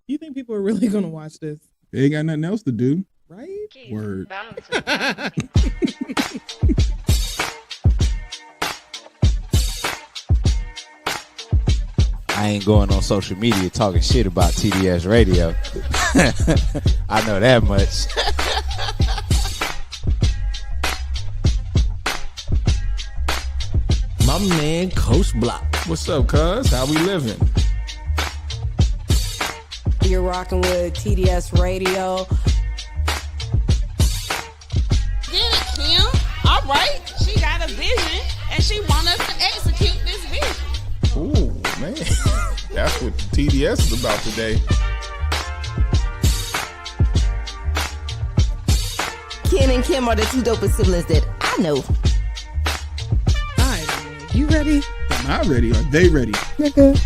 You think people are really gonna watch this? They ain't got nothing else to do. Right? Word. I ain't going on social media talking shit about TDS Radio. I know that much. My man, Coach Block. What's up, cuz? How we living? You're rocking with TDS Radio. Get it, Kim. All right. She got a vision, and she want us to execute this vision. Ooh, man. That's what TDS is about today. Ken and Kim are the two dopest siblings that I know. All right, you ready? I'm not ready. Are they ready? Nigga.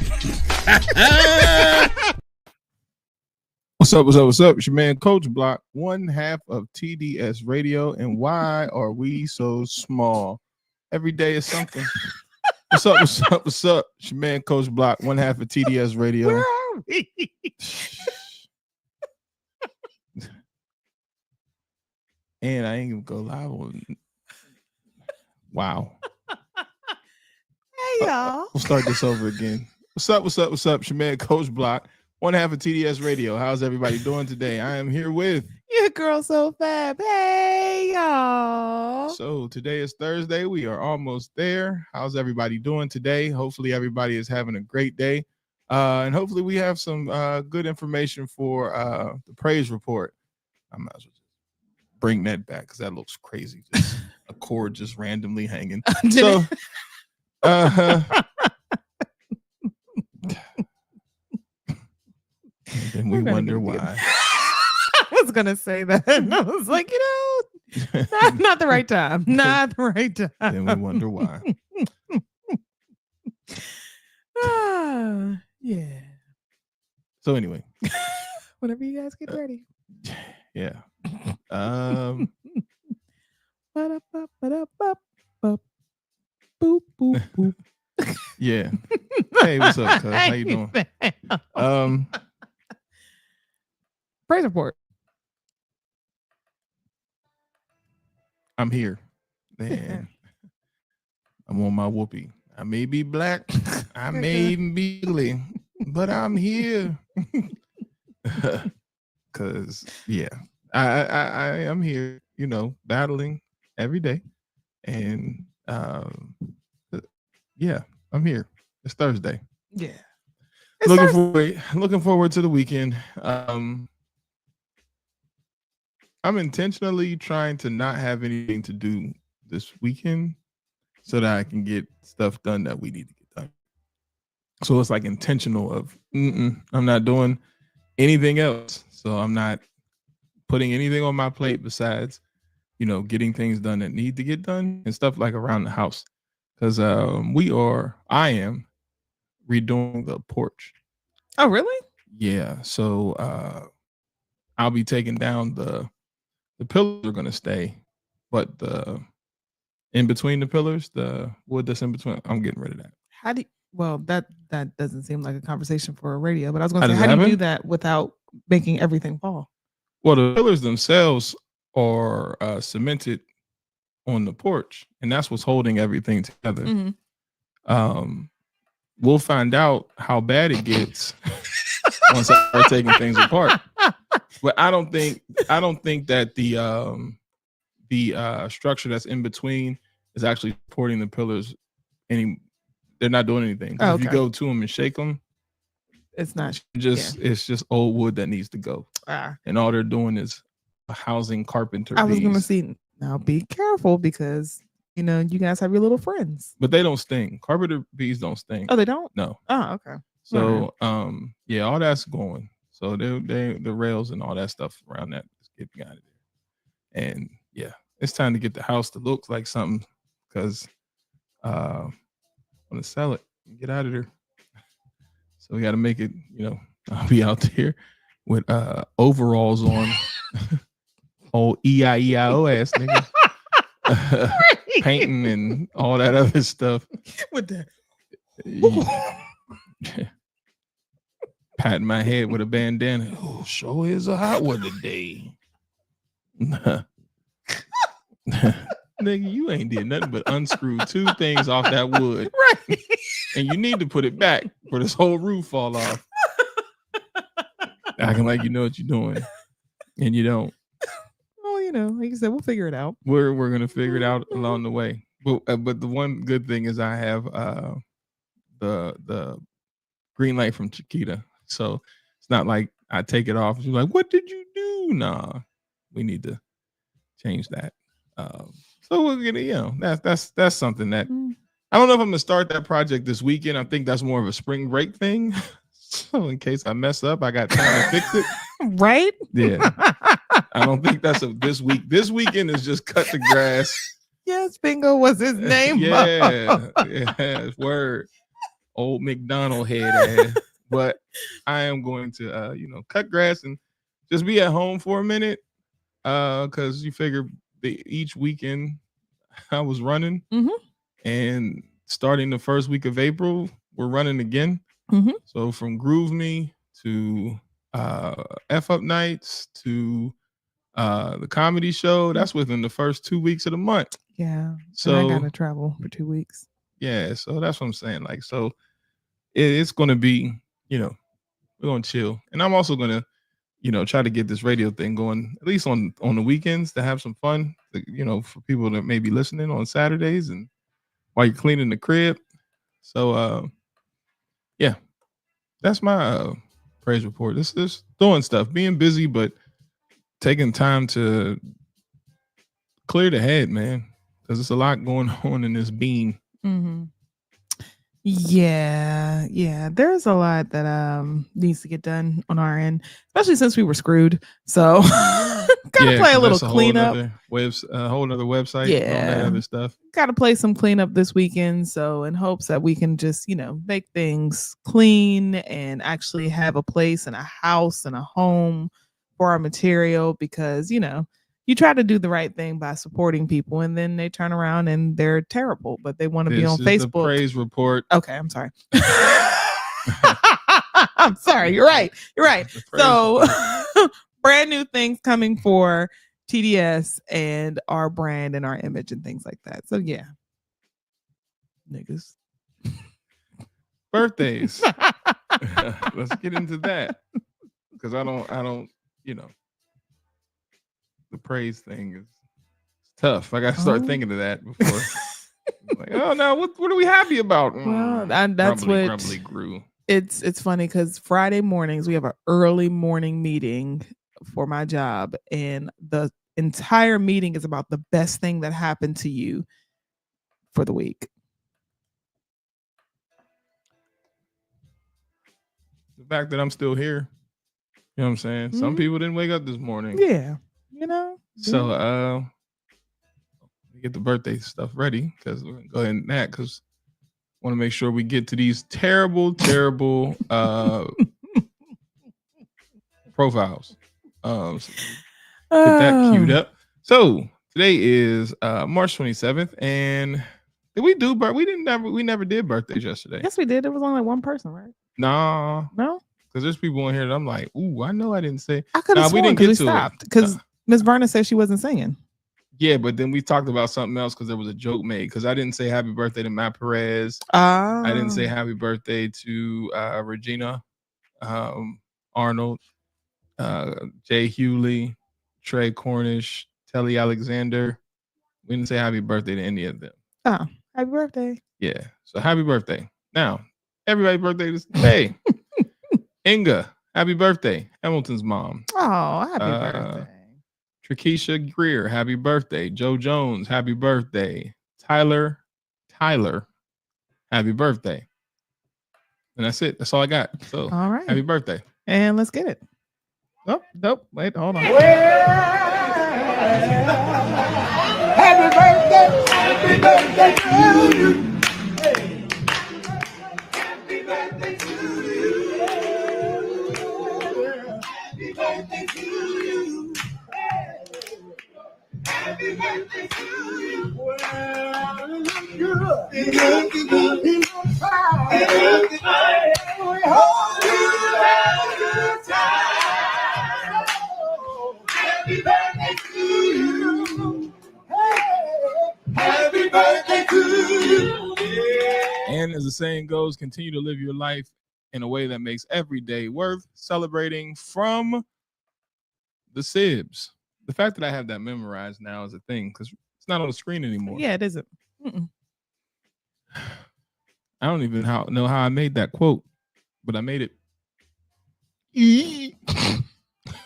What's up? What's up? What's up? It's your man, Coach Block, one half of TDS Radio. And why are we so small? Every day is something. What's up? What's up? What's up? It's your man, Coach Block, one half of TDS Radio. Where are we? And I ain't gonna go live on. Wow. Hey, y'all. We'll start this over again. What's up? What's up? What's up? It's your man, Coach Block, one half of TDS Radio. How's everybody doing today? I am here with. Your girl so fab. Hey, y'all. So today is Thursday. We are almost there. How's everybody doing today? Hopefully everybody is having a great day. And hopefully we have some good information for the praise report. I might as well just bring that back because that looks crazy. Just a cord just randomly hanging. So then we wonder why. I was gonna say that. And I was like, not the right time. Not the right time. Then we wonder why. Yeah. So anyway. Whenever you guys get ready. Yeah. Boop, boop, boop. Yeah. Hey, what's up, cuz? How you doing? Praise report. I'm here. Man. I'm on my whoopee. I may be black. I may even be ugly, but I'm here. Cause yeah, I am here, battling every day. And yeah, I'm here. It's Thursday. Yeah. Looking forward to the weekend. I'm intentionally trying to not have anything to do this weekend so that I can get stuff done that we need to get done. So it's like intentional of I'm not doing anything else. So I'm not putting anything on my plate besides, getting things done that need to get done and stuff like around the house. Because I am redoing the porch. Oh, really? Yeah. So I'll be taking down the pillars are gonna stay, but the in between the pillars, the wood that's in between, I'm getting rid of that. Well, that doesn't seem like a conversation for a radio, but I was gonna say, How how do does you that do that without making everything fall? Well, the pillars themselves are cemented on the porch, and that's what's holding everything together. Mm-hmm. We'll find out how bad it gets once I start taking things apart. But I don't think that the structure that's in between is actually supporting the pillars. They're not doing anything. Oh, If you go to them and shake them, it's not it's just old wood that needs to go. And all they're doing is housing carpenter bees. I was gonna say, now be careful because you guys have your little friends. But they don't sting. Carpenter bees don't sting. Oh, they don't? No. Oh, okay. So yeah, all that's going. So they the rails and all that stuff around that is getting out of there. And yeah, it's time to get the house to look like something because I'm gonna sell it and get out of there. So we got to make it. I'll be out there with overalls on, old EIEIO ass nigga, painting and all that other stuff. With that. patting my head with a bandana. Oh, sure is a hot one today. Nigga, you ain't did nothing but unscrew 2 things off that wood. Right. And you need to put it back for this whole roof fall off. Acting like you know what you're doing. And you don't. Well, you know, like you said, we'll figure it out. We're gonna figure it out along the way. But the one good thing is I have the green light from Chiquita. So it's not like I take it off. She's like, what did you do? Nah, we need to change that. So we're gonna, you know, that's something that I don't know if I'm gonna start that project this weekend. I think that's more of a spring break thing. So in case I mess up, I got time to fix it. Right? Yeah. I don't think that's this week. This weekend is just cut the grass. Yes, Bingo was his name. Yeah, word. Old McDonald head ass. But I am going to you know, cut grass and just be at home for a minute. Because you figure each weekend I was running, and starting the first week of April, we're running again. So from Groove Me to F Up Nights to the comedy show, that's within the first 2 weeks of the month. Yeah. So and I gotta travel for 2 weeks. Yeah, so that's what I'm saying. Like, so it's gonna be, you know, we're gonna chill, and I'm also gonna, you know, try to get this radio thing going at least on the weekends to have some fun, you know, for people that may be listening on Saturdays and while you're cleaning the crib. So yeah, that's my praise report. This is doing stuff, being busy, but taking time to clear the head, man, because there's a lot going on in this bean. Yeah, there's a lot that needs to get done on our end, especially since we were screwed. So gotta play a little cleanup. A whole nother website, and all that other stuff. Gotta play some cleanup this weekend. So in hopes that we can just, you know, make things clean and actually have a place and a house and a home for our material, because, you know, you try to do the right thing by supporting people, and then they turn around and they're terrible, but they want to be on Facebook. The praise report. Okay, I'm sorry. I'm sorry. You're right. So brand new things coming for TDS and our brand and our image and things like that. So yeah, niggas. Birthdays. Let's get into that, because I don't, you know. The praise thing is tough. I got to start thinking of that before. Like, oh no, what are we happy about? Well, that's grumbly grew. It's funny because Friday mornings we have an early morning meeting for my job, and the entire meeting is about the best thing that happened to you for the week. The fact that I'm still here, you know what I'm saying? Some people didn't wake up this morning. Yeah. You know, so get the birthday stuff ready, because we're gonna go ahead and that, because I want to make sure we get to these terrible profiles. So get that queued up. So today is March 27th, and did we do? But we never did birthdays yesterday. Yes, we did. It was only one person, right? No, because there's people in here that I'm like, ooh, I know I didn't say. I could have sworn because we stopped because Miss Verna said she wasn't singing. Yeah, but then we talked about something else because there was a joke made, because I didn't say happy birthday to Matt Perez. I didn't say happy birthday to Regina Arnold, Jay Hewley, Trey Cornish, Telly Alexander. We didn't say happy birthday to any of them. Oh, happy birthday. Yeah, so happy birthday. Now, everybody's birthday is today. Inga, happy birthday. Hamilton's mom. Oh, happy birthday. Trakesha Greer, happy birthday. Joe Jones, happy birthday. Tyler, happy birthday. And that's it. That's all I got. So, all right. Happy birthday. And let's get it. Oh, nope. Wait, hold on. Happy birthday to you. Happy birthday to you. Happy birthday to you. Happy birthday to you. Well, you look good. You look fine. We hold you the saying goes, continue to live your life in a way that makes every day worth celebrating. From the Sibs. The fact that I have that memorized now is a thing because it's not on the screen anymore. Yeah, it isn't. I don't even know how I made that quote, but I made it.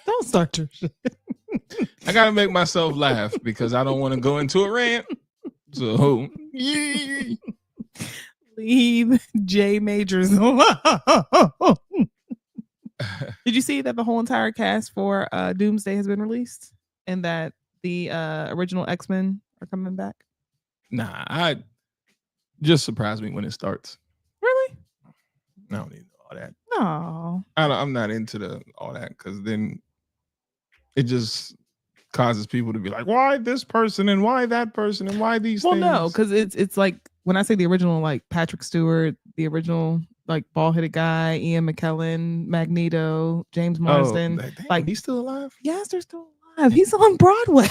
Don't start your shit. I gotta make myself laugh because I don't want to go into a rant. So leave J Majors alone. Did you see that the whole entire cast for Doomsday has been released and that the original X-Men are coming back? Nah, I just surprise me when it starts. Really? I don't need all that. No. I'm not into all that because then it just causes people to be like, why this person and why that person and why these things? No, because it's like when I say the original, like Patrick Stewart, the original like bald-headed guy, Ian McKellen, Magneto, James Marsden. Like he's still alive? Yes, they're still alive. He's on Broadway.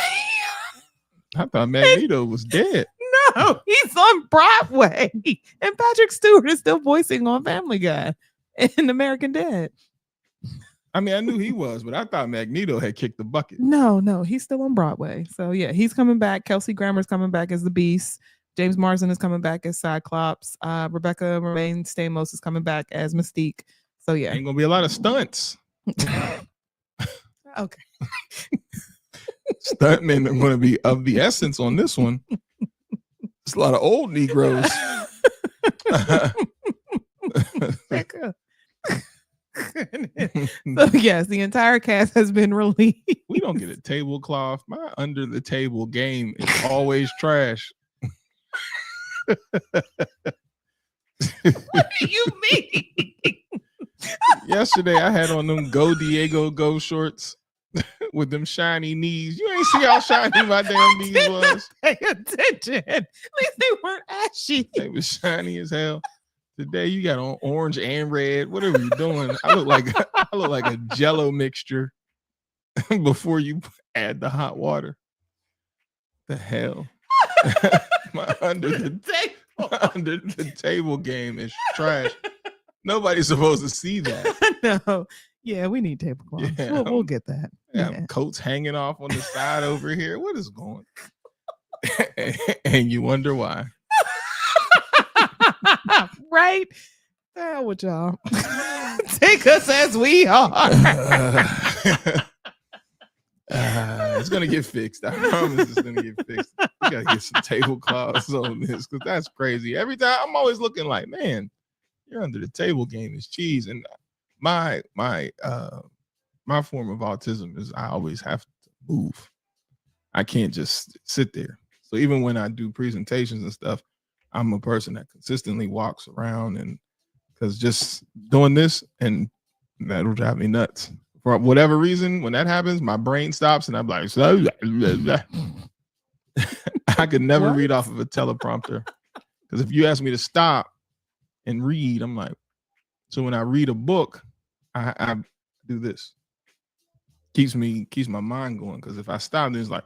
I thought Magneto was dead. No, he's on Broadway. And Patrick Stewart is still voicing on Family Guy and American Dad. I mean, I knew he was, but I thought Magneto had kicked the bucket. No, he's still on Broadway. So yeah, he's coming back. Kelsey Grammer's coming back as the Beast. James Marsden is coming back as Cyclops. Rebecca Romaine Stamos is coming back as Mystique. So yeah, ain't gonna be a lot of stunts. Okay. Stuntmen are gonna be of the essence on this one. It's a lot of old Negroes. So yes, the entire cast has been released. We don't get a tablecloth. My under the table game is always trash. What do you mean? Yesterday I had on them Go Diego Go shorts with them shiny knees. You ain't see how shiny my damn knees was. Pay attention. At least they weren't ashy. They was shiny as hell. Today you got on orange and red. What are you doing? I look like a Jello mixture before you add the hot water. The hell. My under the table game is trash. Nobody's supposed to see that. No. Yeah, we need tablecloths. Yeah. We'll get that. Yeah. Coats hanging off on the side over here. What is going? And you wonder why. Right? The hell with y'all. Take us as we are. It's gonna get fixed. I promise it's gonna get fixed. We gotta get some tablecloths on this because that's crazy. Every time I'm always looking like, man, you're under the table game is cheese. And my form of autism is I always have to move. I can't just sit there. So even when I do presentations and stuff, I'm a person that consistently walks around, and because just doing this and that'll drive me nuts. For whatever reason, when that happens, my brain stops and I'm like, I could never read off of a teleprompter. Because if you ask me to stop and read, I'm like, so when I read a book, I do this. Keeps my mind going. Because if I stop, then it's like,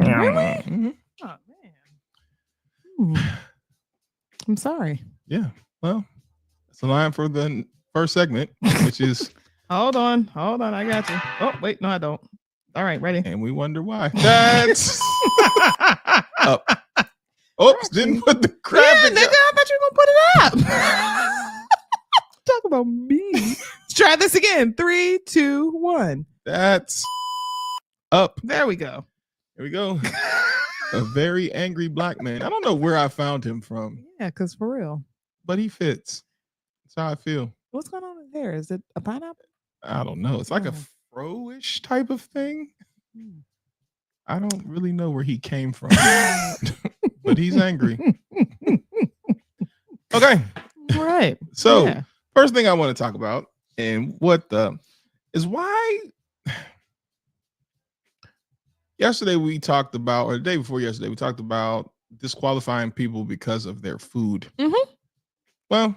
really? Mm-hmm. Oh man. I'm sorry. Yeah. Well, it's a line for the first segment, which is Hold on. I got you. Oh, wait. No, I don't. All right. Ready? and we wonder why. That's up. Oops, didn't put the Yeah, graphic nigga, up. I thought you were going to put it up. Talk about me. Let's try this again. 3, 2, 1. That's up. There we go. Here we go. A very angry black man. I don't know where I found him from, Yeah, because for real. but he fits. That's how I feel. What's going on in there? Is it a pineapple? I don't know. It's like a Oh. fro-ish type of thing. Hmm. I don't really know where he came from, but he's angry. Okay. Right. So Yeah. first thing I want to talk about and is why yesterday we talked about, or the day before yesterday, we talked about disqualifying people because of their food. Mhm. Well,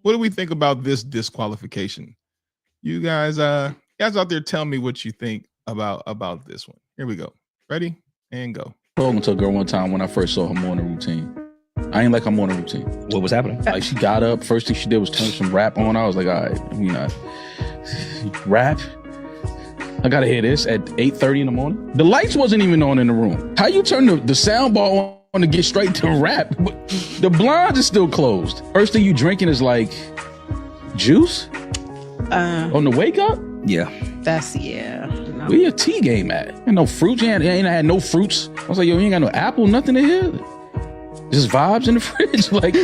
what do we think about this disqualification? You guys out there, tell me what you think about this one. Here we go. Ready and go. Spoken to a girl one time when I first saw her morning routine. I ain't like her morning routine. What was happening? Like she got up, first thing she did was turn some rap on. I was like, all right, we not rap. I gotta hear this at 8:30 in the morning. The lights wasn't even on in the room. How you turn the sound bar on to get straight to rap? The blinds is still closed. First thing you drinking is like juice on the wake up. Yeah, that's no. Where your tea game at? Ain't no fruits. You ain't had no fruits. I was like, yo, you ain't got no apple, nothing in here. Just vibes in the fridge, like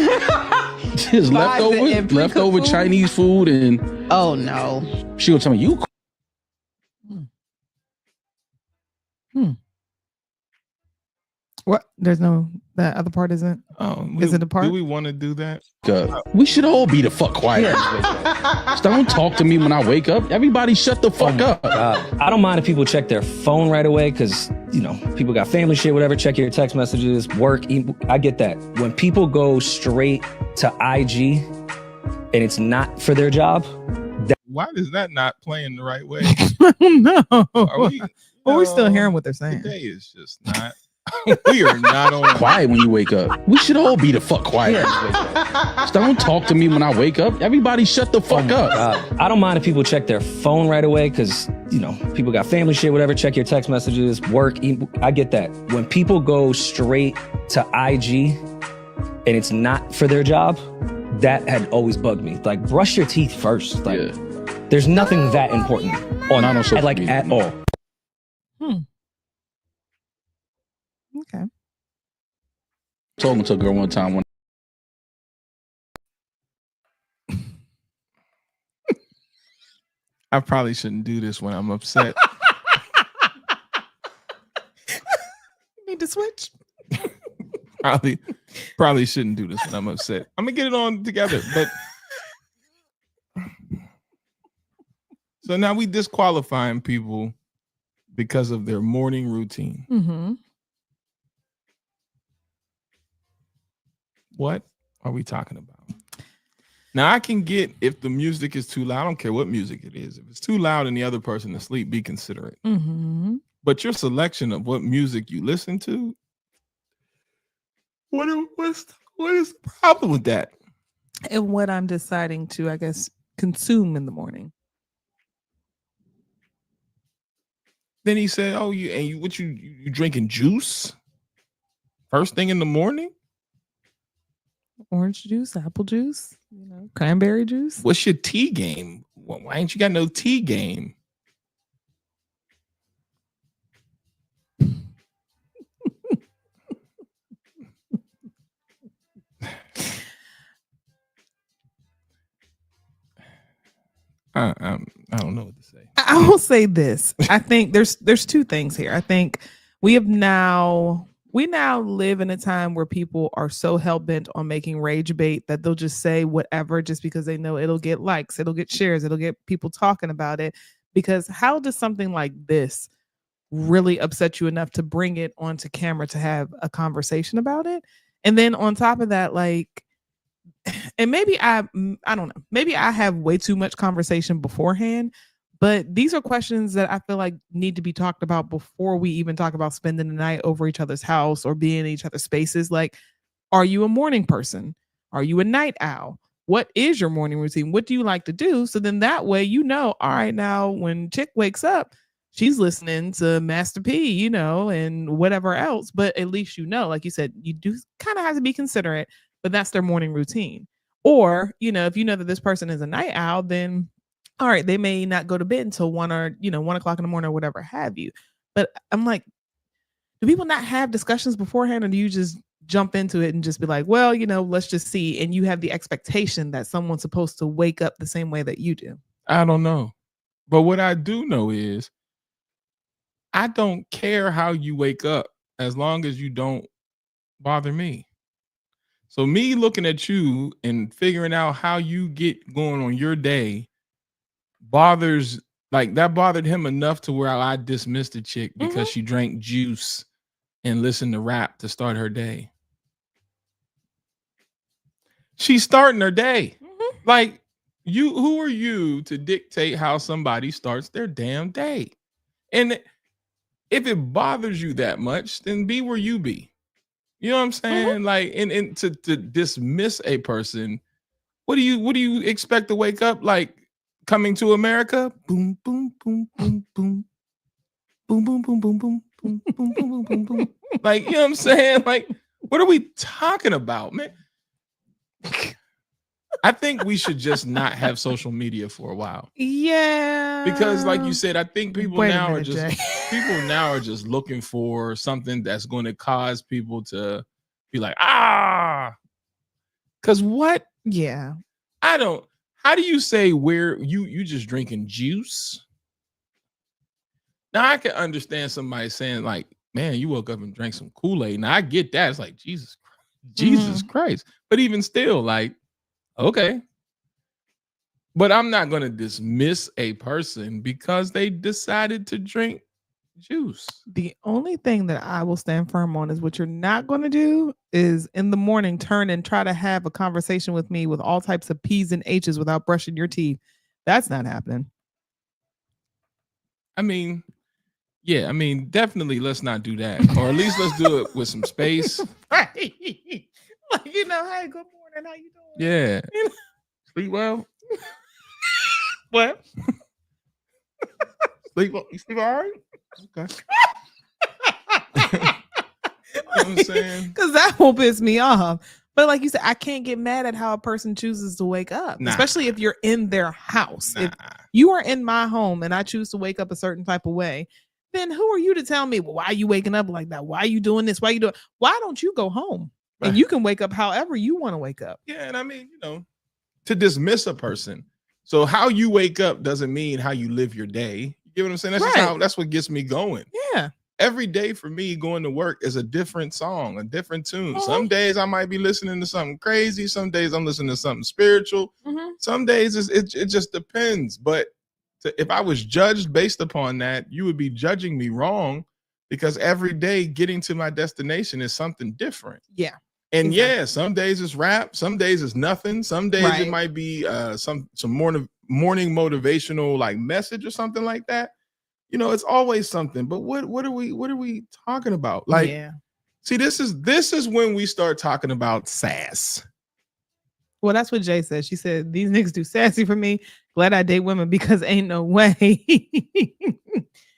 just leftover Chinese food and. Oh no. She gonna tell me you. What? There's no, that other part isn't. Is it a part? Do we want to do that? We should all be the fuck quiet. Don't talk to me when I wake up. Everybody shut the fuck up. I don't mind if people check their phone right away because, you know, people got family shit, whatever. Check your text messages, work. I get that. When people go straight to IG and it's not for their job. Why is that not playing the right way? No. Well, we're still hearing what they're saying. Today is just not. We are not on. Quiet when you wake up. We should all be the fuck quiet. Don't talk to me when I wake up. Everybody shut the fuck up. I don't mind if people check their phone right away because, you know, people got family shit, whatever. Check your text messages, work. I get that. When people go straight to IG and it's not for their job, that had always bugged me. Like, brush your teeth first. Like, there's nothing that important on at all. Okay. Talking to a girl one time when I probably shouldn't do this when I'm upset. You need to switch. Probably shouldn't do this when I'm upset. I'm gonna get it on together, but so now we disqualifying people because of their morning routine. Mm-hmm. What are we talking about? Now I can get if the music is too loud. I don't care what music it is. If it's too loud and the other person is asleep, be considerate. Mm-hmm. But your selection of what music you listen to, what is the problem with that? And what I'm deciding to, I guess, consume in the morning. Then he said, "Oh, you drinking juice first thing in the morning? Orange juice, apple juice, cranberry juice. What's your tea game? Why ain't you got no tea game?" I don't know what to say. I will say this. I think there's two things here. I think we now live in a time where people are so hell-bent on making rage bait that they'll just say whatever just because they know it'll get likes, it'll get shares, it'll get people talking about it. Because how does something like this really upset you enough to bring it onto camera to have a conversation about it? And then on top of that, like, and maybe I don't know, maybe I have way too much conversation beforehand, but these are questions that I feel like need to be talked about before we even talk about spending the night over each other's house or being in each other's spaces. Like, are you a morning person? Are you a night owl? What is your morning routine? What do you like to do? So then that way, all right, now when chick wakes up, she's listening to Master P, and whatever else, but at least like you said, you do kind of have to be considerate, but that's their morning routine. Or, if you know that this person is a night owl, then all right, they may not go to bed until 1 or 1 o'clock in the morning or whatever have you. But I'm like, do people not have discussions beforehand, or do you just jump into it and just be like, well, let's just see, and you have the expectation that someone's supposed to wake up the same way that you do? I don't know. But what I do know is I don't care how you wake up as long as you don't bother me. So me looking at you and figuring out how you get going on your day bothered him enough to where I dismissed the chick because she drank juice and listened to rap to start her day. She's starting her day. Like, who are you to dictate how somebody starts their damn day? And if it bothers you that much, then be where you be. You know what I'm saying? Like, and to dismiss a person, what do you expect to wake up like? Coming to America? Boom, boom, boom, boom, boom. Boom, boom, boom, boom, boom, boom, boom, boom, boom, boom, boom. Like, you know what I'm saying? Like, what are we talking about, man? I think we should just not have social media for a while. Yeah. Because like you said, I think people Wait a now minute, are just Jay. people now are just looking for something that's going to cause people to be like, ah. Cause what? Yeah. How do you say where you just drinking juice? Now I can understand somebody saying like, man, you woke up and drank some Kool-Aid. Now I get that. It's like Jesus Christ. But even still, like, okay. But I'm not going to dismiss a person because they decided to drink juice. The only thing that I will stand firm on is what you're not going to do is in the morning turn and try to have a conversation with me with all types of P's and H's without brushing your teeth. That's not happening. I mean, yeah, I mean, definitely let's not do that. Or at least let's do it with some space. Right. Like, hey, good morning. How you doing? Yeah. Sleep well? What? You sleep all right? Okay. You know what I'm saying? Because that will piss me off. But like you said, I can't get mad at how a person chooses to wake up, especially if you're in their house. If you are in my home and I choose to wake up a certain type of way, then who are you to tell me, well, why are you waking up like that? Why are you doing this? Why don't you go home? And you can wake up however you want to wake up. Yeah, and I mean, to dismiss a person. So how you wake up doesn't mean how you live your day. You get what I'm saying? That's what gets me going. Yeah. Every day for me going to work is a different song, a different tune. Some days I might be listening to something crazy. Some days I'm listening to something spiritual. Some days it just depends. But if I was judged based upon that, you would be judging me wrong because every day getting to my destination is something different. Yeah. And yeah, some days it's rap, some days it's nothing. Some days it might be some morning motivational like message or something like that. It's always something. But what are we talking about? Like, see, this is when we start talking about sass. Well, that's what Jay said. She said, these niggas do sassy for me. Glad I date women because ain't no way.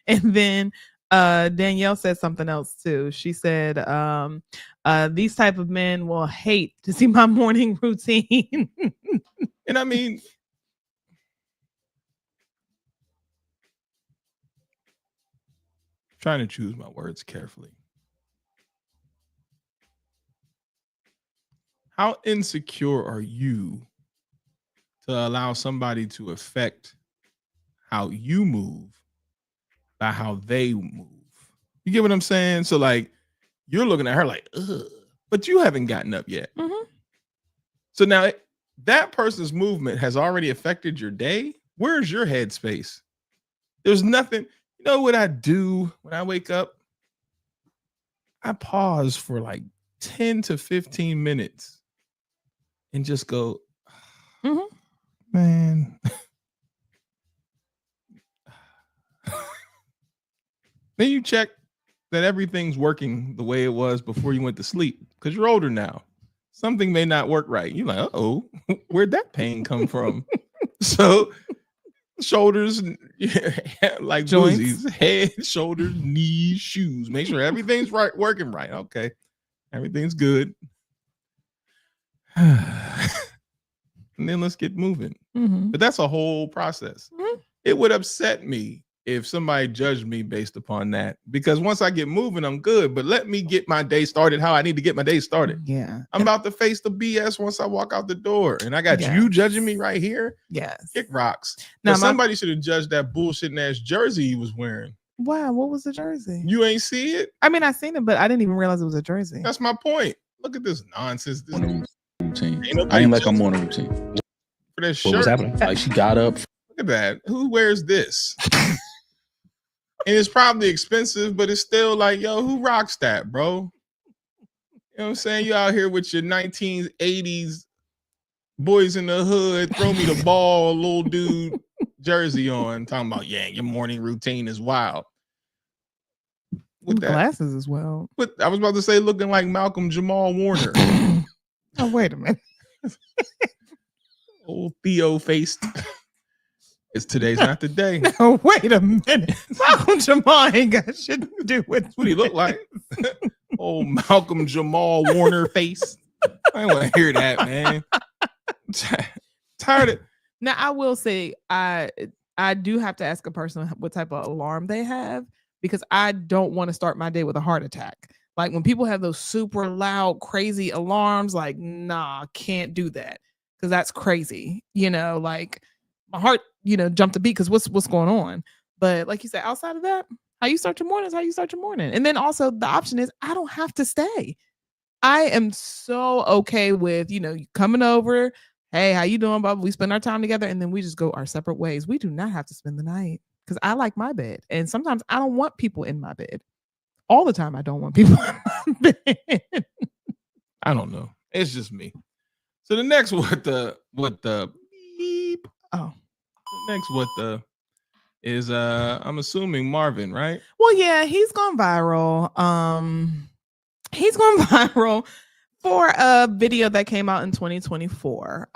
And then Danielle said something else too. She said, these type of men will hate to see my morning routine. And I mean, trying to choose my words carefully. How insecure are you to allow somebody to affect how you move by how they move? You get what I'm saying? So like, you're looking at her like, ugh, but you haven't gotten up yet. So now that person's movement has already affected your day. Where's your headspace? There's nothing. You know what I do when I wake up? I pause for like 10 to 15 minutes and just go, man. Then you check that everything's working the way it was before you went to sleep because you're older now. Something may not work right. You're like, uh-oh, where'd that pain come from? So shoulders, like joints, head, shoulders, knees, shoes. Make sure everything's right, working right. Okay, everything's good. And then let's get moving. But that's a whole process. It would upset me if somebody judged me based upon that, because once I get moving, I'm good. But let me get my day started how I need to get my day started. Yeah, I'm about to face the BS once I walk out the door, and I got you judging me right here. Yes, kick rocks. Now somebody should have judged that bullshit ass jersey he was wearing. Wow, what was the jersey? You ain't see it? I mean, I seen it, but I didn't even realize it was a jersey. That's my point. Look at this nonsense. This routine. I ain't like a morning routine. For that shirt. What was happening? Like she got up. Look at that. Who wears this? And it's probably expensive, but it's still like, yo, who rocks that, bro? You know what I'm saying? You out here with your 1980s boys in the hood, throw me the ball, little dude jersey on, talking about, yeah, your morning routine is wild. with that. Glasses as well. But I was about to say, looking like Malcolm Jamal Warner. Oh, wait a minute. Old Theo faced. It's today's not the day. Oh, wait a minute. Malcolm Jamal ain't got shit to do with That's what he looked like. Old Malcolm Jamal Warner face. I don't want to hear that, man. Tired of. Now, I will say, I do have to ask a person what type of alarm they have, because I don't want to start my day with a heart attack. Like when people have those super loud, crazy alarms, like, nah, can't do that, because that's crazy. Like my heart, jumped a beat because what's going on. But like you said, outside of that, how you start your morning is how you start your morning. And then also the option is I don't have to stay. I am so okay with, you coming over. Hey, how you doing, Bob? We spend our time together and then we just go our separate ways. We do not have to spend the night because I like my bed. And sometimes I don't want people in my bed. All the time I don't want people in my bed. I don't know. It's just me. So the next what the beep. Oh. Next what the is I'm assuming Marvin, right? Well, yeah, he's gone viral. He's gone viral for a video that came out in 2024.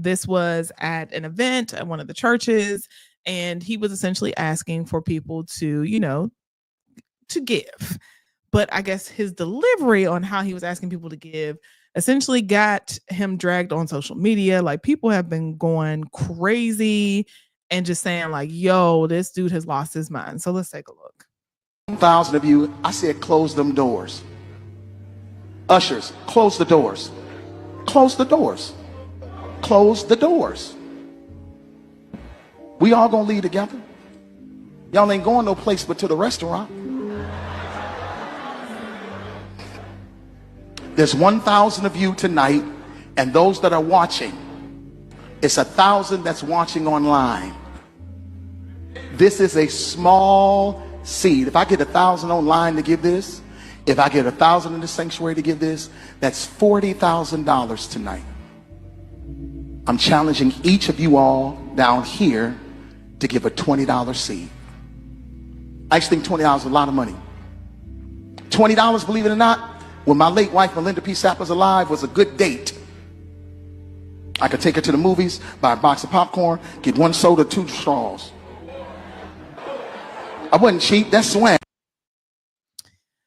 This was at an event at one of the churches, and he was essentially asking for people to, to give. But I guess his delivery on how he was asking people to give essentially got him dragged on social media. Like people have been going crazy and just saying like, yo, this dude has lost his mind. So let's take a look. 1,000 of you, I said, close them doors. Ushers, close the doors. Close the doors. Close the doors. We all gonna leave together. Y'all ain't going no place but to the restaurant. There's 1,000 of you tonight, and those that are watching, it's 1,000 that's watching online. This is a small seed. If I get 1,000 online to give this, if I get 1,000 in the sanctuary to give this, that's $40,000 tonight. I'm challenging each of you all down here to give a $20 seed. I actually think $20 is a lot of money. $20, believe it or not, when my late wife Melinda P. Sapp was alive, was a good date. I could take her to the movies, buy a box of popcorn, get 1 soda, 2 straws. I wasn't cheap, that's swag.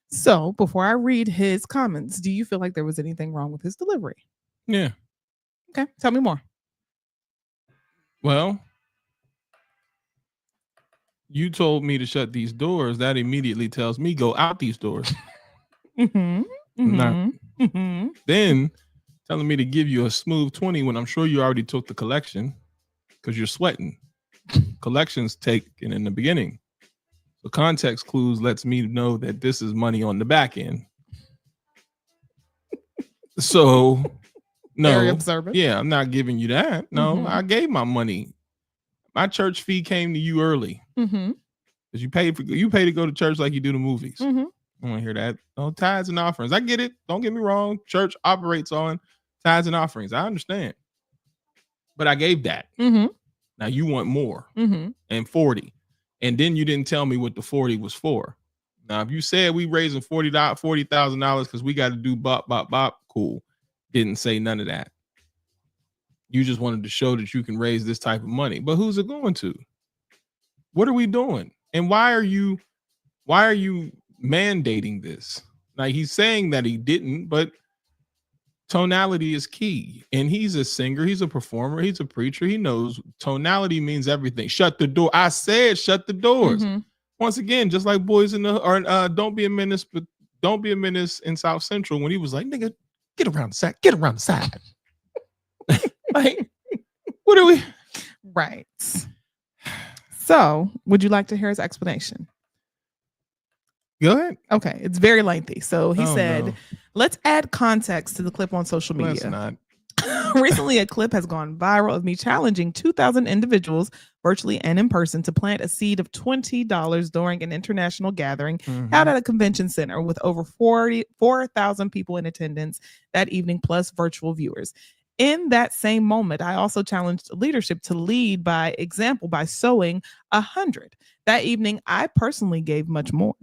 So before I read his comments, do you feel like there was anything wrong with his delivery? Yeah. Okay, tell me more. Well, you told me to shut these doors. That immediately tells me go out these doors. Then telling me to give you a smooth 20 when I'm sure you already took the collection because you're sweating. Collections taken in the beginning. So context clues lets me know that this is money on the back end. So no, very observant. Yeah, I'm not giving you that. No, I gave my money. My church fee came to you early because you pay to go to church like you do the movies. I want to hear that. Oh, tithes and offerings. I get it. Don't get me wrong. Church operates on tithes and offerings. I understand. But I gave that. Now you want more and 40. And then you didn't tell me what the 40 was for. Now, if you said we raising $40,000 because we got to do bop, bop, bop, cool. Didn't say none of that. You just wanted to show that you can raise this type of money. But who's it going to? What are we doing? And why are you mandating this? Like he's saying that he didn't, but tonality is key. And he's a singer, he's a performer, he's a preacher. He knows tonality means everything. Shut the door. I said shut the doors. Once again, just like Boys in the or Don't Be a Menace, but Don't Be a Menace in South Central when he was like, nigga, get around the side, get around the side. Like, what are we? Right. So, would you like to hear his explanation? Go ahead. Okay, it's very lengthy. So he said, let's add context to the clip on social media. Let's not. Recently, a clip has gone viral of me challenging 2,000 individuals, virtually and in person, to plant a seed of $20 during an international gathering held at a convention center with over 4,000 people in attendance that evening, plus virtual viewers. In that same moment, I also challenged leadership to lead by example by sowing 100. That evening, I personally gave much more.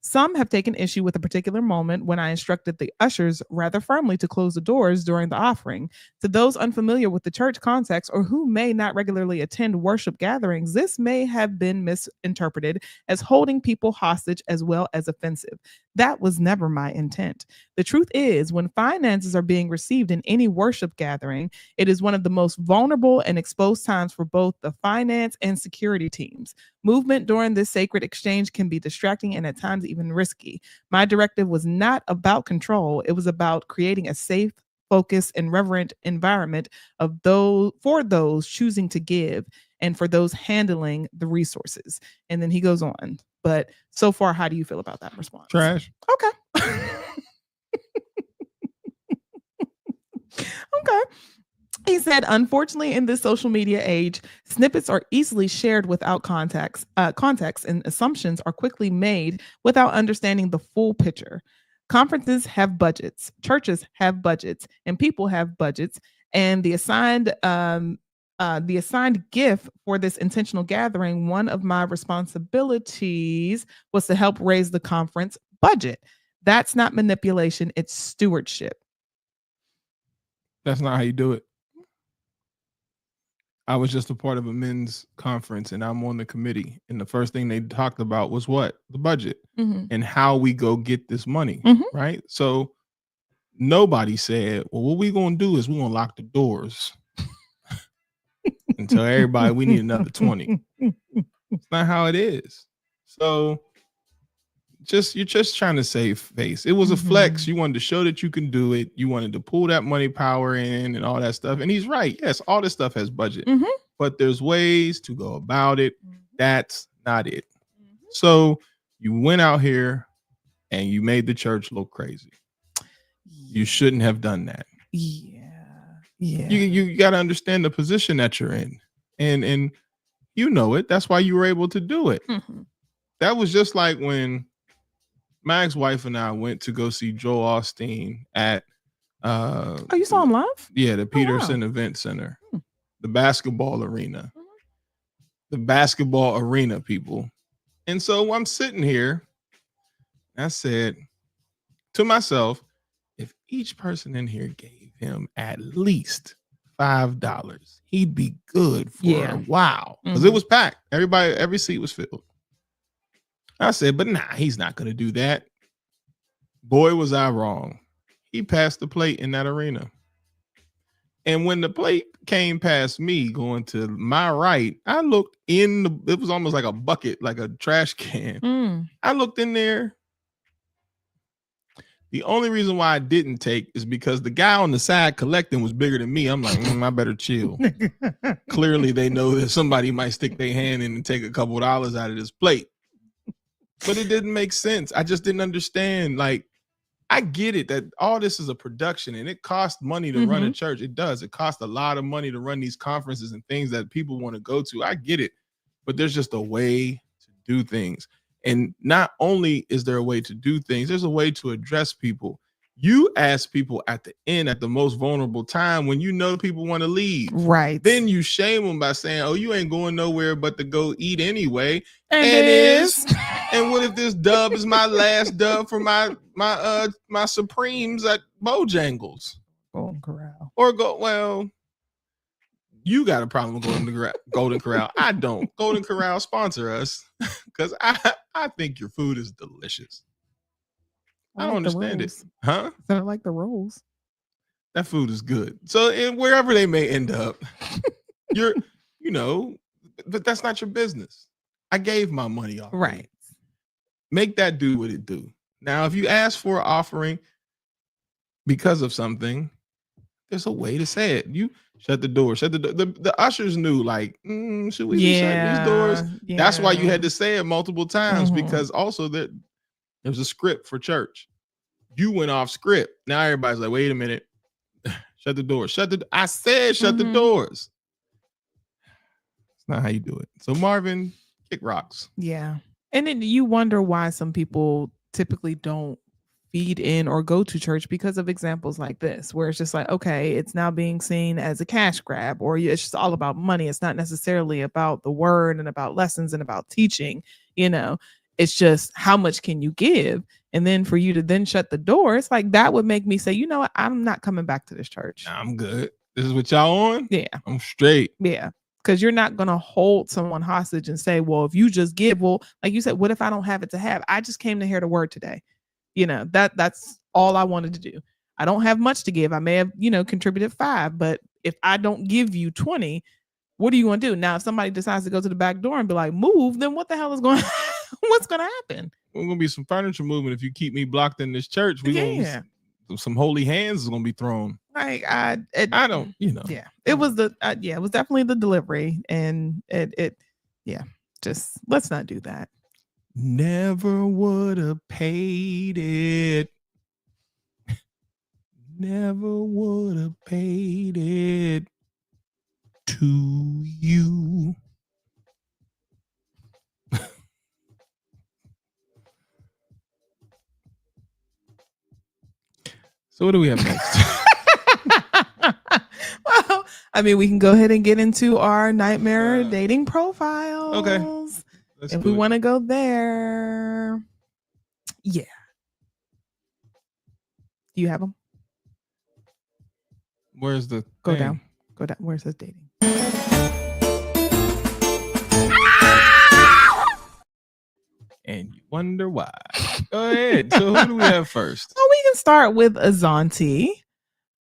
Some have taken issue with a particular moment when I instructed the ushers rather firmly to close the doors during the offering. To those unfamiliar with the church context or who may not regularly attend worship gatherings, this may have been misinterpreted as holding people hostage as well as offensive. That was never my intent. The truth is, when finances are being received in any worship gathering, it is one of the most vulnerable and exposed times for both the finance and security teams. Movement during this sacred exchange can be distracting and at times even risky. My directive was not about control, it was about creating a safe, focused, and reverent environment of those choosing to give and for those handling the resources. And then he goes on. But so far, how do you feel about that response? Trash. Okay. Okay. He said, unfortunately, in this social media age, snippets are easily shared without context, and assumptions are quickly made without understanding the full picture. Conferences have budgets, churches have budgets, and people have budgets. And the assigned gift for this intentional gathering, one of my responsibilities was to help raise the conference budget. That's not manipulation; it's stewardship. That's not how you do it. I was just a part of a men's conference and I'm on the committee. And the first thing they talked about was what? The budget and how we go get this money. Right. So nobody said, well, what we going to do is we're going to lock the doors and tell everybody we need another 20. It's not how it is. So you're just trying to save face. It was a flex. You wanted to show that you can do it. You wanted to pull that money power in and all that stuff. And he's right. Yes, all this stuff has budget, but there's ways to go about it. That's not it. So you went out here and you made the church look crazy. You shouldn't have done that. Yeah. You got to understand the position that you're in, and you know it. That's why you were able to do it. That was just like when my ex-wife and I went to go see Joel Osteen at oh, you saw him live? Yeah, the Peterson Event Center, the basketball arena. The basketball arena, people. And so I'm sitting here, I said to myself, if each person in here gave him at least $5, he'd be good for a while. Because it was packed. Every seat was filled. I said, but nah, he's not going to do that. Boy, was I wrong. He passed the plate in that arena. And when the plate came past me going to my right, I looked it was almost like a bucket, like a trash can. I looked in there. The only reason why I didn't take is because the guy on the side collecting was bigger than me. I'm like, I better chill. Clearly they know that somebody might stick their hand in and take a couple of dollars out of this plate. But it didn't make sense. I just didn't understand. Like, I get it that all this is a production and it costs money to run a church. It does. It costs a lot of money to run these conferences and things that people want to go to. I get it. But there's just a way to do things. And not only is there a way to do things, there's a way to address people. You ask people at the end, at the most vulnerable time, when you know people want to leave. Right. Then you shame them by saying, oh, you ain't going nowhere but to go eat anyway. And is. And what if this dub is my last dub for my Supremes at Bojangles? Golden Corral. Or well, you got a problem with Golden Corral. I don't. Golden Corral, sponsor us. Because I think your food is delicious. I don't understand it. Huh? I like the rolls. That food is good. So wherever they may end up, but that's not your business. I gave my money off. Right. Make that do what it do. Now, if you ask for an offering because of something, there's a way to say it. You shut the door. Shut the door. The ushers knew, like, should we be shutting these doors? Yeah. That's why you had to say it multiple times, because also there's a script for church. You went off script. Now everybody's like, wait a minute. Shut the door. I said shut the doors. It's not how you do it. So Marvin, kick rocks. Yeah. And then you wonder why some people typically don't feed in or go to church because of examples like this, where it's just like, okay, it's now being seen as a cash grab, or it's just all about money. It's not necessarily about the word and about lessons and about teaching, It's just how much can you give? And then for you to then shut the door, it's like that would make me say, you know what? I'm not coming back to this church. I'm good. This is what y'all on? Yeah. I'm straight. Yeah. Because you're not going to hold someone hostage and say, well, if you just give, well, like you said, what if I don't have it to have? I just came to hear the word today. You know, that's all I wanted to do. I don't have much to give. I may have, contributed 5, but if I don't give you 20, what are you going to do? Now, if somebody decides to go to the back door and be like, move, then what the hell is going to what's going to happen? We're going to be some furniture movement if you keep me blocked in this church. We're some holy hands is going to be thrown. Like I don't. Yeah, it was it was definitely the delivery, and it just let's not do that. Never would have paid it. Never would have paid it to you. So what do we have next? Well, I mean, we can go ahead and get into our nightmare dating profiles. Okay. If we want to go there. Yeah. Do you have them? Where's the Go thing? down. Go down. Where's this dating? And you wonder why. Go ahead. So who do we have first? Well, we can start with Azanti.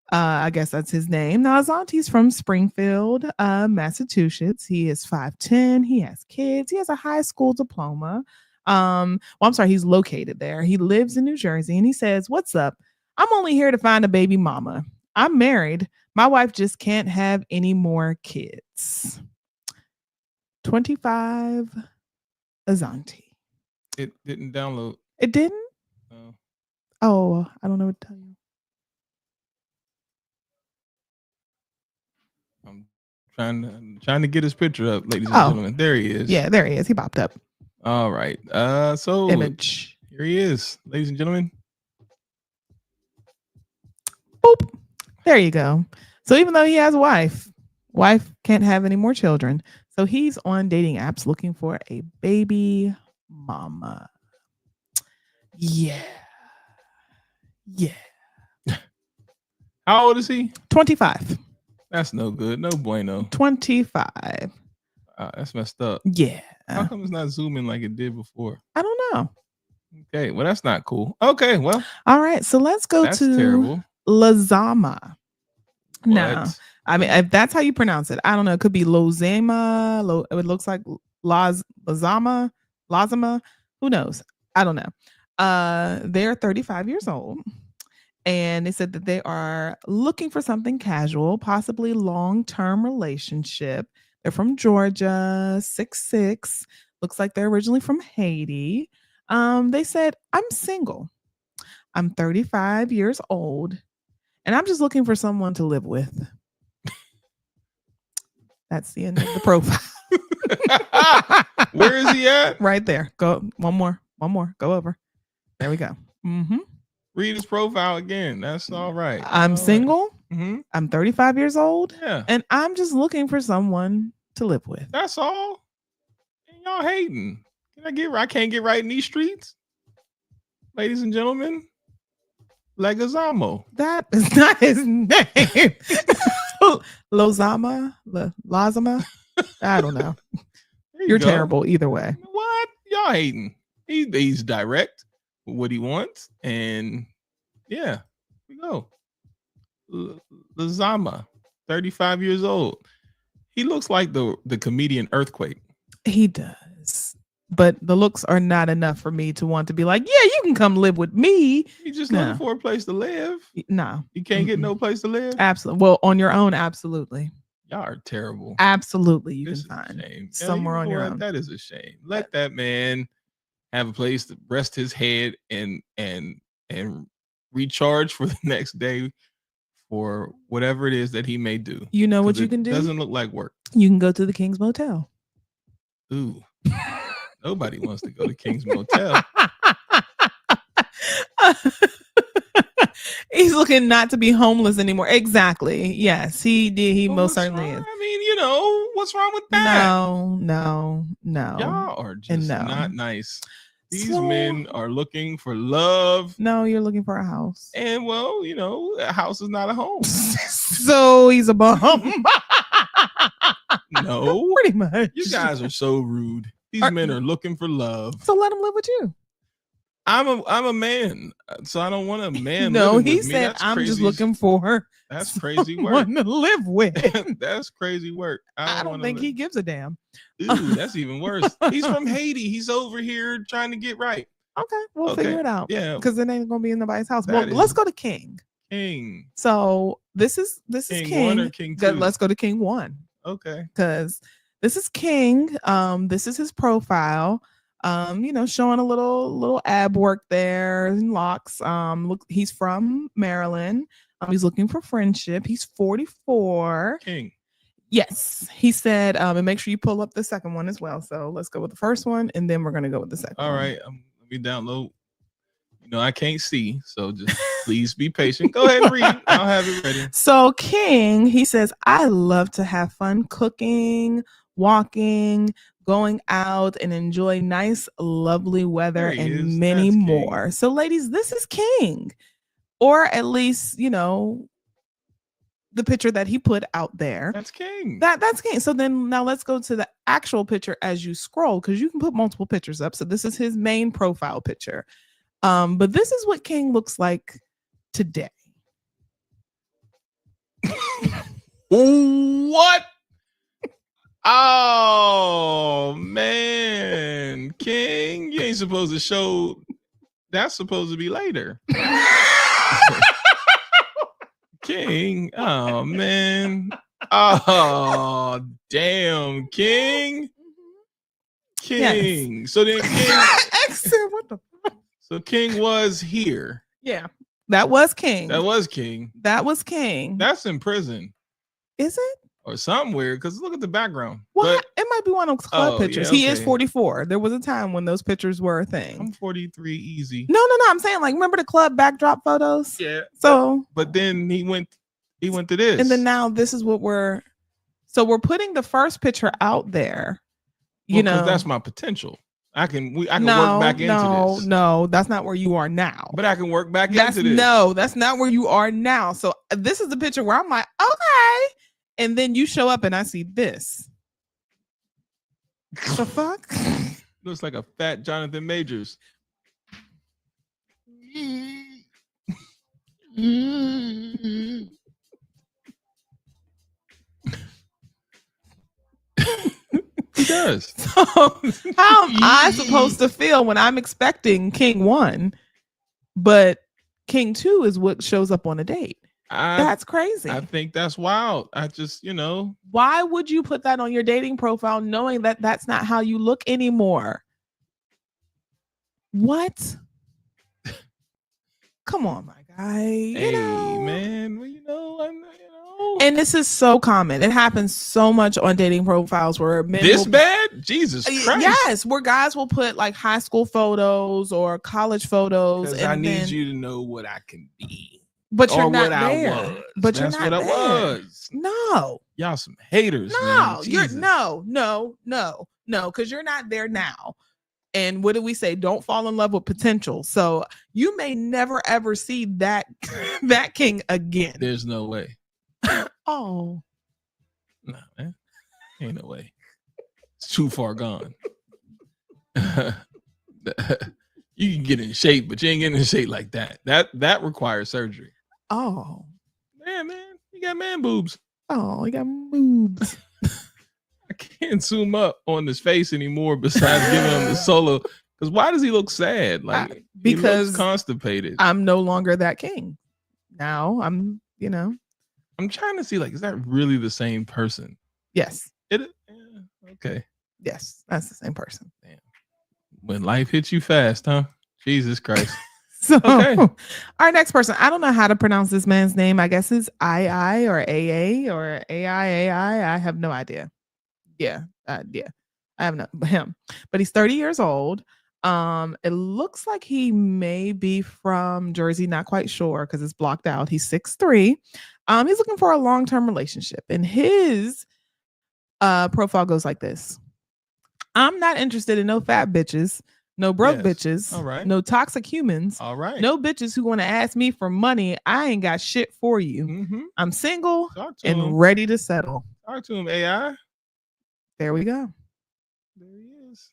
I guess that's his name. Now, Azanti's from Springfield, Massachusetts. He is 5'10". He has kids. He has a high school diploma. I'm sorry, he's located there. He lives in New Jersey, and he says, "What's up? I'm only here to find a baby mama. I'm married. My wife just can't have any more kids." 25, Azanti. It didn't download. It didn't? No. Oh, I don't know what to tell you. I'm trying to get his picture up, ladies and gentlemen. There he is. Yeah, there he is. He popped up. All right. So image. Here he is, ladies and gentlemen. Boop. There you go. So even though he has a wife can't have any more children. So he's on dating apps looking for a baby mama. Yeah. Yeah. How old is he? 25. That's no good. No bueno. 25. That's messed up. Yeah. How come it's not zooming like it did before? I don't know. Okay, well, that's not cool. Okay, well. All right, so let's go to terrible. Lazama. No, I mean, if that's how you pronounce it, I don't know. It could be Lozama. It looks like Lazama. Who knows? I don't know. They're 35 years old. And they said that they are looking for something casual, possibly long-term relationship. They're from Georgia, 6'6". Looks like they're originally from Haiti. They said, "I'm single. I'm 35 years old, and I'm just looking for someone to live with." That's the end of the profile. Where is he at? Right there. Go one more. Go over. There we go. Mm-hmm. Read his profile again. That's all right. I'm all single. Right. Mm-hmm. I'm 35 years old. Yeah. And I'm just looking for someone to live with. That's all. And y'all hating. I can't get right in these streets. Ladies and gentlemen, Legazamo. That is not his name. Lazama. I don't know. You're terrible either way. What? Y'all hating. He's direct with what he wants. And yeah, we go. Lazama, 35 years old. He looks like the comedian Earthquake. He does. But the looks are not enough for me to want to be like, yeah, you can come live with me. You just looking for a place to live. No. You can't get no place to live? Absolutely. Well, on your own, absolutely. Y'all are terrible. Absolutely. You can find somewhere on your own. That is a shame. Let that man have a place to rest his head and recharge for the next day for whatever it is that he may do. You know what you can do? Doesn't look like work. You can go to the King's Motel. Ooh. Nobody wants to go to King's Motel. He's looking not to be homeless anymore. Exactly. Yes, he did. He most certainly is. I mean, what's wrong with that? No. Y'all are just not nice. These So- men are looking for love. No, you're looking for a house. And well, a house is not a home. So he's a bum. No. Pretty much. You guys are so rude. These men are looking for love. So let him live with you. I'm a man, so I don't want a man. No, living he with me. said That's I'm just crazy. looking for That's crazy work. someone to live with. That's crazy work. I don't think he gives a damn. Ooh, that's even worse. He's from Haiti. He's over here trying to get right. Okay, we'll Okay, figure it out. yeah. Because it ain't gonna be in nobody's house. That Well, is- let's go to King. King. So this is King 1 or King 2? Let's go to King 1. Okay. Because this is King. This is his profile. Showing a little ab work there and locks. Look, he's from Maryland. He's looking for friendship. He's 44. King. Yes, he said. And make sure you pull up the second one as well. So let's go with the first one, and then we're gonna go with the second. All one. right. Let me download. I can't see, so just please be patient. Go ahead and read. I'll have it ready. So King, he says, I love to have fun cooking, walking, going out, and enjoy nice, lovely weather There he is. and many That's King. more. So, ladies, this is King, or at least the picture that he put out there. That's King. That's King. So then now let's go to the actual picture as you scroll, because you can put multiple pictures up. So this is his main profile picture. But this is what King looks like today. What? Oh man, King, you ain't supposed to show. That's supposed to be later. King, oh man, oh damn, King. Yes. So then King. Excellent. What the fuck? So King was here. Yeah, that was King. That was King. That was King. That's in prison Is it? or somewhere. Because look at the background. Well, it might be one of those club Oh, pictures. yeah, He is okay. 44. There was a time when those pictures were a thing. I'm 43 easy. No. I'm saying, like, remember the club backdrop photos? Yeah. So, But then he went to this. and then now this is what we're putting the first picture out there. Well, 'cause that's my potential. I can work back into this. No, that's not where you are now. But I can work back That's into this. no, that's not where you are now. So this is the picture where I'm like, okay, and then you show up and I see this. The fuck? Looks like a fat Jonathan Majors. He does. So how am I supposed to feel when I'm expecting King 1, but King 2 is what shows up on a date? That's crazy. I think that's wild. I just, Why would you put that on your dating profile knowing that that's not how you look anymore? What? Come on, my guy. Hey, man. Well, And this is so common. It happens so much on dating profiles where men this will- bad? Jesus Christ. Yes, where guys will put like high school photos or college photos. Because I need you to know what I can be. But you're or not what there. I was. But That's you're not what I there. was. No. Y'all some haters. No, man. you're Jesus. no, because you're not there now. And what do we say? Don't fall in love with potential. So you may never ever see that that King again. There's no way. Oh, No, man. Ain't no way. It's too far gone. You can get in shape, but you ain't getting in shape like that. That requires surgery. oh, Yeah, man. You got man boobs. oh, he got boobs. I can't zoom up on his face anymore besides giving him the solo. Because why does he look sad? Like he because looks constipated. I'm no longer that King. Now I'm, I'm trying to see, like, is that really the same person? yes, Okay. yes, that's the same person. When life hits you fast, huh? Jesus Christ. So Okay. our next person, I don't know how to pronounce this man's name. I guess it's II or AA or AI. I have no idea. Yeah. I have no him. But he's 30 years old. It looks like he may be from Jersey, not quite sure because it's blocked out. He's 6'3". He's looking for a long-term relationship. And his profile goes like this. I'm not interested in no fat bitches. no broke Yes. bitches, All right. no toxic humans, All right. no bitches who want to ask me for money. I ain't got shit for you. Mm-hmm. I'm single Talk to and him. ready to settle. Talk to him, AI. There we go. There he is.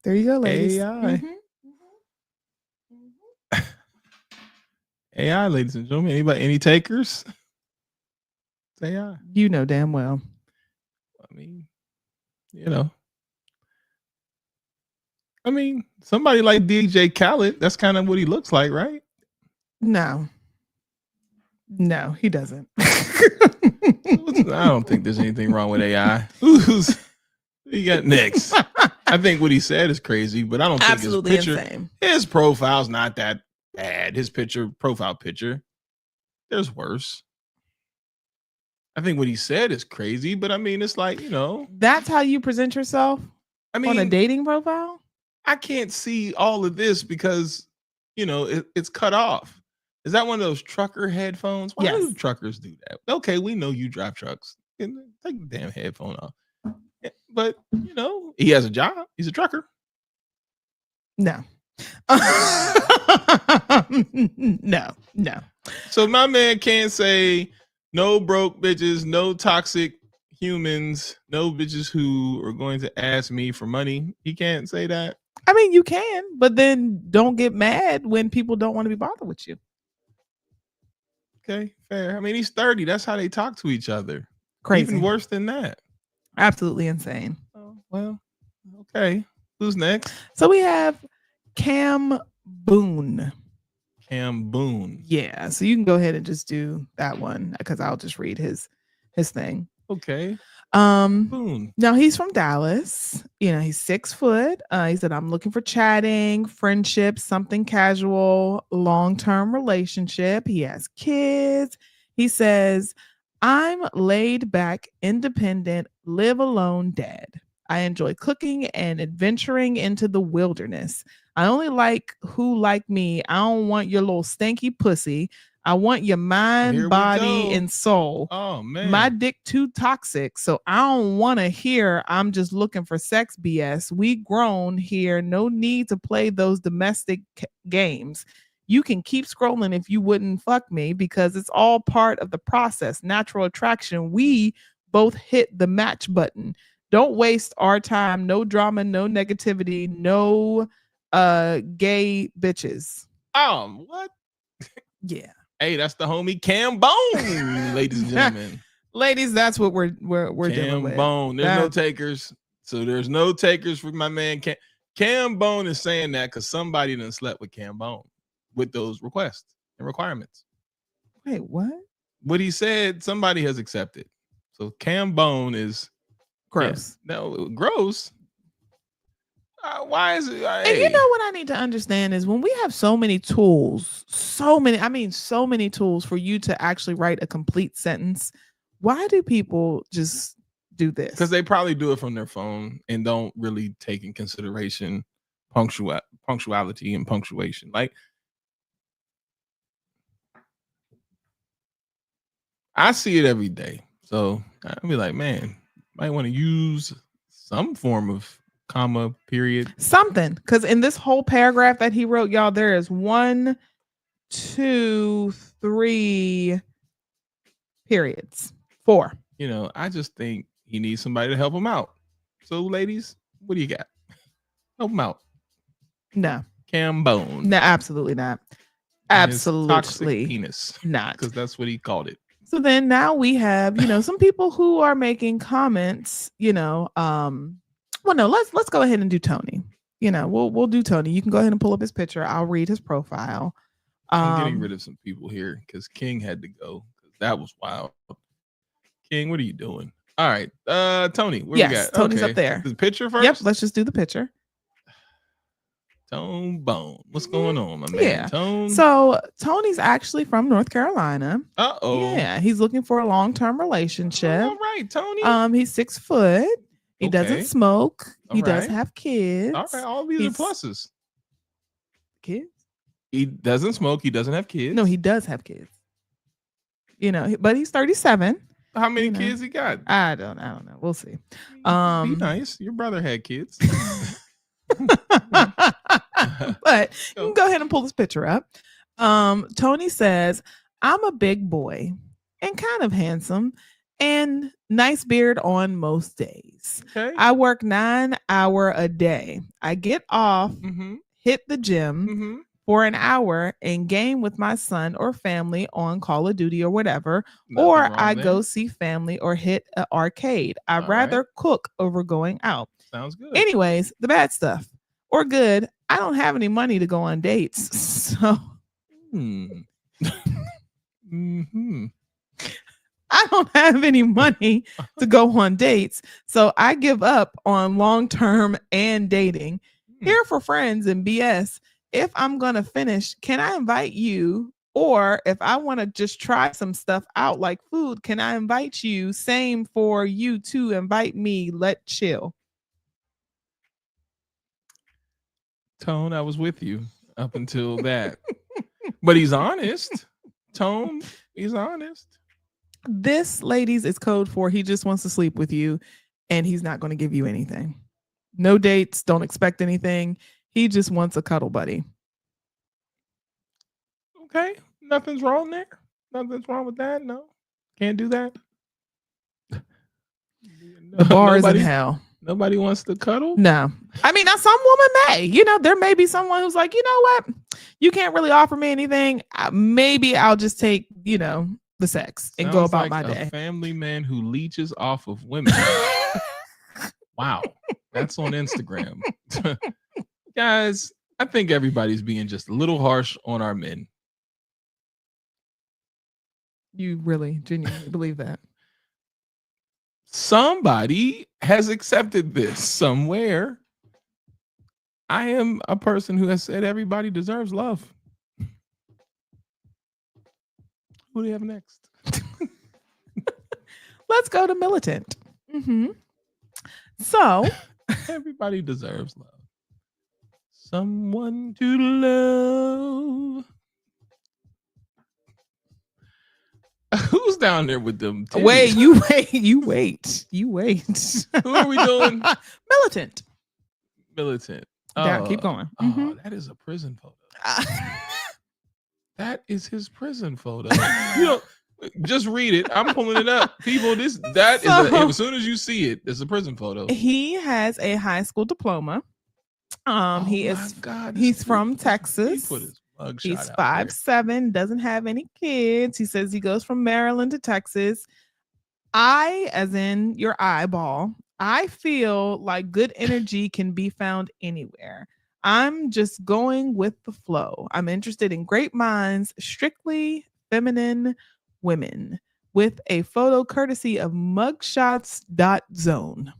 There you go, ladies. AI. Mhm. AI, ladies and gentlemen. Anybody? Any takers? It's AI. You know damn well. I mean, you know. I mean, somebody like DJ Khaled, that's kind of what he looks like, right? No, he doesn't. I don't think there's anything wrong with AI. Who you got next? I think what he said is crazy, but I don't think Absolutely his picture, insane. his profile's not that bad. His profile picture, there's worse. I think what he said is crazy, but I mean, it's like, you know, That's how you present yourself I mean, on a dating profile? I can't see all of this because, you know, it's cut off. Is that one of those trucker headphones? Why Yes. do truckers do that? Okay, we know you drive trucks. Take the damn headphone off. Yeah, but, you know, he has a job. He's a trucker. No. No. So my man can't say no broke bitches, no toxic humans, no bitches who are going to ask me for money. He can't say that. I mean, you can, but then don't get mad when people don't want to be bothered with you. Okay, fair. I mean, he's 30. That's how they talk to each other. Crazy. Even worse than that. Absolutely insane. Oh, well, okay. Who's next? So we have Cam Boone. Cam Boone. Yeah. So you can go ahead and just do that one because I'll just read his thing. Okay. Boone. Now he's from Dallas. You know, he's 6 foot. He said, I'm looking for chatting, friendship, something casual, long-term relationship. He has kids. He says, I'm laid back, independent, live alone dad. I enjoy cooking and adventuring into the wilderness. I only like who like me. I don't want your little stanky pussy. I want your mind, body, and soul. Oh, man. My dick too toxic, so I don't want to hear I'm just looking for sex BS. We grown here. No need to play those domestic games. You can keep scrolling if you wouldn't fuck me because it's all part of the process. Natural attraction. We both hit the match button. Don't waste our time. No drama, no negativity, no gay bitches. What? Yeah. Hey, that's the homie Cam Bone, ladies and gentlemen. Ladies, that's what we're dealing Cam with. Bone. There's no takers. So there's no takers for my man Cam. Cam Bone is saying that because somebody done slept with Cam Bone with those requests and requirements. Wait, what? What he said, somebody has accepted. So Cam Bone is gross. Yeah, no, gross. Why is it? And you know what I need to understand is when we have so many tools, so many tools for you to actually write a complete sentence, why do people just do this? Because they probably do it from their phone and don't really take in consideration punctuality and punctuation. Like, I see it every day. So I'll be like, man, might want to use some form of comma, period, something, because in this whole paragraph that he wrote, y'all, there is 1, 2, 3 periods, 4. You know, I just think he needs somebody to help him out. So, ladies, what do you got? Help him out. No, Cam Bone. No, absolutely not. Absolutely penis, not, because that's what he called it. So then now we have, you know, some people who are making comments, you know, well, no, let's go ahead and do Tony. You know, we'll do Tony. You can go ahead and pull up his picture. I'll read his profile. I'm getting rid of some people here because King had to go because that was wild. King, what are you doing? All right, Tony. Where we got? Tony's up there. The picture first. Yep. Let's just do the picture. Tone Bone. What's going on, my man? Yeah. Tone. So Tony's actually from North Carolina. Uh-oh. Yeah, he's looking for a long-term relationship. All right, Tony. He's 6 foot. He doesn't smoke. He does have kids. All right, all these are pluses. Kids? He doesn't smoke. He doesn't have kids. No, he does have kids. You know, but he's 37. How many kids he got? I don't know. We'll see. Be nice. Your brother had kids. But you can go ahead and pull this picture up. Tony says, I'm a big boy and kind of handsome and nice beard on most days. Okay. I work 9 hours a day. I get off, hit the gym for an hour and game with my son or family on Call of Duty or whatever, Nothing or wrong I there. go see family or hit an arcade. I'd All rather right. cook over going out. Sounds good. Anyways, the bad stuff or good, I don't have any money to go on dates. So I don't have any money to go on dates. So I give up on long term and dating. Here for friends and BS. If I'm going to finish, can I invite you? Or if I want to just try some stuff out like food, can I invite you? Same for you to invite me. Let chill. Tone, I was with you up until that. But he's honest. Tone, he's honest. This, ladies, is code for he just wants to sleep with you and he's not going to give you anything. No dates. Don't expect anything. He just wants a cuddle buddy. Okay. Nothing's wrong there. Nothing's wrong with that. No. Can't do that. The bar is in hell. Nobody wants to cuddle? No. I mean, now some woman may. There may be someone who's like, you know what? You can't really offer me anything. Maybe I'll just take, the sex and go about my day. A family man who leeches off of women. Wow. That's on Instagram. Guys, I think everybody's being just a little harsh on our men. You really genuinely believe that? Somebody has accepted this somewhere. I am a person who has said everybody deserves love. Who do you have next? Let's go to Militant. So everybody deserves love. Someone to love. Who's down there with them? Titties? Wait, you wait. Who are we doing? Militant. Oh, keep going. Oh, that is a prison photo. That is his prison photo. Just read it. I'm pulling it up. People, as soon as you see it, it's a prison photo. He has a high school diploma. He's from Texas. He's 5'7", doesn't have any kids. He says he goes from Maryland to Texas. I, as in your eyeball, I feel like good energy can be found anywhere. I'm just going with the flow. I'm interested in great minds, strictly feminine women, with a photo courtesy of mugshots.zone.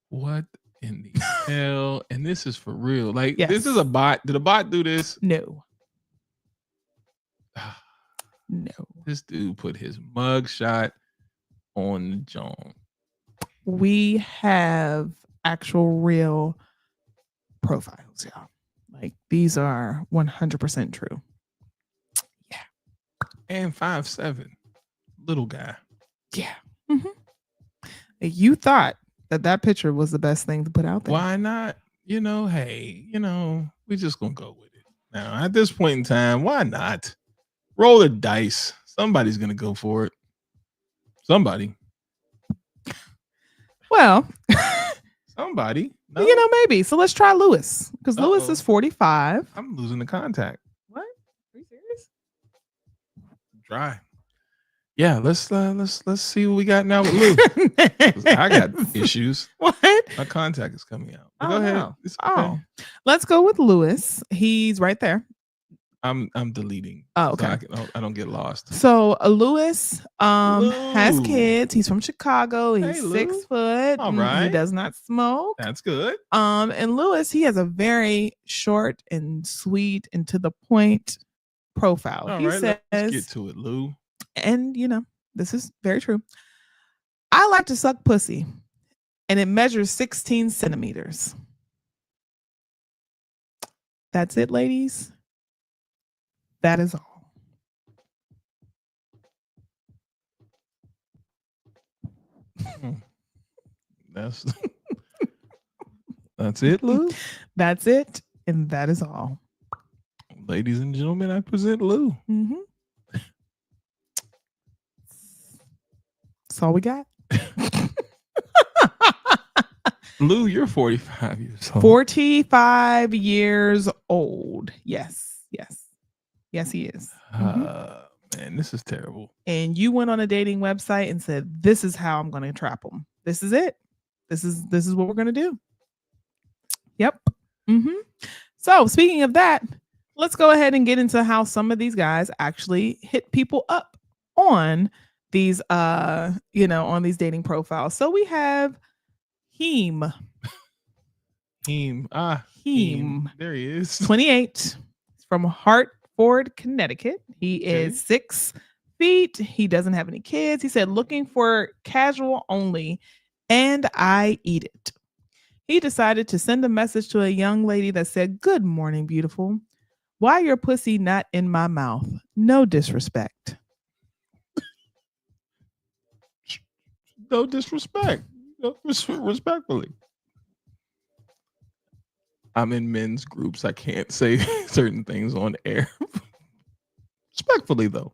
What in the hell? And this is for real. Like, This is a bot. Did a bot do this? No. No. This dude put his mugshot on the John. We have actual real profiles, y'all. Like, these are 100% true. Yeah. And 5'7", little guy. Yeah. You thought that picture was the best thing to put out there. Why not? Hey, we just gonna go with it. Now, at this point in time, why not? Roll the dice. Somebody's gonna go for it. Somebody. Well, somebody. No. Maybe. So let's try Lewis, because Lewis is 45. I'm losing the contact. What? Are you serious? Dry. Yeah, let's see what we got now with Lou. I got issues. What? My contact is coming out. Go ahead. No. Okay. Let's go with Lewis. He's right there. I'm deleting. Oh, okay. So I don't get lost. So Lewis has kids. He's from Chicago. He's 6 foot. All right. He does not smoke. That's good. And Lewis, he has a very short and sweet and to the point profile. All he right, says, let's get to it, Lou. And this is very true. I like to suck pussy, and it measures 16 centimeters. That's it, ladies. That is all. That's That's it, Lou. That's it. And that is all. Ladies and gentlemen, I present Lou. Mm-hmm. That's all we got. Lou, you're 45 years old. 45 years old. Yes. He is. Man, this is terrible. And you went on a dating website and said, "This is how I'm going to trap them. This is it. This is what we're going to do." Yep. So speaking of that, let's go ahead and get into how some of these guys actually hit people up on these, on these dating profiles. So we have Heem. Heem. There he is. 28, from Hartford, Connecticut. He is 6 feet. He doesn't have any kids. He said, looking for casual only, and I eat it. He decided to send a message to a young lady that said, "Good morning, beautiful. Why your pussy not in my mouth? No disrespect." No disrespect. Respectfully. I'm in men's groups. I can't say certain things on air. Respectfully, though.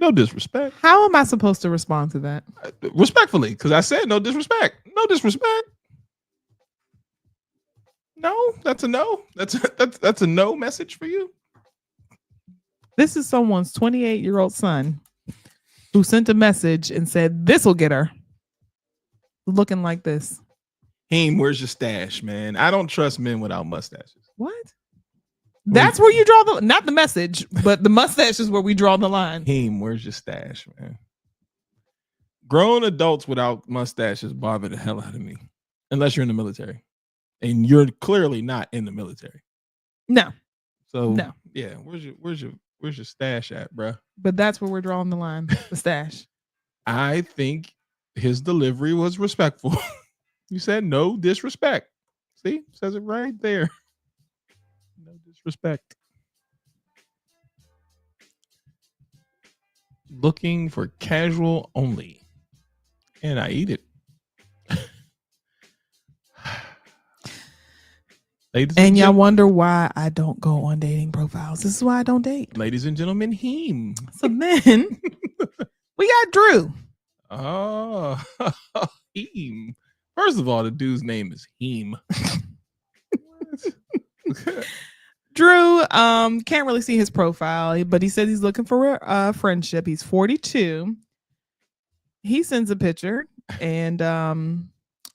No disrespect. How am I supposed to respond to that? Respectfully, because I said no disrespect. No disrespect. No, that's a no. That's a no message for you. This is someone's 28-year-old son who sent a message and said, "This will get her." Looking like this. Heem, where's your stash, man? I don't trust men without mustaches. What? That's where you draw the, not the message, but the mustache is where we draw the line. Heem, where's your stash, man? Grown adults without mustaches bother the hell out of me. Unless you're in the military. And you're clearly not in the military. No. So no. Yeah, where's your stash at, bro? But that's where we're drawing the line. The stash. I think his delivery was respectful. You said no disrespect. See? Says it right there. No disrespect. Looking for casual only. And I eat it. And y'all wonder why I don't go on dating profiles. This is why I don't date. Ladies and gentlemen, Heem. So then we got Drew. Oh, Heem. First of all, the dude's name is Heem. Drew can't really see his profile, but he said he's looking for a friendship. He's 42. He sends a picture and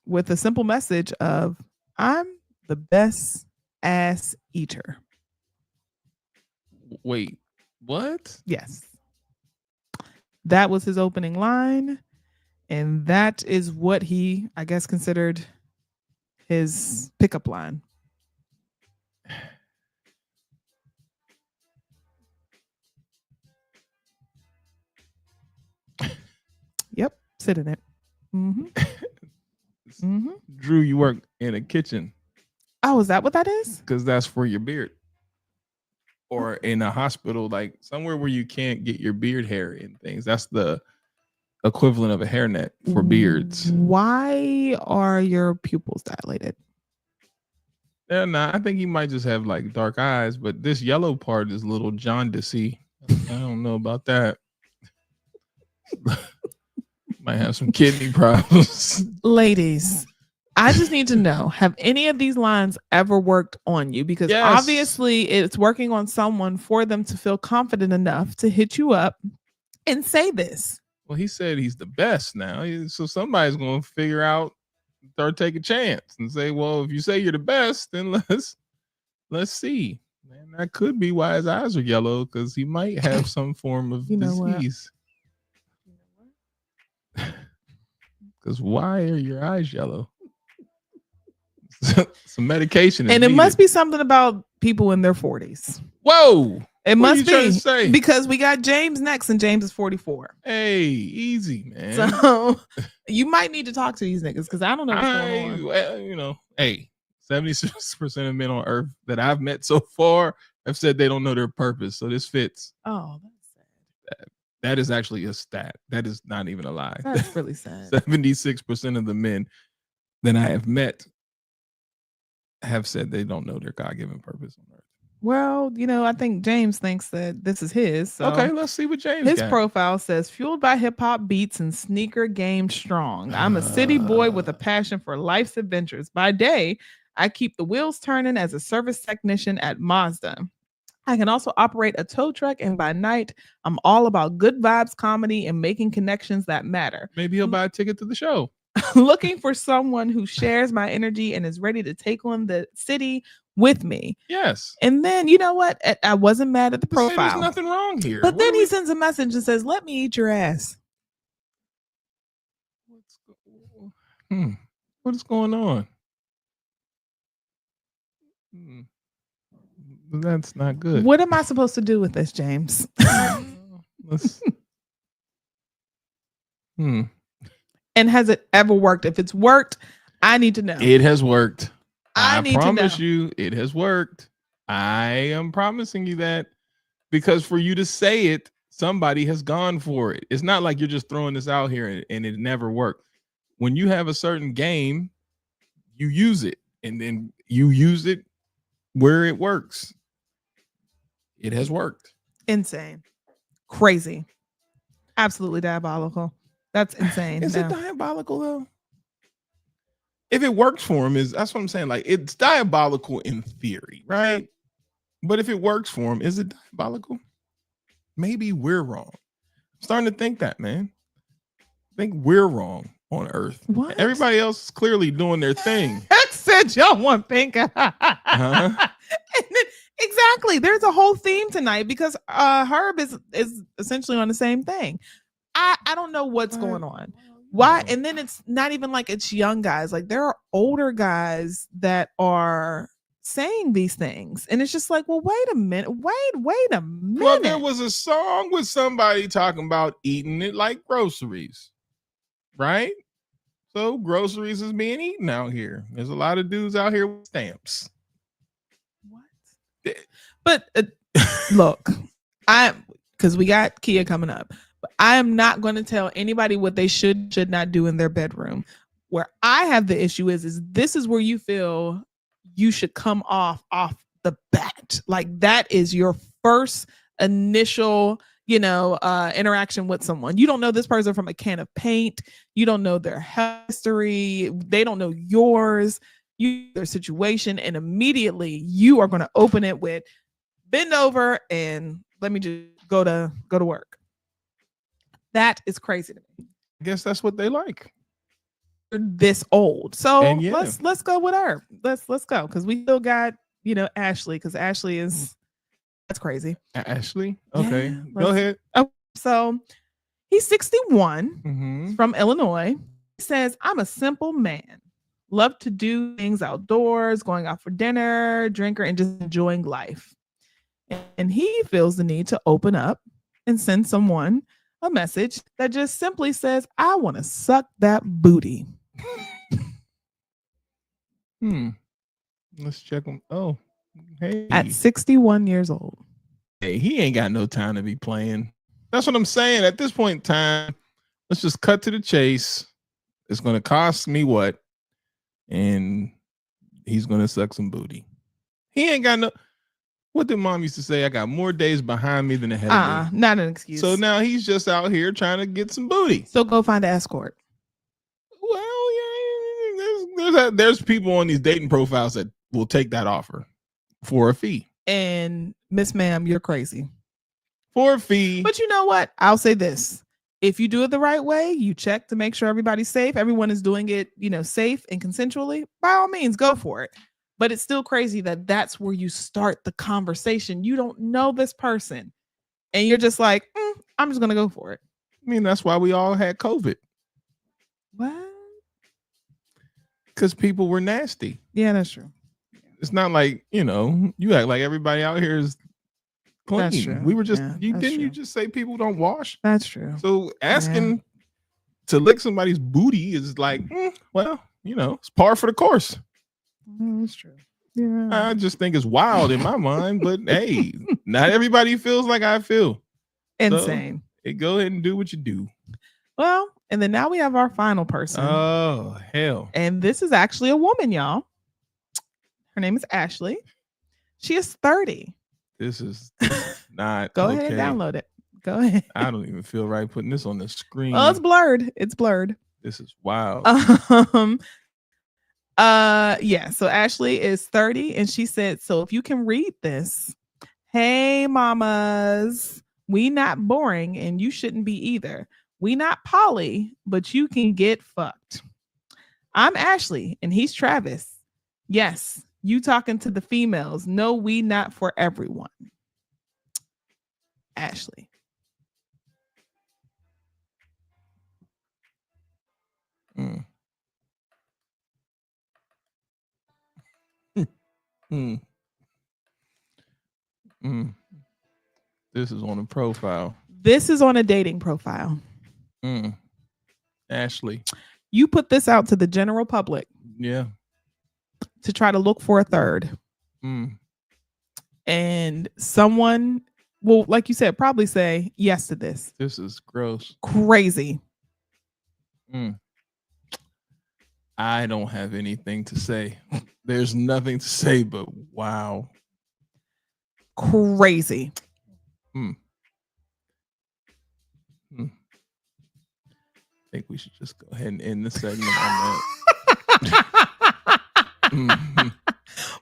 with a simple message of, "I'm the best ass eater." Wait, what? Yes. That was his opening line. And that is what he, I guess, considered his pickup line. Yep, sit in it. Drew, you work in a kitchen. Oh, is that what that is? Because that's for your beard. Or in a hospital, like somewhere where you can't get your beard hair and things. That's the equivalent of a hairnet for beards. Why are your pupils dilated? Yeah, nah, I think he might just have like dark eyes, but this yellow part is a little jaundicey. I don't know about that. Might have some kidney problems. Ladies, I just need to know, have any of these lines ever worked on you? Because obviously it's working on someone for them to feel confident enough to hit you up and say this. Well, he said he's the best now. So somebody's going to figure out or take a chance and say, well, if you say you're the best, then let's see. Man, that could be why his eyes are yellow, because he might have some form of disease. Because why are your eyes yellow? Some medication is and it needed. Must be something about people in their 40s. Whoa. It what must be because we got James next, and James is 44. Hey, easy, man. So you might need to talk to these niggas, because I don't know what's going on. Hey, 76% of men on earth that I've met so far have said they don't know their purpose. So this fits. Oh, that's sad. That is actually a stat. That is not even a lie. That's really sad. 76% of the men that I have met have said they don't know their God-given purpose on earth. Well, I think James thinks that this is his. So Okay, let's see what James his got. profile says, fueled by hip hop beats and sneaker game strong. I'm a city boy with a passion for life's adventures. By day, I keep the wheels turning as a service technician at Mazda. I can also operate a tow truck, and by night, I'm all about good vibes, comedy, and making connections that matter. Maybe he'll buy a ticket to the show. Looking for someone who shares my energy and is ready to take on the city with me. Yes. And then, you know what? I wasn't mad at the profile. There's nothing wrong here. But then he sends a message and says, let me eat your ass. What is going on? That's not good. What am I supposed to do with this, James? And has it ever worked? If it's worked, I need to know. It has worked. I need promise to know. you it has worked. I am promising you that, because for you to say it, somebody has gone for it. It's not like you're just throwing this out here and it never worked. When you have a certain game, you use it, and then you use it where it works. It has worked. Insane. Crazy. Absolutely diabolical. That's insane. Is it diabolical though? If it works for him, that's what I'm saying. Like, it's diabolical in theory, right? But if it works for him, is it diabolical? Maybe we're wrong. I'm starting to think that, man. I think we're wrong on Earth. What? Everybody else is clearly doing their thing. I said y'all want pink. Exactly. There's a whole theme tonight because Herb is essentially on the same thing. I don't know what's going on. Why? And then it's not even like it's young guys. Like, there are older guys that are saying these things. And it's just like, well, wait a minute. Wait a minute. Well, there was a song with somebody talking about eating it like groceries, right? So groceries is being eaten out here. There's a lot of dudes out here with stamps. What? But look, because we got Kia coming up. I am not going to tell anybody what they should not do in their bedroom. Where I have the issue is this is where you feel you should come off the bat. Like, that is your first initial, interaction with someone. You don't know this person from a can of paint. You don't know their history. They don't know yours, their situation. And immediately you are going to open it with bend over and let me just go to work. That is crazy to me. I guess that's what they like. This old. So yeah. let's go with her. Let's go. Cause we still got, Ashley, because Ashley that's crazy. Ashley? Okay. Yeah, go ahead. Oh, so he's 61 Mm-hmm. from Illinois. He says, I'm a simple man. Love to do things outdoors, going out for dinner, drinker, and just enjoying life. And he feels the need to open up and send someone a message that just simply says, I want to suck that booty. Let's check him. Oh, hey. At 61 years old. Hey, he ain't got no time to be playing. That's what I'm saying. At this point in time, let's just cut to the chase. It's going to cost me what? And he's going to suck some booty. He ain't got no... What did mom used to say? I got more days behind me than ahead of me. Not an excuse. So now he's just out here trying to get some booty. So go find an escort. Well, yeah, there's people on these dating profiles that will take that offer for a fee. And Miss Ma'am, you're crazy. For a fee. But you know what? I'll say this. If you do it the right way, you check to make sure everybody's safe. Everyone is doing it, safe and consensually. By all means, go for it. But it's still crazy that that's where you start the conversation. You don't know this person. And you're just like, I'm just going to go for it. I mean, that's why we all had COVID. What? Because people were nasty. Yeah, that's true. It's not like, you act like everybody out here is clean. That's true. We were just, Yeah, you just say people don't wash? That's true. So asking to lick somebody's booty is like, it's par for the course. That's true. Yeah. I just think it's wild in my mind, but hey, not everybody feels like I feel. Insane. Hey, go ahead and do what you do. Well, and then now we have our final person. Oh, hell. And this is actually a woman, y'all. Her name is Ashley. She is 30. This is not Go okay. ahead and download it. Go ahead. I don't even feel right putting this on the screen. Well, it's blurred. It's blurred. This is wild. Yeah, so Ashley is 30 and she said, so if you can read this, hey mamas, we not boring and you shouldn't be either. We not poly, but you can get fucked. I'm Ashley and he's Travis. Yes, you talking to the females. No, we not for everyone. Ashley. Mm. Mm. Mm. This is on a profile. This is on a dating profile. Mm. Ashley. You put this out to the general public. Yeah. To try to look for a third. Mm. And someone will, like you said, probably say yes to this. This is gross. Crazy. Mm. I don't have anything to say. There's nothing to say, but wow. Crazy. Mm. Mm. I think we should just go ahead and end the segment on that. Mm-hmm.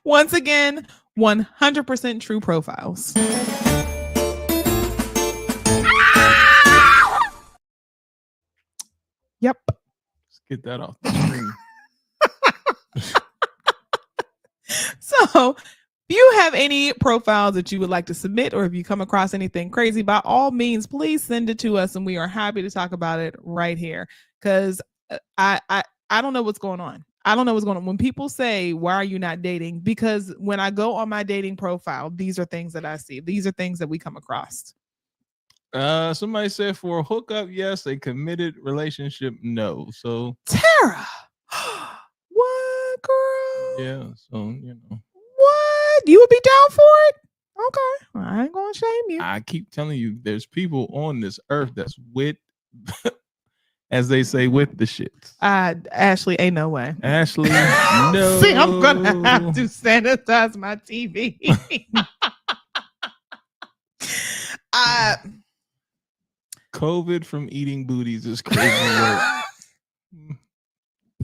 Once again, 100% true profiles. Yep. Let's get that off the screen. So, if you have any profiles that you would like to submit, or if you come across anything crazy, by all means, please send it to us, and we are happy to talk about it right here. Because I don't know what's going on. I don't know what's going on. When people say, "Why are you not dating?" Because when I go on my dating profile, these are things that I see. These are things that we come across. Somebody said for a hookup, yes. A committed relationship, no. So Tara, what, girl? Yeah. So What? You would be down for it? Okay, I ain't gonna shame you. I keep telling you, there's people on this earth that's with, as they say, with the shit. Ashley, ain't no way. Ashley, no. See, I'm gonna have to sanitize my TV. COVID from eating booties is crazy work.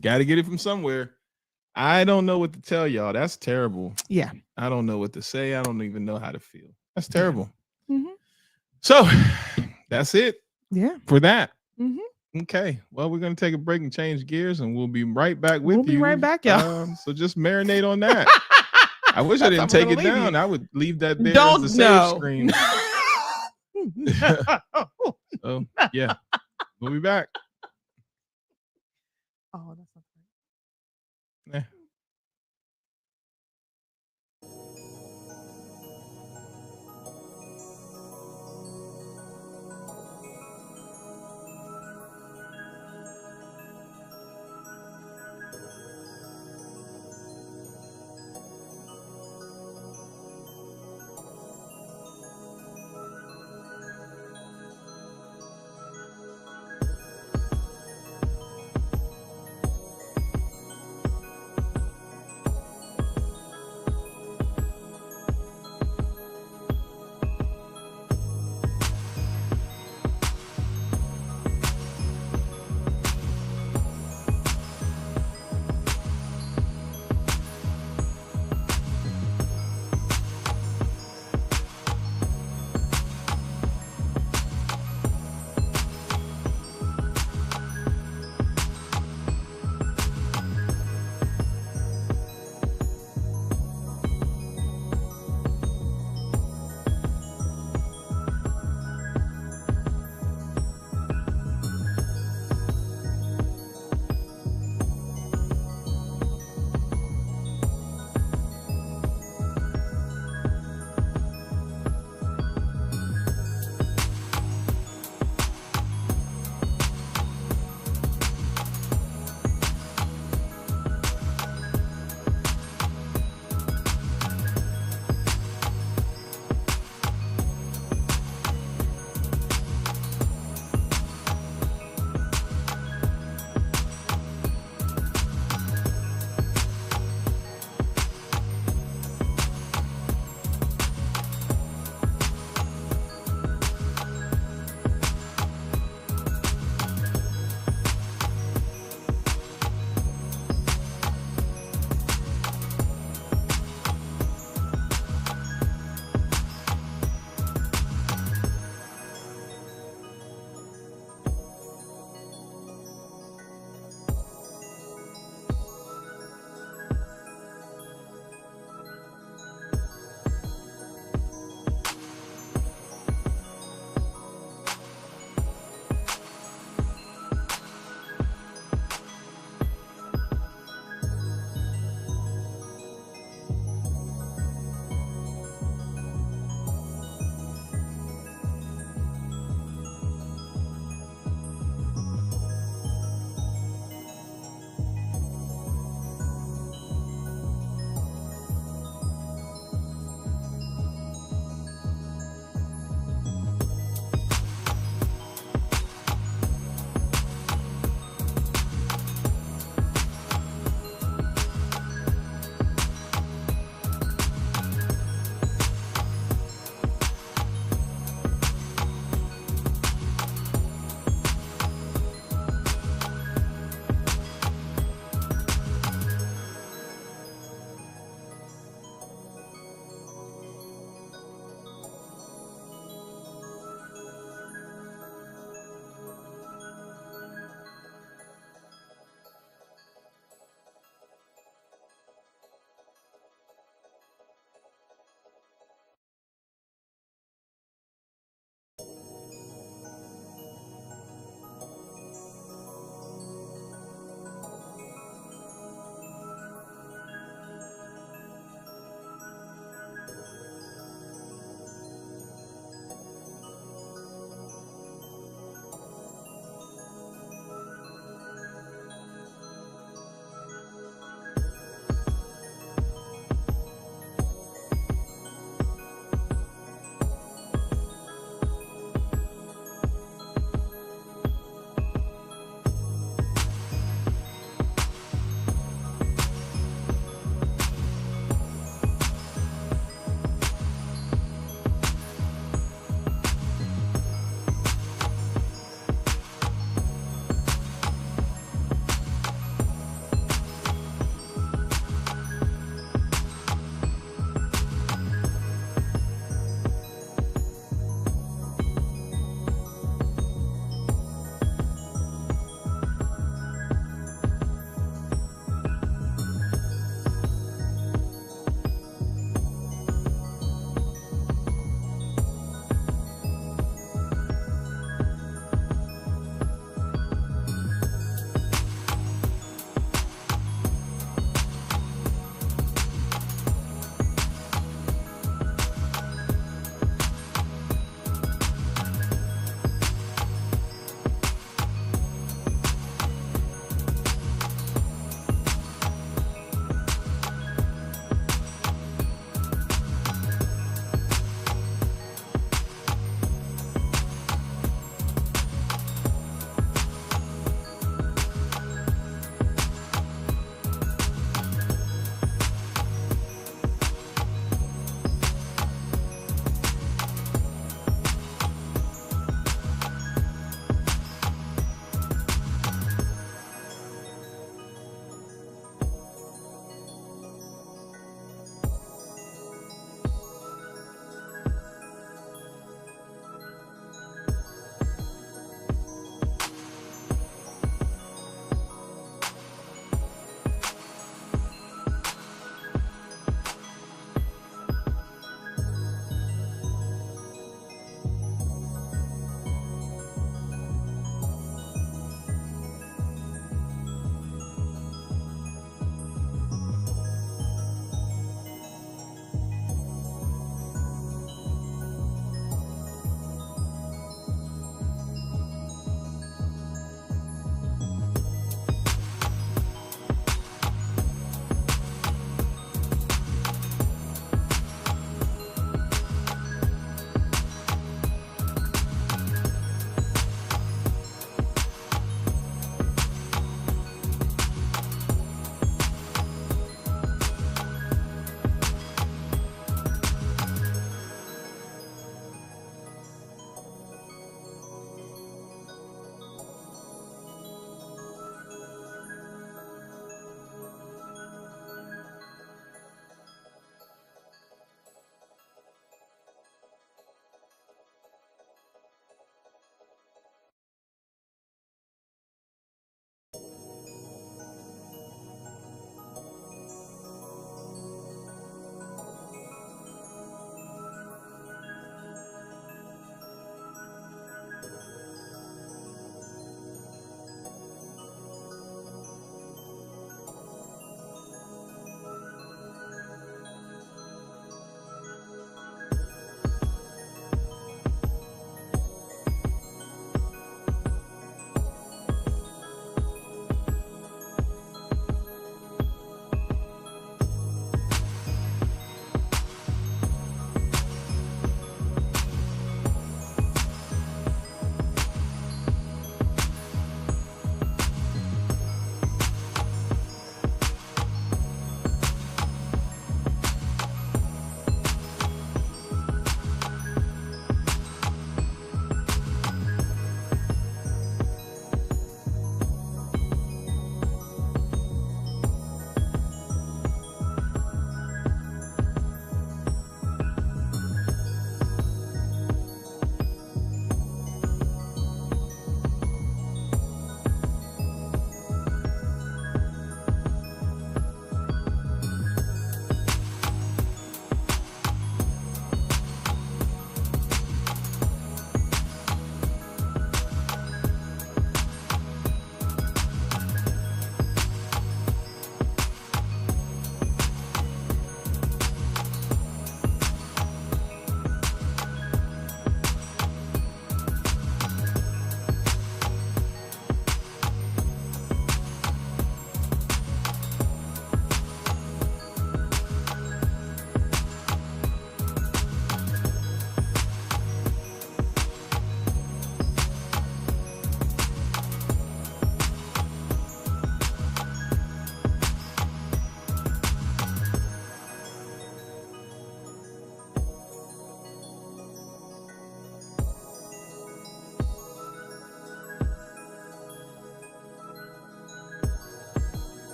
Got to get it from somewhere. I don't know what to tell y'all. That's terrible. Yeah. I don't know what to say. I don't even know how to feel. That's terrible. Mm-hmm. So that's it. Yeah. For that. Mm-hmm. Okay. Well, we're going to take a break and change gears, and we'll be right back with you. We'll be right back, y'all. So just marinate on that. I wish I didn't take it down. I would leave that there Don't as the save screen. No. So, yeah. We'll be back. Oh, that's not Yeah.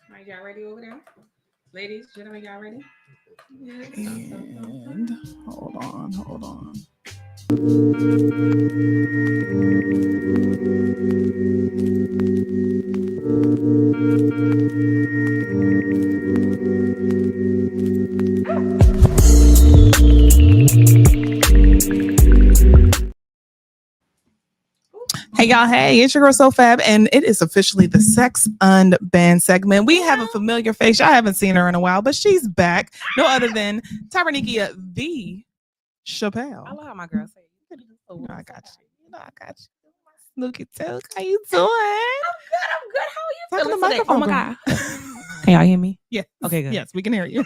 All right, y'all ready over there? Ladies, gentlemen, y'all ready? And hold on. Hey y'all, hey, it's your girl So Fab, and it is officially the Sex Unbanned segment. We have a familiar face. I haven't seen her in a while, but she's back. No other than Tyranikia the Chappelle. I love how my girl say it. I got you. Snooky Took, how you doing? I'm good. How are you Talk in feeling the today? Oh my microphone. God. Can y'all hear me? Yes. Okay, good. Yes, we can hear you.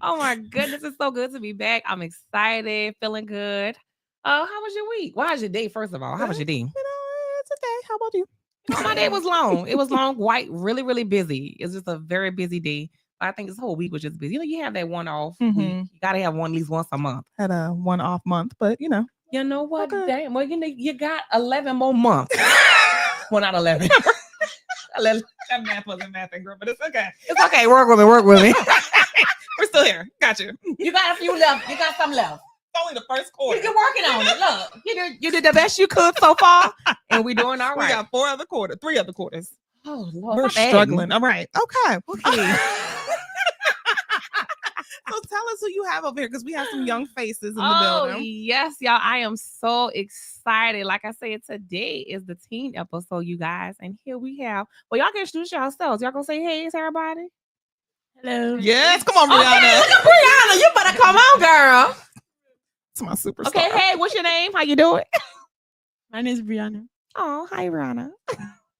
Oh my goodness, it's so good to be back. I'm excited, feeling good. How was your week? Well, how's your day, first of all? How was your day? It's a day. How about you? My day was long. It was long, quite really, really busy. It's just a very busy day. But I think this whole week was just busy. You know, you have that one off week. You gotta have one at least once a month. Had a one off month, but you know. You know what? Damn, well, you got 11 more months. Well, not 11. 11. That math wasn't mathing, girl, but it's okay. It's okay. Work with me. We're still here. Got you. You got a few left. You got some left. It's only the first quarter. You're working on it. Look, you did the best you could so far, and we're doing all right. We got 3 other quarters. Oh Lord, we're struggling. All right. Okay. So tell us who you have over here, because we have some young faces in the building. Yes, y'all. I am so excited. Like I said, today is the teen episode, you guys. And here we have, well, y'all can introduce yourselves. Y'all gonna say hey to everybody? Hello. Yes, come on, Brianna. Okay, look at Brianna. You better come on, girl. It's my superstar. Okay, hey, what's your name? How you doing? My name is Brianna. Oh, hi, Brianna.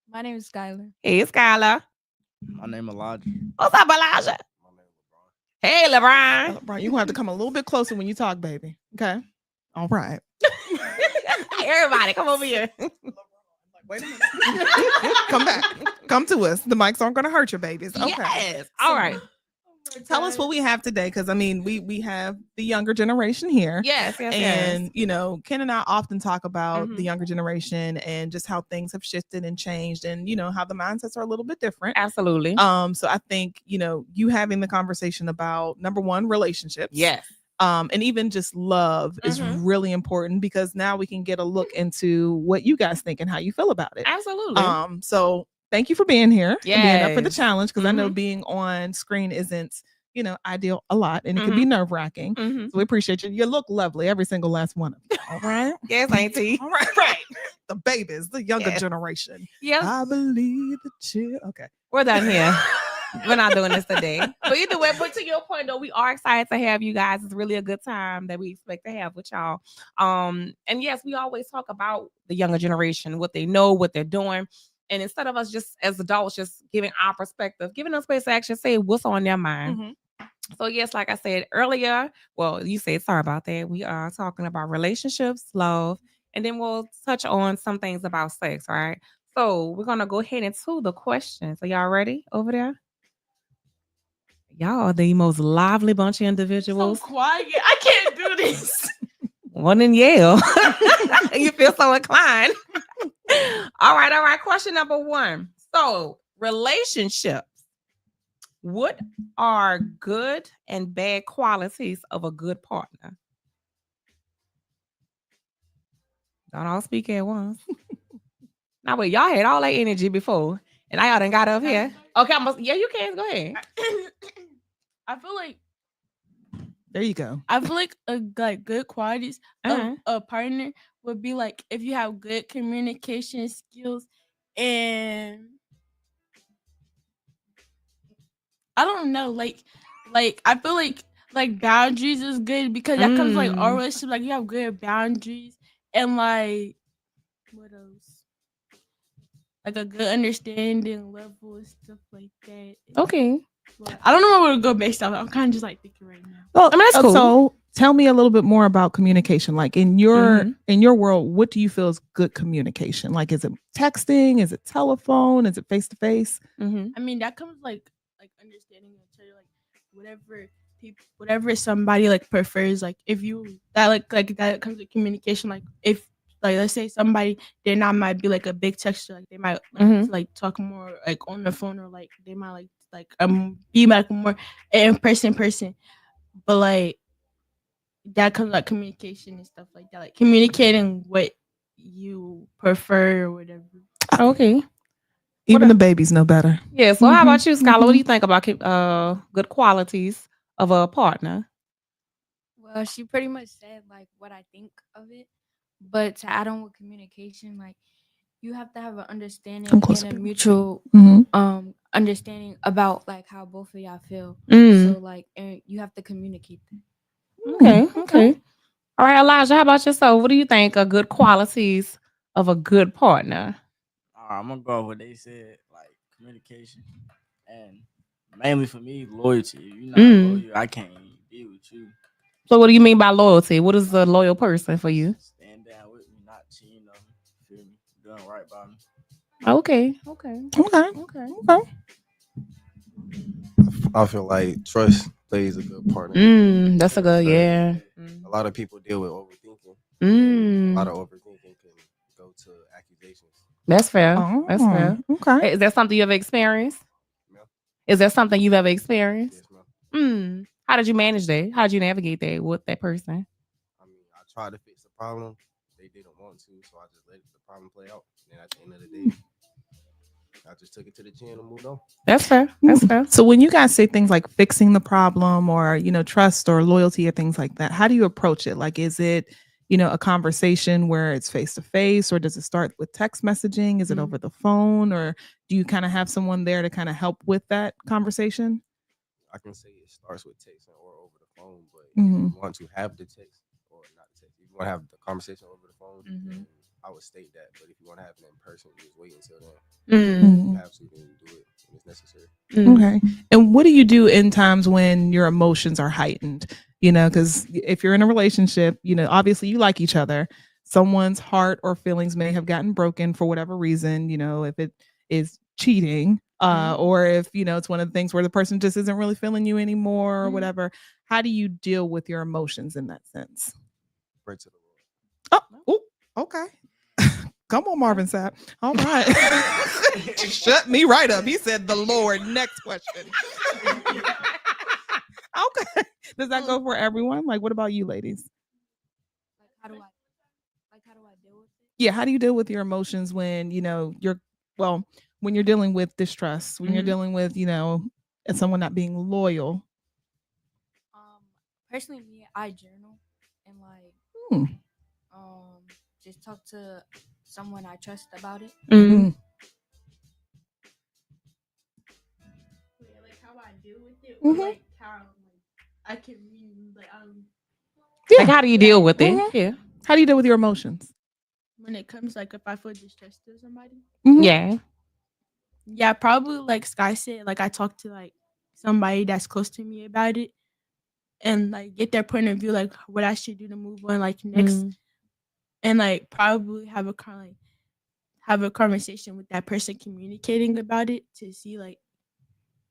My name is Skylar. Hey, Skylar. My name is Elijah. What's up, Elijah? Hey, LeBron. LeBron, you're going to have to come a little bit closer when you talk, baby. Okay? All right. Everybody, come over here. Wait a minute. Come back. Come to us. The mics aren't going to hurt your babies. Okay. Yes. All right. Tell us what we have today, because I mean, we have the younger generation here. Yes. And you know, Ken and I often talk about the younger generation and just how things have shifted and changed, and you know how the mindsets are a little bit different. Absolutely. So I think, you know, you having the conversation about, number one, relationships. Yes. And even just love is really important, because now we can get a look into what you guys think and how you feel about it. Absolutely. So thank you for being here and being up for the Yes. challenge, because I know being on screen isn't, you know, ideal a lot, and it can be nerve-wracking. So we appreciate you. You look lovely, every single last one of you. All right. Yes, Auntie. All right. The babies, the younger generation. Yes. I believe the chill. Okay. We're done here. We're not doing this today. But either way, but to your point though, we are excited to have you guys. It's really a good time that we expect to have with y'all. And yes, we always talk about the younger generation, what they know, what they're doing. And instead of us just as adults just giving our perspective, giving them space to actually say what's on their mind. So yes, like I said earlier, well, you said sorry about that. We are talking about relationships, love, and then we'll touch on some things about sex, right? So we're gonna go ahead into the questions. Are y'all ready over there? Y'all are the most lively bunch of individuals. Quiet. I can't do this. One in Yale. You feel so inclined. All right. Question number 1. So, relationships. What are good and bad qualities of a good partner? Don't all speak at once. Now, wait, y'all had all that energy before, and I done got up here. Okay, yeah, you can. Go ahead. I feel like There you go. I feel like good qualities of a partner would be like if you have good communication skills, and I don't know, like I feel like boundaries is good, because that comes like our relationship, like you have good boundaries, and like what else? Like a good understanding level and stuff like that. Okay. But I don't know where to go based off. I'm kind of just like thinking right now. Well, I mean, that's cool. So tell me a little bit more about communication. Like in your world, what do you feel is good communication? Like, is it texting? Is it telephone? Is it face to face? I mean, that comes like understanding each other, like whatever somebody like prefers. Like if you that like that comes with communication. Like if like let's say somebody they not might be like a big texter, like they might like to, like talk more like on the phone, or like they might like be like more in person, but like that comes like communication and stuff like that, like communicating what you prefer or whatever. Okay. Even the babies know better. Yeah. So how about you, Skylar? What do you think about good qualities of a partner? Well, she pretty much said like what I think of it, but to add on with communication, like you have to have an understanding and a mutual understanding about like how both of y'all feel. So like, and you have to communicate that. Okay. All right, Elijah. How about yourself? What do you think are good qualities of a good partner? I'm gonna go with what they said, like communication, and mainly for me, loyalty. If you're not loyal, I can't even deal with you. So what do you mean by loyalty? What is a loyal person for you? Stand down with me, not cheating on me. Feel me? Doing right by me. Okay. I feel like trust plays a good part in it. That's a good, yeah. A lot of people deal with overthinking. A lot of overthinking can go to accusations. That's fair. That's fair. Okay. Is that something you ever experienced? Yeah. Is that something you've ever experienced? Yes, ma'am. How did you manage that? How did you navigate that with that person? I mean, I tried to fix the problem. They didn't want to, so I just let the problem play out. And then at the end of the day, I just took it to the chin and moved on. That's fair. That's fair. So when you guys say things like fixing the problem or, trust or loyalty or things like that, how do you approach it? Like, is it, a conversation where it's face to face, or does it start with text messaging? Is it over the phone, or do you kind of have someone there to kind of help with that conversation? I can say it starts with text or over the phone, but if you want to have the text or not text, if you want to have the conversation over the phone, then I would state that. But if you want to have it in person, you just wait until then. You have to, then you do it when it's necessary. Okay. And what do you do in times when your emotions are heightened? Because if you're in a relationship, obviously you like each other. Someone's heart or feelings may have gotten broken for whatever reason, if it is cheating, or if, it's one of the things where the person just isn't really feeling you anymore or whatever. How do you deal with your emotions in that sense? Pray to the Lord. Oh, okay. Come on, Marvin Sapp. All right. Shut me right up. He said the Lord. Next question. Okay. Does that go for everyone? Like, what about you, ladies? How do I deal with it? Yeah. How do you deal with your emotions when, when you're dealing with distrust, when you're dealing with, someone not being loyal? Personally, me, I journal and like just talk to someone I trust about it. Like how I deal with it, or like how I can read, like Like, how do you deal with it? Yeah. How do you deal with your emotions? when it comes like if I feel distressed to somebody. Yeah. Probably like Sky said, like I talk to like somebody that's close to me about it, and like get their point of view, like what I should do to move on, like next, and like probably have a conversation with that person, communicating about it to see like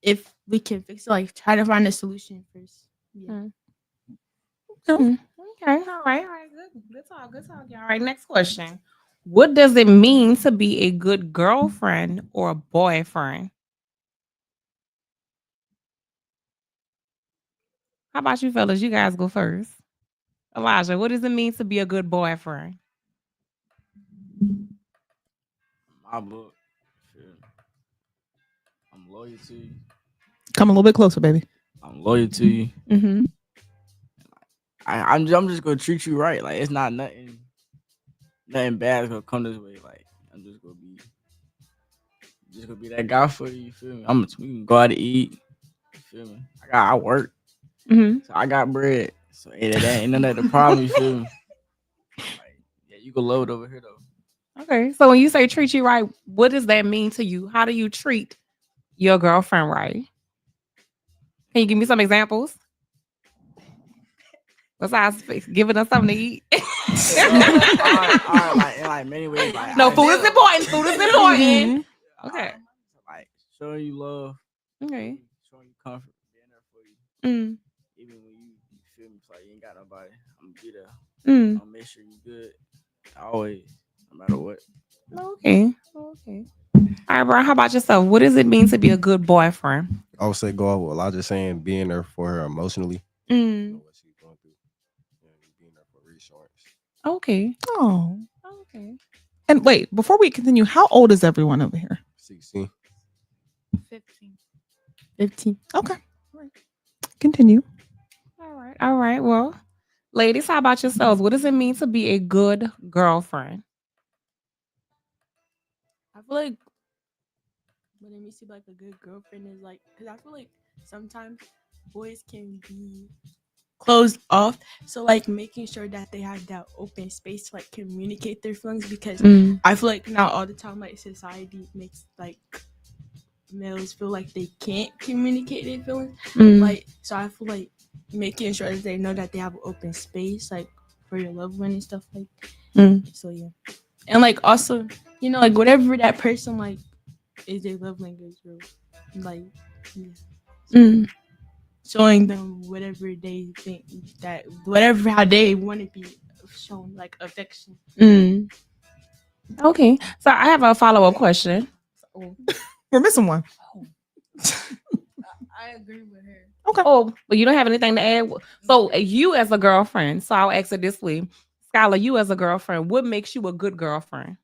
if we can fix it, like try to find a solution first. Yeah. Okay. All right. Good talk. All right. Next question. What does it mean to be a good girlfriend or a boyfriend? How about you fellas? You guys go first. Elijah, what does it mean to be a good boyfriend? My book. I'm loyal to you. Come a little bit closer, baby. I'm loyal to you. I'm just gonna treat you right. Like it's not nothing bad is gonna come this way. Like I'm just gonna be that guy for you. You feel me? We can go out to eat. You feel me? I work. So I got bread. So that ain't none of the problem. You feel me? Like, yeah, you can load over here though. Okay. So when you say treat you right, what does that mean to you? How do you treat your girlfriend right? Can you give me some examples? Besides giving us something to eat. All right, like many ways. Like, no, food is important. Food is important. Okay. Like showing you love. Okay. Showing you comfort, being there for you. Even when you feel me, like you ain't got nobody, I'm gonna be there. I'll make sure you good. Always, no matter what. Okay. All right, Brian. How about yourself? What does it mean to be a good boyfriend? I would say go off what Elijah's saying, being there for her emotionally. What she's going through. And being there for reassurance. Okay. Oh. Okay. And wait, before we continue, how old is everyone over here? 16. 15. Okay. All right. Continue. All right. Well, ladies, how about yourselves? What does it mean to be a good girlfriend? I feel like what it means to be like a good girlfriend is like, because I feel like sometimes boys can be closed off, so like making sure that they have that open space to like communicate their feelings, because I feel like now all the time like society makes like males feel like they can't communicate their feelings, like, so I feel like making sure that they know that they have an open space like for your loved one and stuff like so yeah. And like also, you know, like whatever that person like is their love language, or like showing them whatever they think that whatever how they want to be shown, like affection. Okay, so I have a follow-up question. We're missing one. I agree with her. Okay. Oh, but you don't have anything to add. So you as a girlfriend, so I'll ask it this way. Skylar, you as a girlfriend, what makes you a good girlfriend?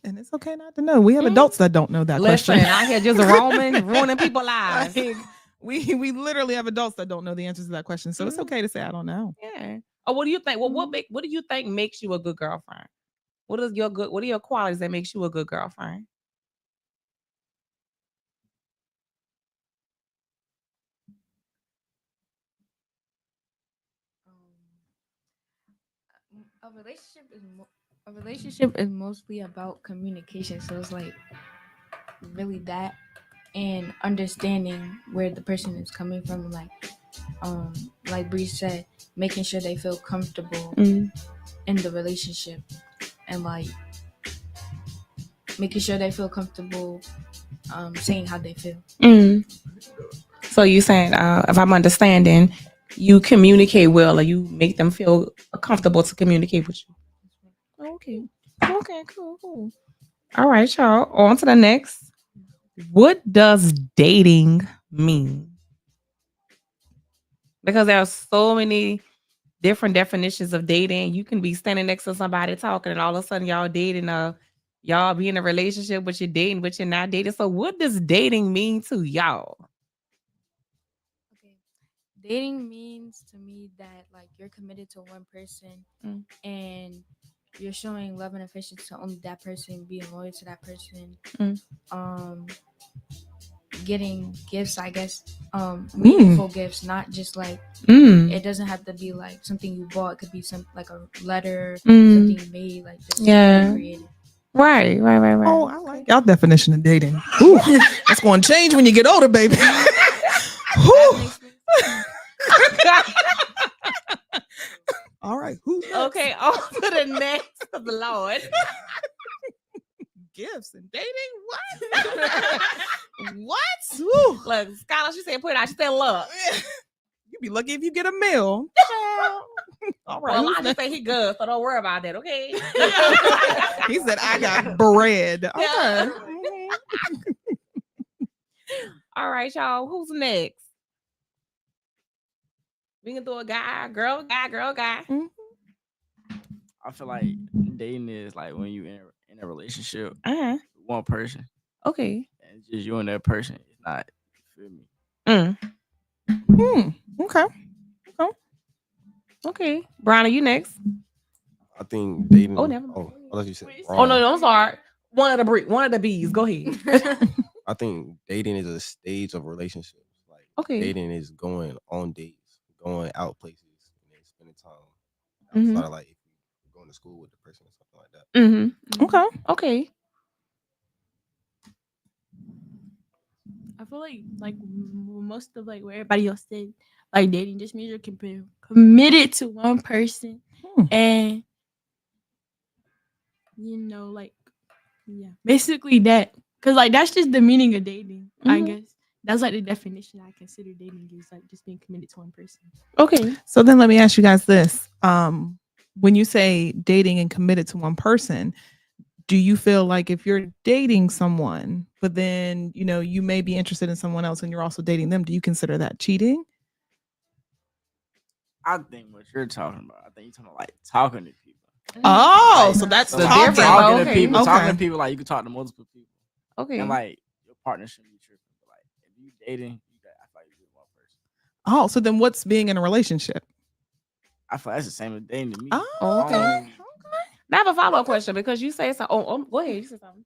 And it's okay not to know. We have adults that don't know that Listen, question. out here just roaming, ruining people's lives. Like, we literally have adults that don't know the answers to that question. So it's okay to say I don't know. Yeah. Oh, what do you think? Well, what do you think makes you a good girlfriend? What are your qualities that makes you a good girlfriend? A relationship is mostly about communication, so it's like really that, and understanding where the person is coming from, like Bree said, making sure they feel comfortable in the relationship, and like making sure they feel comfortable saying how they feel. So you saying, if I'm understanding, you communicate well, or you make them feel comfortable to communicate with you. Okay, cool. All right, y'all. On to the next. What does dating mean? Because there are so many different definitions of dating. You can be standing next to somebody talking, and all of a sudden y'all dating, y'all be in a relationship, but you're dating, but you're not dating. So what does dating mean to y'all? Dating means to me that like you're committed to one person and you're showing love and affection to only that person, being loyal to that person, getting gifts, I guess, meaningful gifts, not just like it doesn't have to be like something you bought. It could be some like a letter, something you made, like just created. Right. Oh, I like y'all definition of dating. Ooh, that's going to change when you get older, baby. All right. Who's next? Okay, on to the next. Lord. Gifts and dating? What? What? Woo. Look, Skylar, she said put it out. She said look. You be lucky if you get a meal. All right. Well, Elijah said he good, so don't worry about that, okay? He said I got bread. Okay. Yeah. All right, y'all. Who's next? We can do a guy, girl, guy, girl, guy. I feel like dating is like when you in a relationship with one person. Okay. And it's just you and that person. It's not, you feel me? Okay. Okay. Brian, are you next? I think dating. Oh, never. Oh, I thought you said. Oh no, I'm sorry. One of the bees. Go ahead. I think dating is a stage of relationships. Like dating is going on dates, going out places, and then spending time outside of like going to school with the person or something like that. Okay. I feel like most of like where everybody else said, like dating just means you're committed to one person, and you know, like basically that, because like that's just the meaning of dating, I guess. that's like the definition I consider dating is like just being committed to one person. Okay. So then let me ask you guys this. When you say dating and committed to one person, do you feel like if you're dating someone, but then, you may be interested in someone else and you're also dating them, do you consider that cheating? I think what you're talking about. I think you're talking about like talking to people. Oh, Like, so that's the like, difference. talking Okay. to people. Okay. Talking to people like you can talk to multiple people. Okay. And like your partner shouldn't be tripping. But like if you dating, I feel like you're one person. Oh, so then what's being in a relationship? I feel like that's the same as dating to me. Oh, okay. Now I have a follow-up question because you say so. Oh, go ahead. You said something.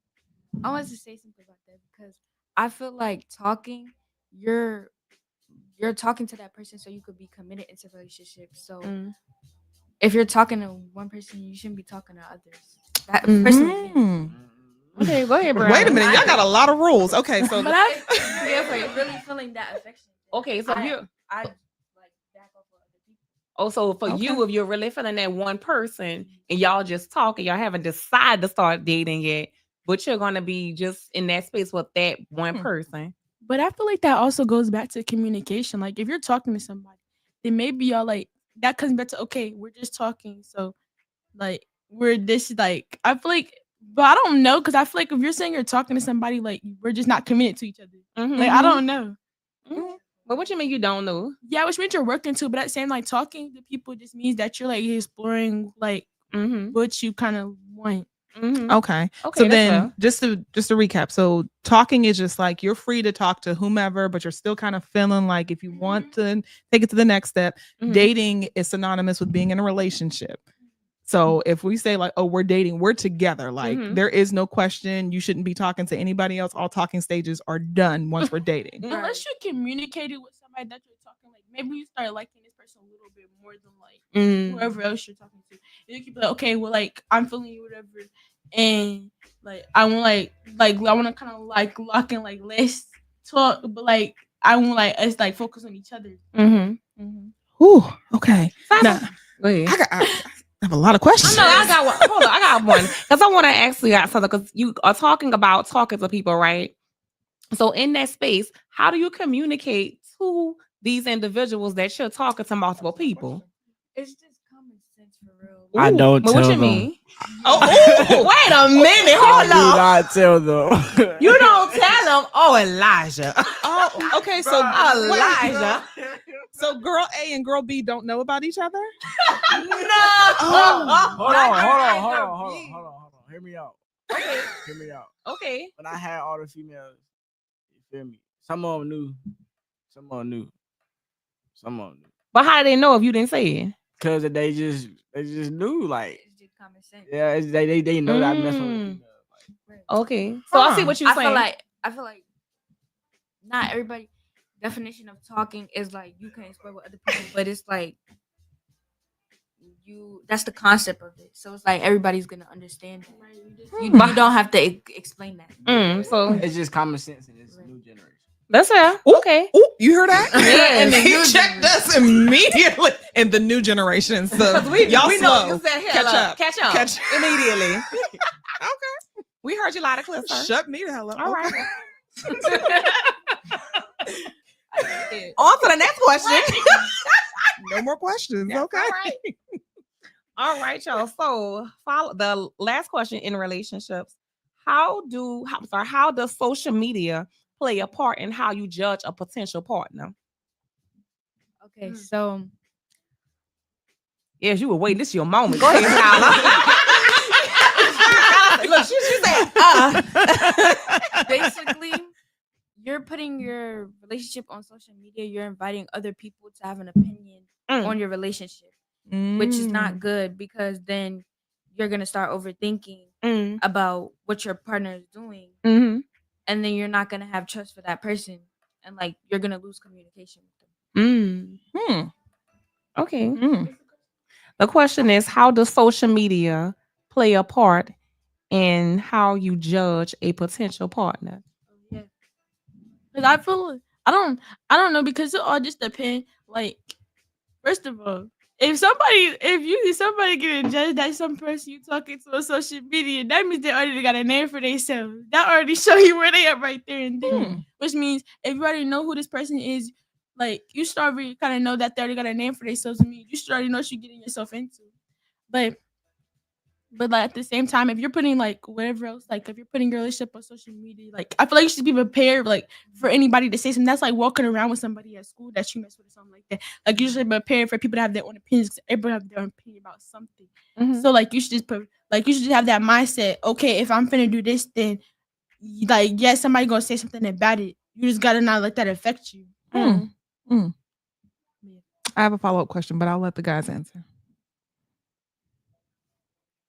I wanted to say something about that because I feel like talking, you're talking to that person so you could be committed into relationships. So if you're talking to one person, you shouldn't be talking to others. That personally. Okay, go ahead, Brian. Wait a minute, y'all got a lot of rules. Okay, so but I like really feeling that affection. Okay, so I you. like back off of other people. Oh, so for you, if you're really feeling that one person and y'all just talking, y'all haven't decided to start dating yet, but you're gonna be just in that space with that one person. But I feel like that also goes back to communication. Like if you're talking to somebody, then maybe y'all like that comes back to okay, we're just talking. So like we're this like I feel like, but I don't know because I feel like if you're saying you're talking to somebody, like we're just not committed to each other. Like I don't know. But what you mean you don't know? Yeah, which means you're working too. But at the same like talking to people just means that you're like exploring like what you kind of want. Okay. Okay, So that's then fair. just to recap. So talking is just like you're free to talk to whomever, but you're still kind of feeling like if you want to take it to the next step, dating is synonymous with being in a relationship. So if we say like, oh, we're dating, we're together, like there is no question. You shouldn't be talking to anybody else. All talking stages are done once we're dating. Unless you communicated with somebody that you're talking, like maybe you start liking this person a little bit more than like whoever else you're talking to. And you keep like, okay, well, like I'm feeling you, whatever, and like I want like I want to kind of like lock in, like let's talk, but like I want like us like focus on each other. Ooh, okay. Now, Go ahead. I have a lot of questions. No, I got one. Hold on, I got one because I want to ask you guys something because you are talking about talking to people, right? So in that space, how do you communicate to these individuals that you're talking to multiple people? It's just common sense for real. I don't But tell what you them. mean? Wait a minute, hold I do on. not tell them. You don't tell them. Oh, Elijah. Oh, okay. So Elijah. So girl A and girl B don't know about each other? No. Hold on. Hear me out. Okay. Hear me out. Okay. When I had all the females, you feel me? Some of them knew. But how do they know if you didn't say it? Cause they just knew, like It's just common sense. yeah, they know that I mess with females. Okay. So I see what you're saying. I feel like not everybody definition of talking is like you can explore with other people, but it's like that's the concept of it. So it's like everybody's gonna understand it. You don't have to explain that. So it's just common sense in this new generation. That's fair. Okay. Ooh, you heard that? Yeah, And then he checked us immediately in the new generation. So y'all we slow. know you said catch up immediately. Okay. We heard you loud and clear, sir. Shut me the hell up. All right. Okay. On to the next question. No more questions. That's Okay. all right. All right, y'all. So follow the last question in relationships. How does social media play a part in how you judge a potential partner? Okay, so yes, you were waiting. This is your moment. Go ahead, Tyler. Look, she said, basically, you're putting your relationship on social media. You're inviting other people to have an opinion on your relationship, which is not good because then you're gonna start overthinking about what your partner is doing, and then you're not gonna have trust for that person, and like you're gonna lose communication with them. Okay. The question is, how does social media play a part in how you judge a potential partner? Because I feel I don't know because it all just depends. Like, first of all, if you see somebody getting judged that some person you talking to on social media, that means they already got a name for themselves. That already show you where they are right there and then. Which means if you already know who this person is, like you should already kind of know that they already got a name for themselves. You should already know what you're getting yourself into. But like at the same time, if you're putting like whatever else, like if you're putting your relationship on social media, like I feel like you should be prepared, like for anybody to say something. That's like walking around with somebody at school that you mess with or something like that. Like you should be prepared for people to have their own opinions. Because everybody have their own opinion about something. So like you should just have that mindset. Okay, if I'm finna do this, then like yes, somebody gonna say something about it. You just gotta not let that affect you. I have a follow-up question, but I'll let the guys answer.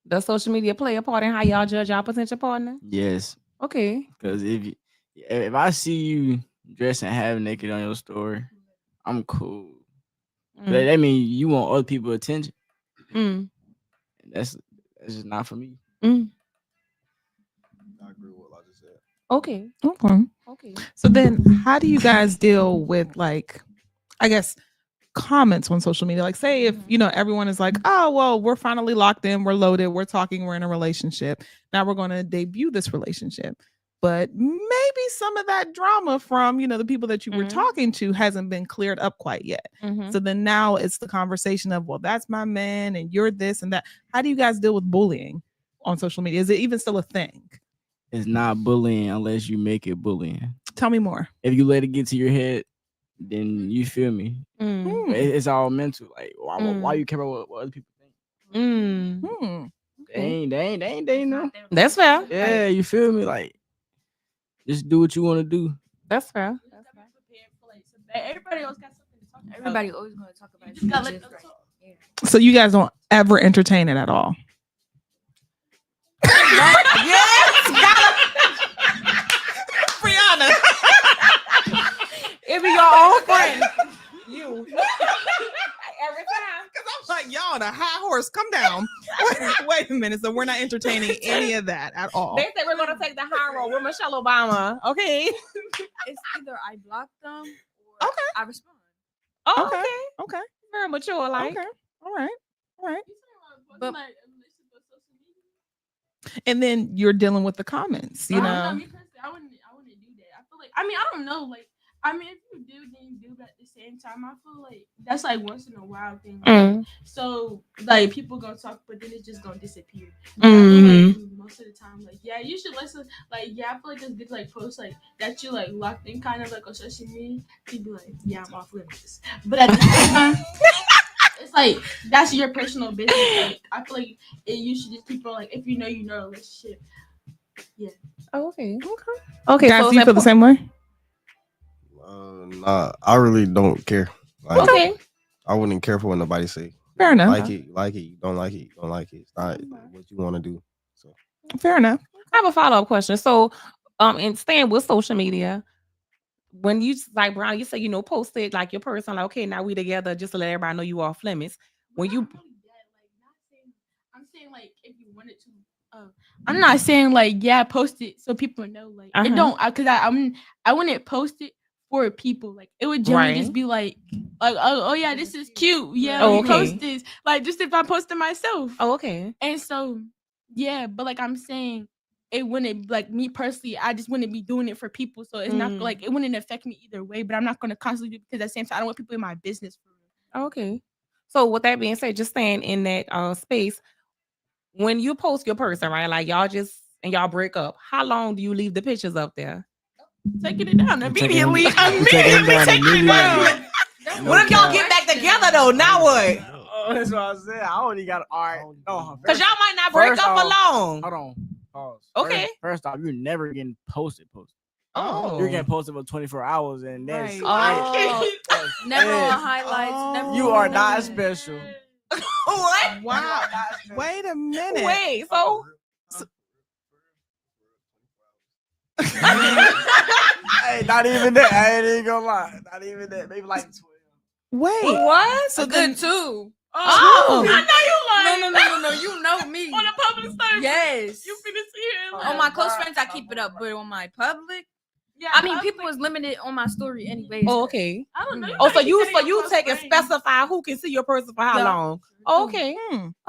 Does social media play a part in how y'all judge y'all potential partner? Yes. Okay. Because if I see you dressing half naked on your story, I'm cool. That means you want other people's attention. That's just not for me. I agree with what I just said. Okay. Okay. So then how do you guys deal with like, I guess, comments on social media? Like say if, everyone is like, oh, well, we're finally locked in, we're loaded, we're talking, we're in a relationship. Now we're going to debut this relationship. But maybe some of that drama from, the people that you were talking to hasn't been cleared up quite yet. So then now it's the conversation of, well, that's my man and you're this and that. How do you guys deal with bullying on social media? Is it even still a thing? It's not bullying unless you make it bullying. Tell me more. If you let it get to your head, then you feel me. It's all mental. Like why you care about what other people think? They know. That's fair. Yeah, you feel me? Like just do what you want to do. That's fair. Everybody else got something to talk about. Everybody always going to talk about it. So you guys don't ever entertain it at all? Brianna. It be your own friend. You. Every time. Because I'm like, y'all on a high horse. Come down. Wait a minute. So we're not entertaining any of that at all. They say we're going to take the high road with Michelle Obama. Okay. It's either I block them or I respond. Oh, okay. Very mature, like. Okay. All right. But and then you're dealing with the comments, you know. I wouldn't do that. I feel like I don't know. Like if you do, then you do. But at the same time, I feel like that's like once in a while thing. Like, so like people gonna talk, but then it's just gonna disappear. I feel like most of the time, like you should listen. Like I feel like it's good to like post like that you like locked in kind of like on social media. You'd be like, I'm off limits. But at the same time. It's like that's your personal business. Like I feel like you should just keep on like if you know a relationship. Yeah. Oh, okay. Guys, do you feel the same way? Nah, I really don't care. Like, okay. I wouldn't care for what nobody say. Fair enough. Like it, don't like it, don't like it. It's not what you want to do. So fair enough. I have a follow-up question. So, and staying with social media. When you like Brown, you say post it like your person, like okay, now we together, just to let everybody know you off limits. When you, I'm saying like if you wanted to, I'm not saying like post it so people know like it don't because I wouldn't post it for people like it would generally just be like oh yeah this is cute post this like just if I post it myself. Oh okay. And so but like I'm saying. It wouldn't like me personally. I just wouldn't be doing it for people, so it's not like it wouldn't affect me either way. But I'm not going to constantly do it because at the same time, I don't want people in my business. Okay. So with that being said, just staying in that space, when you post your person, right? Like y'all break up. How long do you leave the pictures up there? Taking it down immediately. Taking it down. What if y'all get back together though? Now what? That's what I said. I only got all right. No, because y'all might not break up for long. Hold on. Pause. Okay. First off, you're never getting posted. Oh. You're getting posted for 24 hours and that's never on highlights. Never you are not special. What? Wow. Wait a minute. Wait, so hey, not even that. I ain't even gonna lie. Not even that. Maybe like 12. Wait. What? So good too. Oh, I know you like. No. You know me. On a public service. Yes. You finna see it. On my close friends, I keep it up, but on my public, Yeah, I mean, people is limited on my story anyways. Oh, okay. I don't know. Oh, so you take and specify who can see your person for how long? Oh, okay.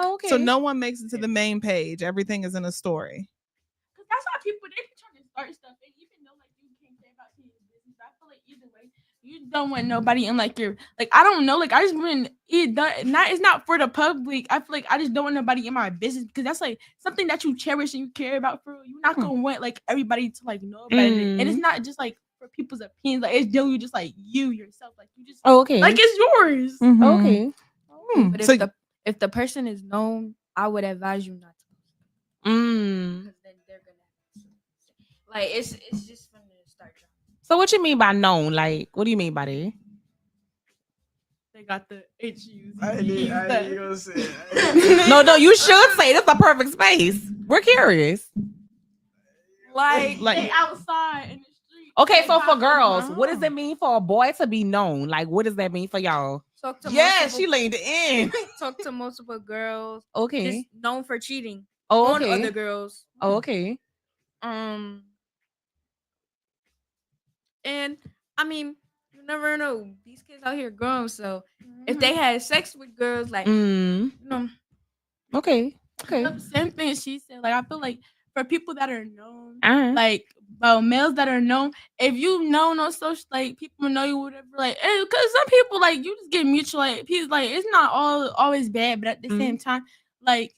Okay. So no one makes it to the main page. Everything is in a story. Because that's why people they be trying to start stuff, and even though like you can't say about your business, I feel like either way, you don't want nobody in like your I don't know, I just want it's not for the public. I feel like I just don't want nobody in my business because that's like something that you cherish and you care about for real. You're not gonna want like everybody to like know about it, and it's not just like for people's opinions. Like it's you just like you yourself. Like you just okay. Like it's yours. Okay. But if the person is known, I would advise you not to. Because then they're gonna it's just from the start. So what you mean by known? Like, what do you mean by that? They got the HUs. No, you should say that's a perfect space. We're curious. Like they outside in the street. Okay, so for girls, what does it mean for a boy to be known? Like, what does that mean for y'all? Talk to she leaned in. Talk to multiple girls. Okay. Just known for cheating. Oh, on okay. other girls. Oh, okay. And I mean, you never know. These kids out here grown, so if they had sex with girls, like you know. Okay. The same thing she said. Like I feel like for people that are known, Uh-huh. males that are known, if you known on social, like people know you, whatever. Like, because some people like you just get mutual. Like, people like it's not always bad, but at the same time, like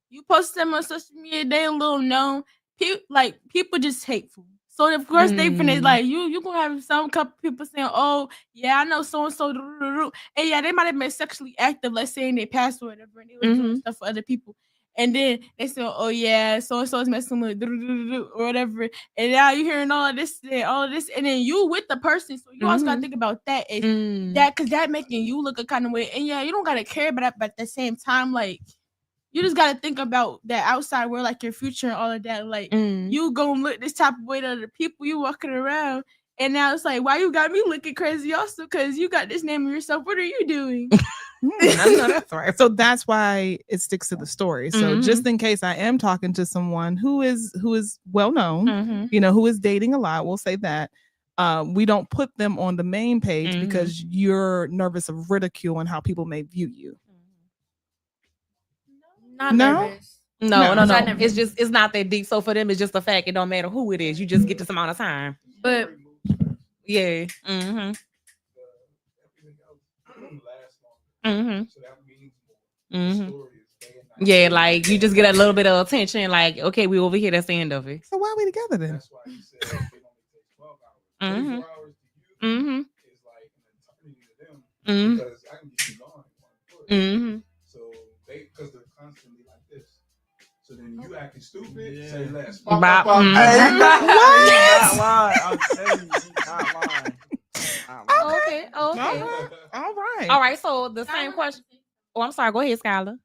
you post them on social media, they a little known. People just hateful. So of course they finish like you gonna have some couple people saying, "Oh yeah, I know so and so," and yeah, they might have been sexually active, let's say in their past or whatever, and they were doing stuff for other people. And then they say, "Oh yeah, so and so is messing with or whatever," and now you hearing all of this, and then you with the person, so you also gotta think about that, that because that making you look a kind of way, and yeah, you don't gotta care about that, but at the same time, like. You just gotta think about that outside world, like your future and all of that. Like you gonna look this type of way to the people you walking around, and now it's like, why you got me looking crazy also? Because you got this name of yourself. What are you doing? That's right. So that's why it sticks to the story. So just in case I am talking to someone who is well known, who is dating a lot, we'll say that. We don't put them on the main page because you're nervous of ridicule and how people may view you. Not nervous. No. It's not that deep. So for them, it's just the fact it don't matter who it is. You just get this amount of time. But yeah. Yeah, like you just get a little bit of attention. Like, okay, we over here. That's the end of it. So why are we together then? That's why you said it only takes 12 hours. 24 hours to you is like an eternity to them because I can get you gone in 1 foot. So because they're constantly like this. So then you acting stupid, say less. What? Not lying. I'm telling you, he's not lying. Okay. All right. All right. So the same question. Oh, I'm sorry. Go ahead, Skylar.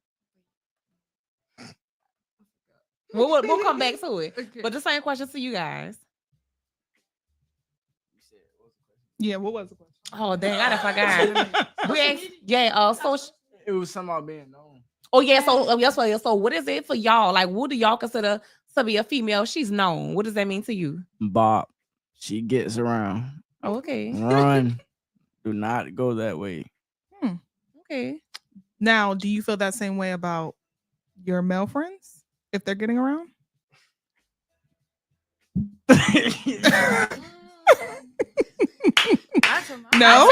We'll come back to it. Okay. But the same question to you guys. Yeah, what was the question? Oh, dang, I done forgot. So it was something about being known. Oh, yeah. So what is it for y'all? Like, what do y'all consider to be a female? She's known. What does that mean to you? Bob, she gets around. Oh, okay. Run. Do not go that way. Okay. Now, do you feel that same way about your male friends if they're getting around? No,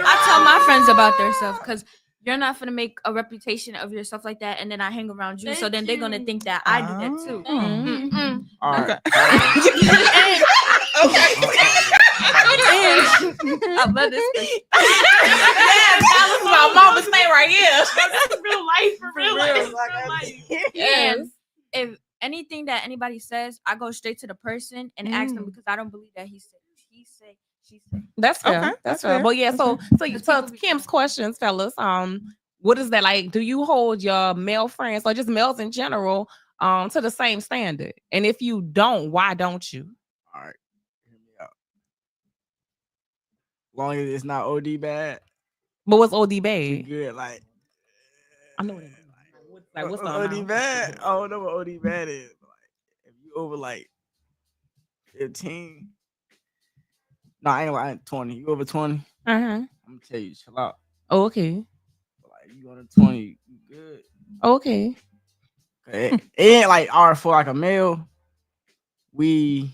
I tell my friends about themselves because you're not gonna make a reputation of yourself like that, and then I hang around you, so then they're gonna think that I do that too. All right. I love this. That was my mama stay right here. That's real life for real life. And if anything that anybody says, I go straight to the person and ask them because I don't believe that he said, she said, she said. That's fair. Okay, That's fair. But yeah, so Kim's questions, fellas. What is that like? Do you hold your male friends or just males in general to the same standard? And if you don't, why don't you? All right. Hear me out. Long as it's not OD bad. But what's OD bad? Good, like I know what it is. Like what's the OD amount? bad? I don't know what OD bad is. Like if you over like 15, No, I ain't like 20. You over 20? I'm gonna tell you, chill out. Oh, okay. Like you on 20, you good. Okay. It ain't like for like a male, we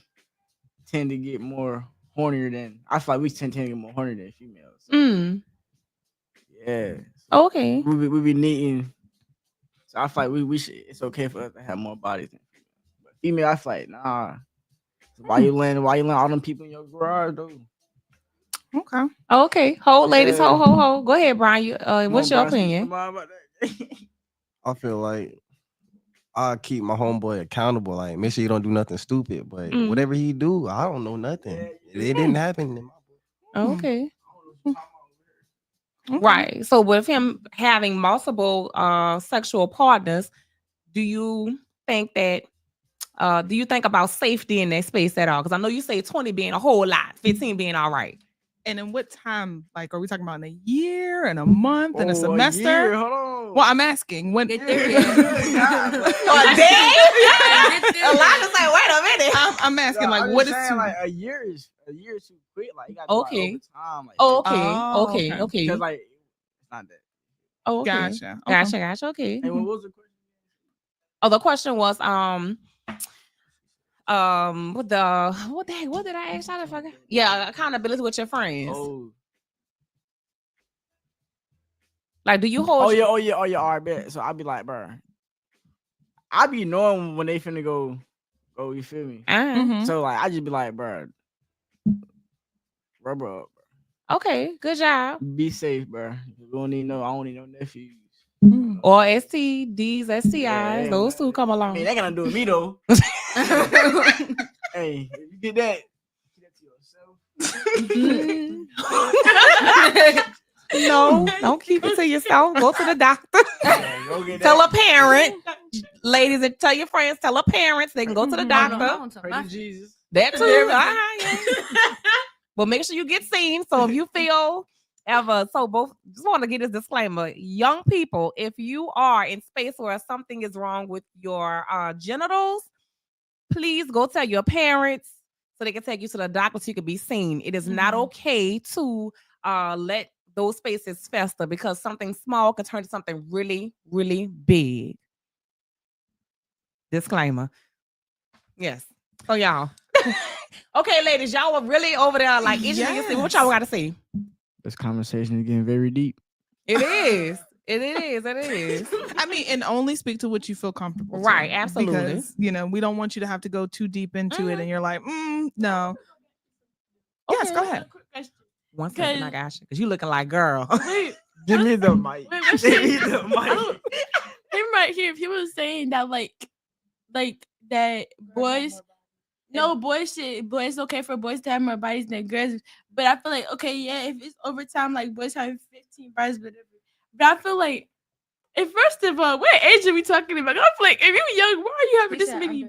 tend to get more hornier than I feel like we tend to get more hornier than females. So, yeah. So okay. We be needing. So I feel like we should. It's okay for us to have more bodies than female. But female, I feel like nah. So why you letting all them people in your garage though? Okay. Okay. Hold, ladies. Hold. Go ahead, Brian. You what's your opinion? I feel like I keep my homeboy accountable. Like, make sure you don't do nothing stupid. But whatever he do, I don't know nothing. It didn't happen. In my Okay. Right. So with him having multiple sexual partners, do you think about safety in that space at all? Because I know you say 20 being a whole lot, 15 being all right. And in what time? Like, are we talking about in a year, and a month, and a semester? Year, hold on. Well, I'm asking when. A day? A lot is like, wait a minute. I'm asking, like, I'm what just is saying, too? like a year is too quick. Like you got Okay. over time. Like, Okay. Because like it's not that. Oh, okay. Gotcha. Gotcha. Okay. And what was the question? Oh, the question was what did I ask? I forgot. Yeah, accountability with your friends. Oh. Like, do you hold? Oh yeah. All right, bet. So I'll be like, bro, I be knowing when they finna go. You feel me? So like, I just be like, bro, rubber up. Bro. Okay, good job. Be safe, bro. We don't need I don't need no nephews. Or STDs, STIs, those two come along. I mean, they gonna do with me though. Hey, if you get that to yourself. No, don't keep it to yourself. Go to the doctor. Tell a parent, ladies, and tell your friends. Tell a parents they can go to the doctor. Pray to Jesus. That too. Yeah. But make sure you get seen. So if you feel just want to get this disclaimer, young people, if you are in space where something is wrong with your genitals, please go tell your parents so they can take you to the doctor so you can be seen. It is not okay to let those spaces fester because something small can turn to something really, really big. Disclaimer. Yes. So y'all. Okay, ladies, y'all were really over there like itching. What y'all got to say? This conversation is getting very deep. It is. It is. I mean, and only speak to what you feel comfortable. Right, to, absolutely. Because, we don't want you to have to go too deep into it and you're like, no. Okay. Yes, go ahead. 1 second, I got you. Because you looking like girl. Give me the mic. Give me the mic. Him right here, he was saying that like that boys. No, boys, it's okay for boys to have more bodies than girls. But I feel like, okay, yeah, if it's over time, like boys having 15 bodies, whatever. But I feel like, first of all, what age are we talking about? I feel like if you're young, why are you having this many?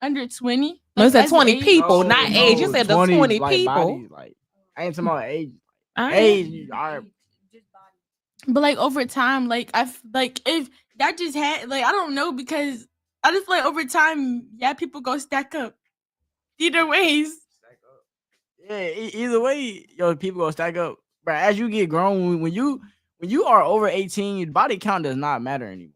Under 20? No, you said 20 people, not age. You said the 20 like people. Bodies, like, I ain't talking about age. Age, all right. But like over time, like if that just had like I don't know because I just like over time, people go stack up. Either ways. Yeah, either way, people gonna stack up. But as you get grown, when you are over 18, your body count does not matter anymore.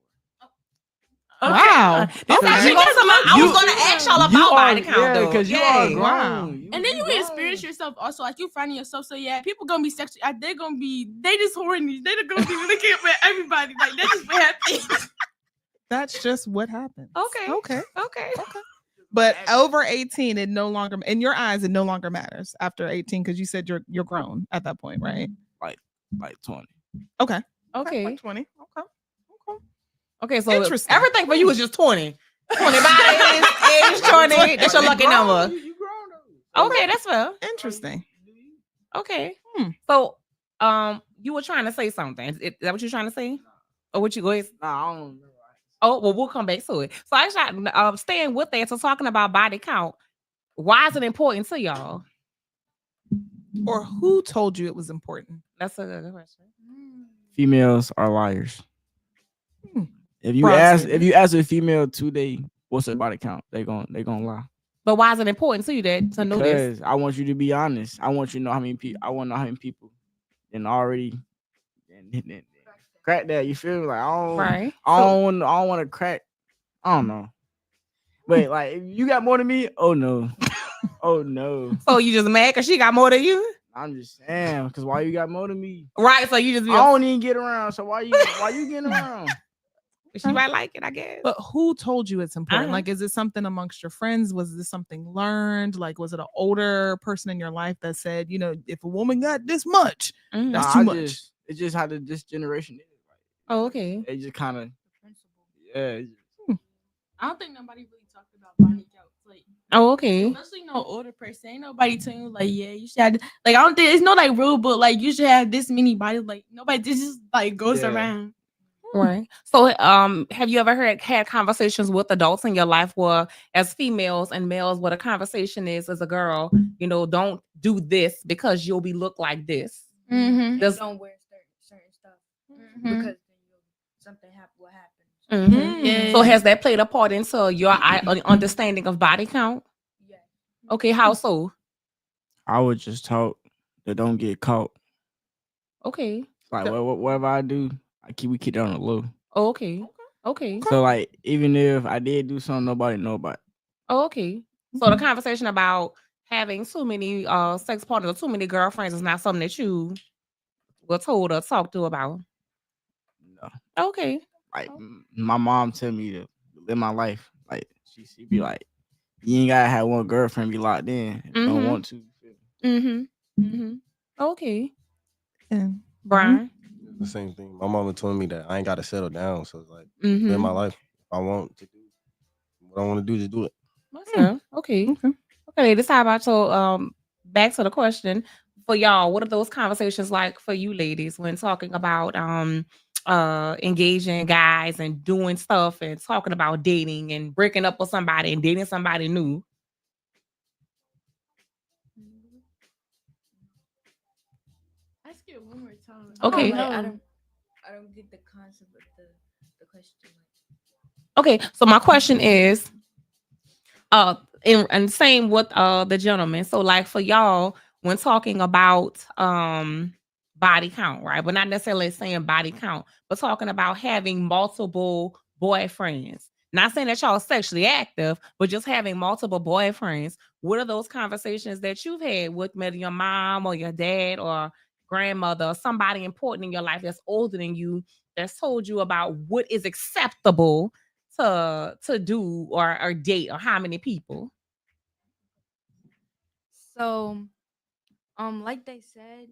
Okay. Wow. I was gonna ask y'all about body count though. Because you are grown. Wow. And then you experience yourself also, like you finding yourself. So people gonna be sexual. They just horny. They're gonna be looking at everybody. Like that's just what happens. That's just what happens. Okay. But over 18, it no longer, in your eyes, it no longer matters after 18 because you said you're grown at that point, right? Like 20. Okay. Like 20. Okay, so interesting. Everything for you is just 20. 20 bodies, age 20. That's your lucky number. Okay, that's fair. Interesting. Okay. So, you were trying to say something. Is that what you're trying to say? Or what you go ahead? Nah, I don't know. Oh, well, we'll come back to it. So actually, staying with that, so talking about body count, why is it important to y'all? Or who told you it was important? That's a good question. Females are liars. If you ask a female today, what's her body count? They gonna lie. But why is it important to you to know this? Because I want you to be honest. I want you to know how many people. I want to know how many people and already and crack that. You feel me? Like Right. I don't want to crack. I don't know. But like, if you got more than me, oh no, oh no. So you just mad because she got more than you? I'm just saying, because why you got more than me? Right. So you just I don't even get around. So why you getting around? She might like it, I guess. But who told you it's important? Uh-huh. Like, is it something amongst your friends? Was this something learned? Like, was it an older person in your life that said, you know, if a woman got this much, that's too much? It's just how this generation is. Oh, okay. They just kind of, yeah. I don't think nobody really talked about body count. Like, oh, okay. Especially no older person. Ain't nobody telling you like, yeah, you should have, like, I don't think it's no like rule, but like you should have this many bodies. Like nobody this just like goes around. Right. So, have you ever had conversations with adults in your life where, as females and males, what a conversation is as a girl, you know, don't do this because you'll be looked like this. And Does- don't wear certain stuff because then something will happen. Mhm. So, has that played a part into your understanding of body count? Yeah. Okay. How so? I would just talk that don't get caught. Okay. Like whatever I do, we keep it on the low. Oh, okay. Okay. So like, even if I did do something, nobody know about it. Oh, okay. So the conversation about having too many sex partners or too many girlfriends is not something that you were told or talked to about. No. Okay. Like my mom tell me to live my life. Like she be like, you ain't gotta have one girlfriend be locked in. If you don't want to. Okay. And Brian. The same thing. My mama told me that I ain't got to settle down. So it's like, Mhm. live my life. If I want to do what I want to do, just do it. Okay. Okay. This how about so back to the question for y'all. What are those conversations like for you ladies when talking about engaging guys and doing stuff and talking about dating and breaking up with somebody and dating somebody new? Ask it one more time. Okay. I don't get the concept of the question. Okay, so my question is, and same with the gentleman. So, like for y'all, when talking about body count, right? But not necessarily saying body count, but talking about having multiple boyfriends. Not saying that y'all sexually active, but just having multiple boyfriends. What are those conversations that you've had with maybe your mom or your dad or grandmother or somebody important in your life that's older than you that's told you about what is acceptable to do or date or how many people? So, like they said,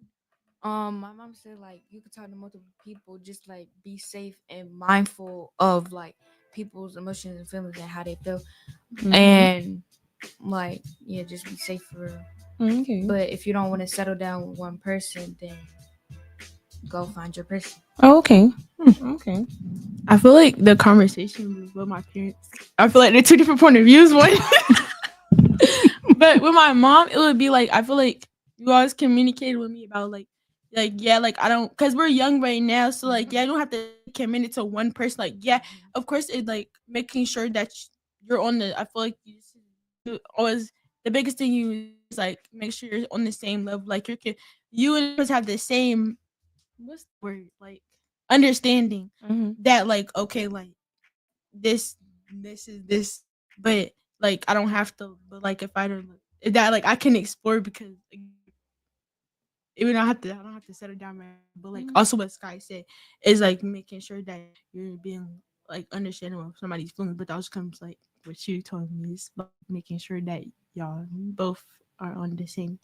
my mom said like you could talk to multiple people, just like be safe and mindful of like people's emotions and feelings and how they feel, and like just be safe for real. Okay. But if you don't want to settle down with one person, then go find your person. Oh, okay. Okay. I feel like the conversation with my parents, I feel like they're two different point of views. One, but with my mom, it would be like I feel like you always communicated with me about like yeah, like I don't, because we're young right now, so like I don't have to commit it to one person. Like of course, it like making sure that you're on the. I feel like you always the biggest thing you is like make sure you're on the same level. Like you and us have the same. What's the word like? Understanding that like okay, like this is this, but like I don't have to, but like if I don't that like I can explore because even though I don't have to settle down my, but like also what Sky said is like making sure that you're being like understanding of somebody's feelings, but that also comes like what you told me is like, making sure that y'all both are on the same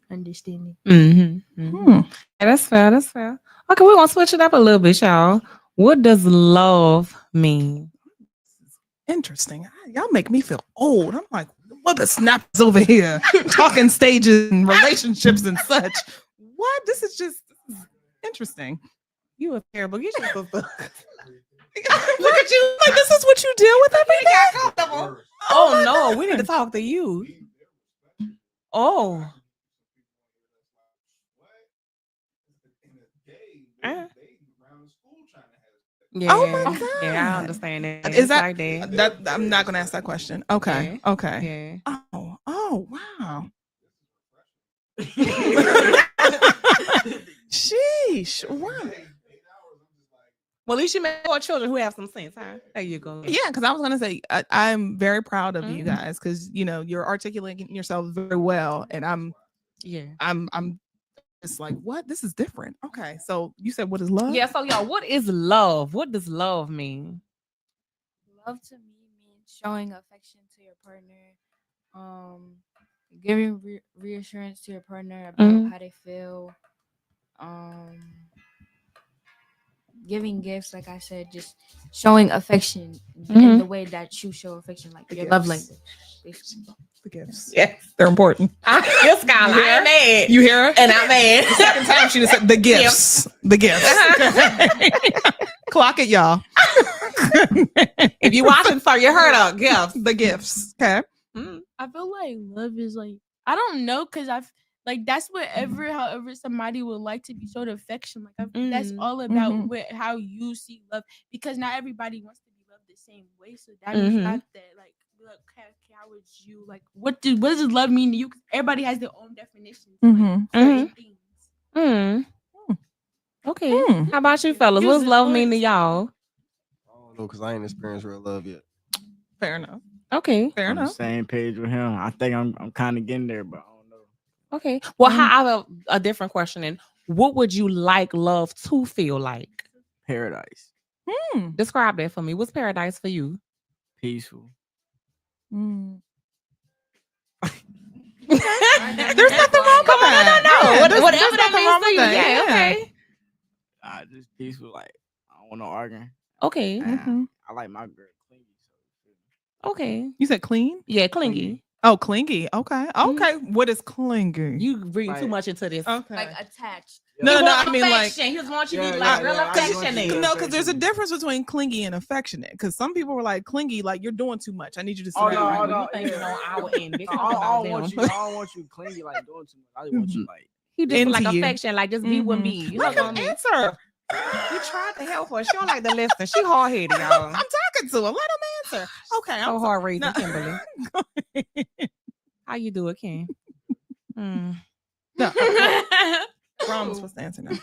understanding. Yeah, that's fair. That's fair. Okay, we're gonna switch it up a little bit, y'all. What does love mean? Interesting. Y'all make me feel old. I'm like, what the snaps over here talking stages and relationships and such. What? This is interesting. You are terrible. You just look at you like this is what you deal with every day. Oh no, we need to talk to you. Oh. Yeah. Oh my God. Yeah, I understand it. Is that, like that I'm not gonna ask that question. Okay. Yeah. Okay. Yeah. Oh Oh, wow. Sheesh. Wow. Well, at least you made 4 children who have some sense, huh? There you go. Yeah, because I was gonna say I'm very proud of you guys because you're articulating yourself very well, and I'm just like, what? This is different. Okay, so you said what is love? Yeah. So y'all, what is love? What does love mean? Love to me means showing affection to your partner, giving reassurance to your partner about how they feel, giving gifts, like I said, just showing affection in the way that you show affection, like your love language, basically. The gifts. Yes, they're important. Yes, Skylar, I'm mad. You hear her? And I'm mad. The second time she just said the gifts. The gifts. Clock it, y'all. If you watching, sir, you heard of gifts. The gifts. Okay. I feel like love is like, I don't know, because I've like that's however somebody would like to be showed affection. Like that's all about how you see love, because not everybody wants to be loved the same way. So that means you have to like look, how would you like what does love mean to you? Everybody has their own definitions. Certain things. Okay. How about you, fellas? What does love mean to y'all? I don't know, because I ain't experienced real love yet. Fair enough. Okay. Fair I'm enough. the same page with him. I think I'm kind of getting there, but I don't know. Okay. Well, how I have a different question. And what would you like love to feel like? Paradise. Describe that for me. What's paradise for you? Peaceful. There's nothing wrong with that. No. Whatever that means to you. Yeah, okay. Just peaceful. Like, I don't want no arguing. Okay. I like my girl clingy. Okay. You said clean? Yeah, clingy. Oh, clingy. Okay. Okay. What is clingy? You read too much into this. Okay. Like attached. No, I mean like he just wants you to be like real affectionate. No, because there's a difference between clingy and affectionate. Because some people were like clingy, like you're doing too much. I need you to sit down. You thinking on our end. I don't want you clingy like doing too much. I just want you like he just into like you. affection, like just be with me. You Let him answer. You tried to help her. She don't like to listen. She hard headed, y'all. I'm talking to him. Let him answer. Okay. So hard raising No. Kimberly. How you do it, Kim? No. Ron was supposed to answer now.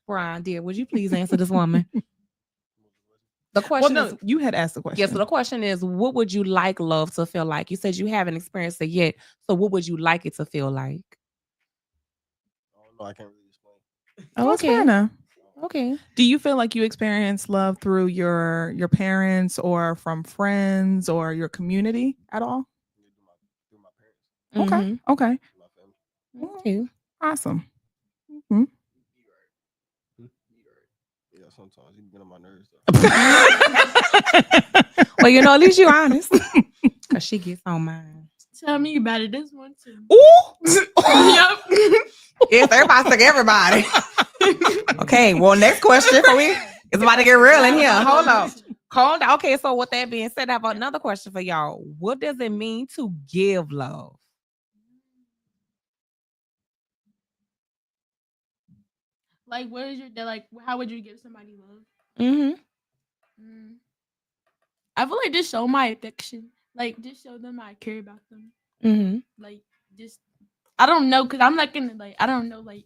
Brian, dear, would you please answer this woman? The question is, you had asked the question. Yes, so the question is, what would you like love to feel like? You said you haven't experienced it yet. So what would you like it to feel like? I don't know. I can't really explain. Oh, that's fair enough. Okay. Do you feel like you experience love through your parents or from friends or your community at all? Through my parents. Okay. Okay. My family. Okay. Awesome. Yeah, sometimes you can get on my nerves though. Well, you know, at least you're honest. Because she gets on mine. Tell me about it. This one too. Ooh. Yep. Yes, everybody took everybody. Okay, well, next question for me. It's about to get real in here. Hold on. Calm down. Okay, so with that being said, I have another question for y'all. What does it mean to give love? Like, what is your like? How would you give somebody love? I feel like just show my affection. Like, just show them I care about them. Like, just I don't know, cause I'm not gonna like I don't know like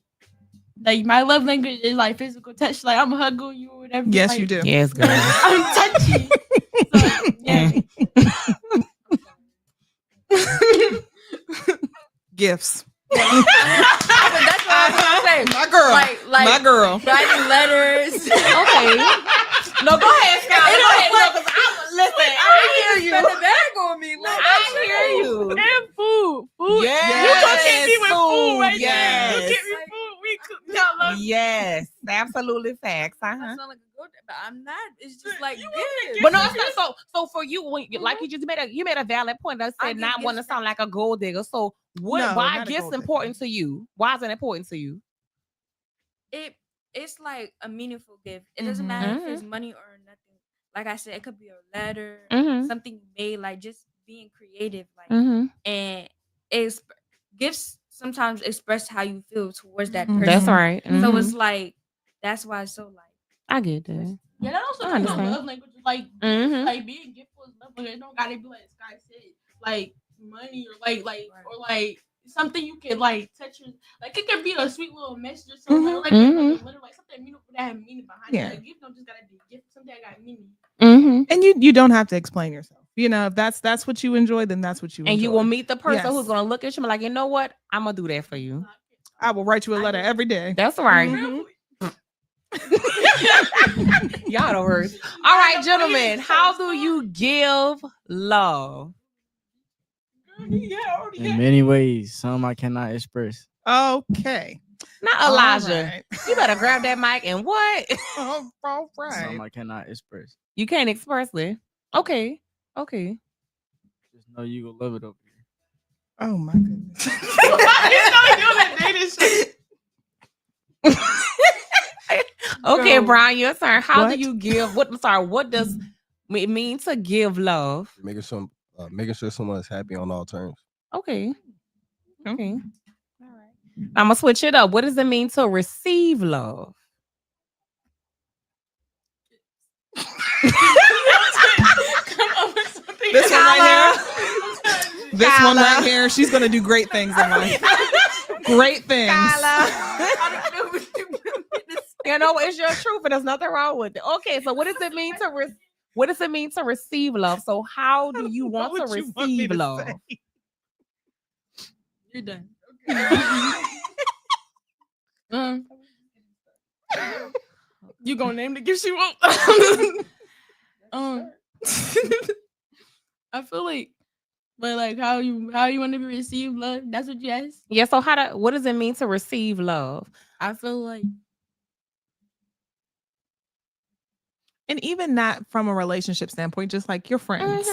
my love language is like physical touch. Like I'm hugging you or whatever. Yes, like, you do. Yes, girl. I'm touchy. So, yeah. Gifts. That's what I was gonna say. My girl. Like my girl. writing letters. Okay. No, go ahead, Scott. Go ahead. No, 'cause listen, I hear you. Spend the bag on me. Like, I hear you. And food. Food. Yes. You gonna get me with food right Yes. there. You get me food. We cook. Y'all love Yes, absolutely facts. I sound like a good, but I'm not. It's just like this. But no, it's not. So for you, when like you just made a valid point. I said not want to sound like a gold digger. So what? No, why not a gifts gold digger. important to you? Why is it important to you? It's like a meaningful gift. It doesn't matter if it's money or nothing. Like I said, it could be a letter, something you made, like just being creative, like and it's gifts sometimes express how you feel towards that person. That's right. So it's like that's why it's so like I get that. Yeah, that also I kind of understand. love language. Like, like being gifted is love, but it don't gotta be like Sky said. Like money or like something you can like touch your, like it could be a sweet little message or something like a little like something meaningful that have meaning behind it. Like, gift don't just gotta be a gift, something that got meaning. And you don't have to explain yourself. You know, if that's what you enjoy, then that's what you enjoy. And you will meet the person who's gonna look at you and be like, you know what? I'm gonna do that for you. I will write you a letter every day. That's right. Y'all the worst. All right, gentlemen, how do you give love? In many ways, some I cannot express. Okay. Not Elijah. You better grab that mic and what? All right. Some I cannot express. You can't express it. Okay. Okay. Just know you gonna love it over here. Oh my goodness. Okay, Brian, your turn. How do you give? What does it mean to give love? Making sure someone's happy on all terms. Okay. Okay. All right. I'm gonna switch it up. What does it mean to receive love? This one right here. This one right here. She's gonna do great things in life. Great things. You know, it's your truth, and there's nothing wrong with it. Okay, so what does it mean to receive love? So how do you want to receive love? You're done. You gonna name the gift she want? I feel like, but like how you want to be received love? That's what you asked. Yeah. So what does it mean to receive love? I feel like, and even not from a relationship standpoint, just like your friends.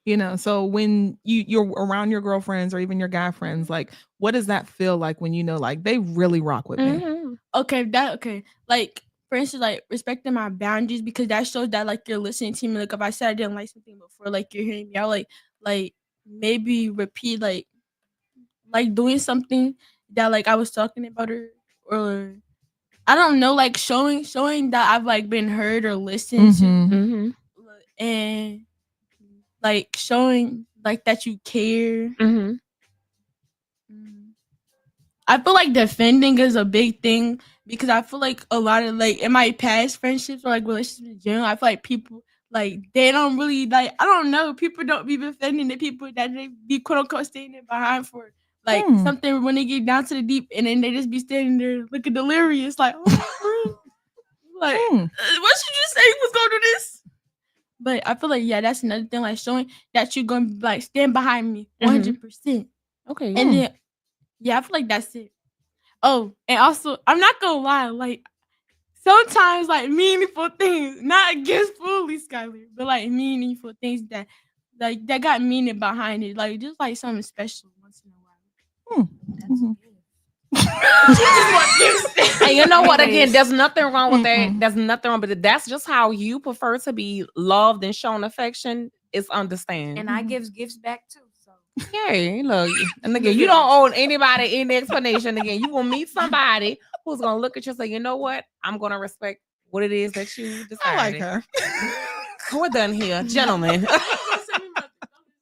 You know, so when you're around your girlfriends or even your guy friends, like what does that feel like when you know like they really rock with me? Okay. Like for instance, like respecting my boundaries, because that shows that like you're listening to me. Like if I said I didn't like something before, like you're hearing me out, like maybe repeat like doing something that like I was talking about or I don't know, like showing that I've like been heard or listened to, and like showing like that you care. I feel like defending is a big thing, because I feel like a lot of like in my past friendships or like relationships in general, I feel like people like they don't really like, I don't know, people don't be defending the people that they be quote unquote standing behind for like something when they get down to the deep, and then they just be standing there looking delirious like, oh, like what should you say was gonna do this? But I feel like that's another thing, like showing that you're gonna like stand behind me 100%. Okay. And then I feel like that's it. Oh, and also, I'm not gonna lie, like sometimes like meaningful things, not against fully Skylar, but like meaningful things that like that got meaning behind it, like just like something special once in a while. And you know what? Again, there's nothing wrong with that. There's nothing wrong with it. That's just how you prefer to be loved and shown affection. It's understand. And I gives gifts back too. Yeah, look, and again, you don't owe anybody any explanation. Again, you will meet somebody who's gonna look at you and say, you know what? I'm gonna respect what it is that you decided. I like her. We're done here, gentlemen.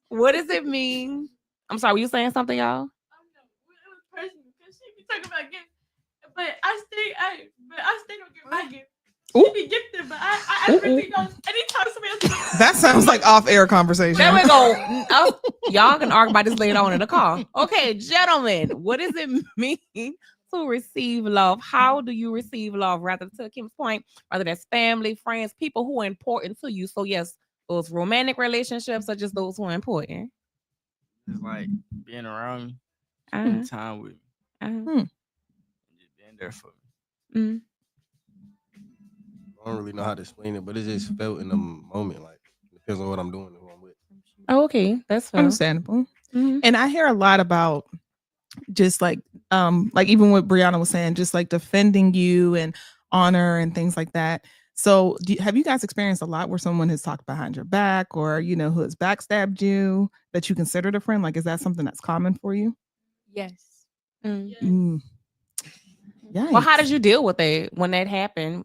What does it mean? I'm sorry, were you saying something, y'all? But I stay don't get my gift. She be gifted, but I really don't. Anytime somebody else That sounds like off-air conversation. There we go. Y'all can argue about this later on in the car. Okay, gentlemen, what does it mean to receive love? How do you receive love? Rather, to Kim's point, whether that's family, friends, people who are important to you. So yes, those romantic relationships are just those who are important. It's like being around me, spending time with me, just being there for me. I don't really know how to explain it, but it just felt in the moment. Like it depends on what I'm doing and who I'm with. Oh, okay, that's fair. Understandable. And I hear a lot about just like even what Brianna was saying, just like defending you and honor and things like that. So have you guys experienced a lot where someone has talked behind your back, or you know, who has backstabbed you that you considered a friend? Like, is that something that's common for you? Yes. Well, how did you deal with it when that happened?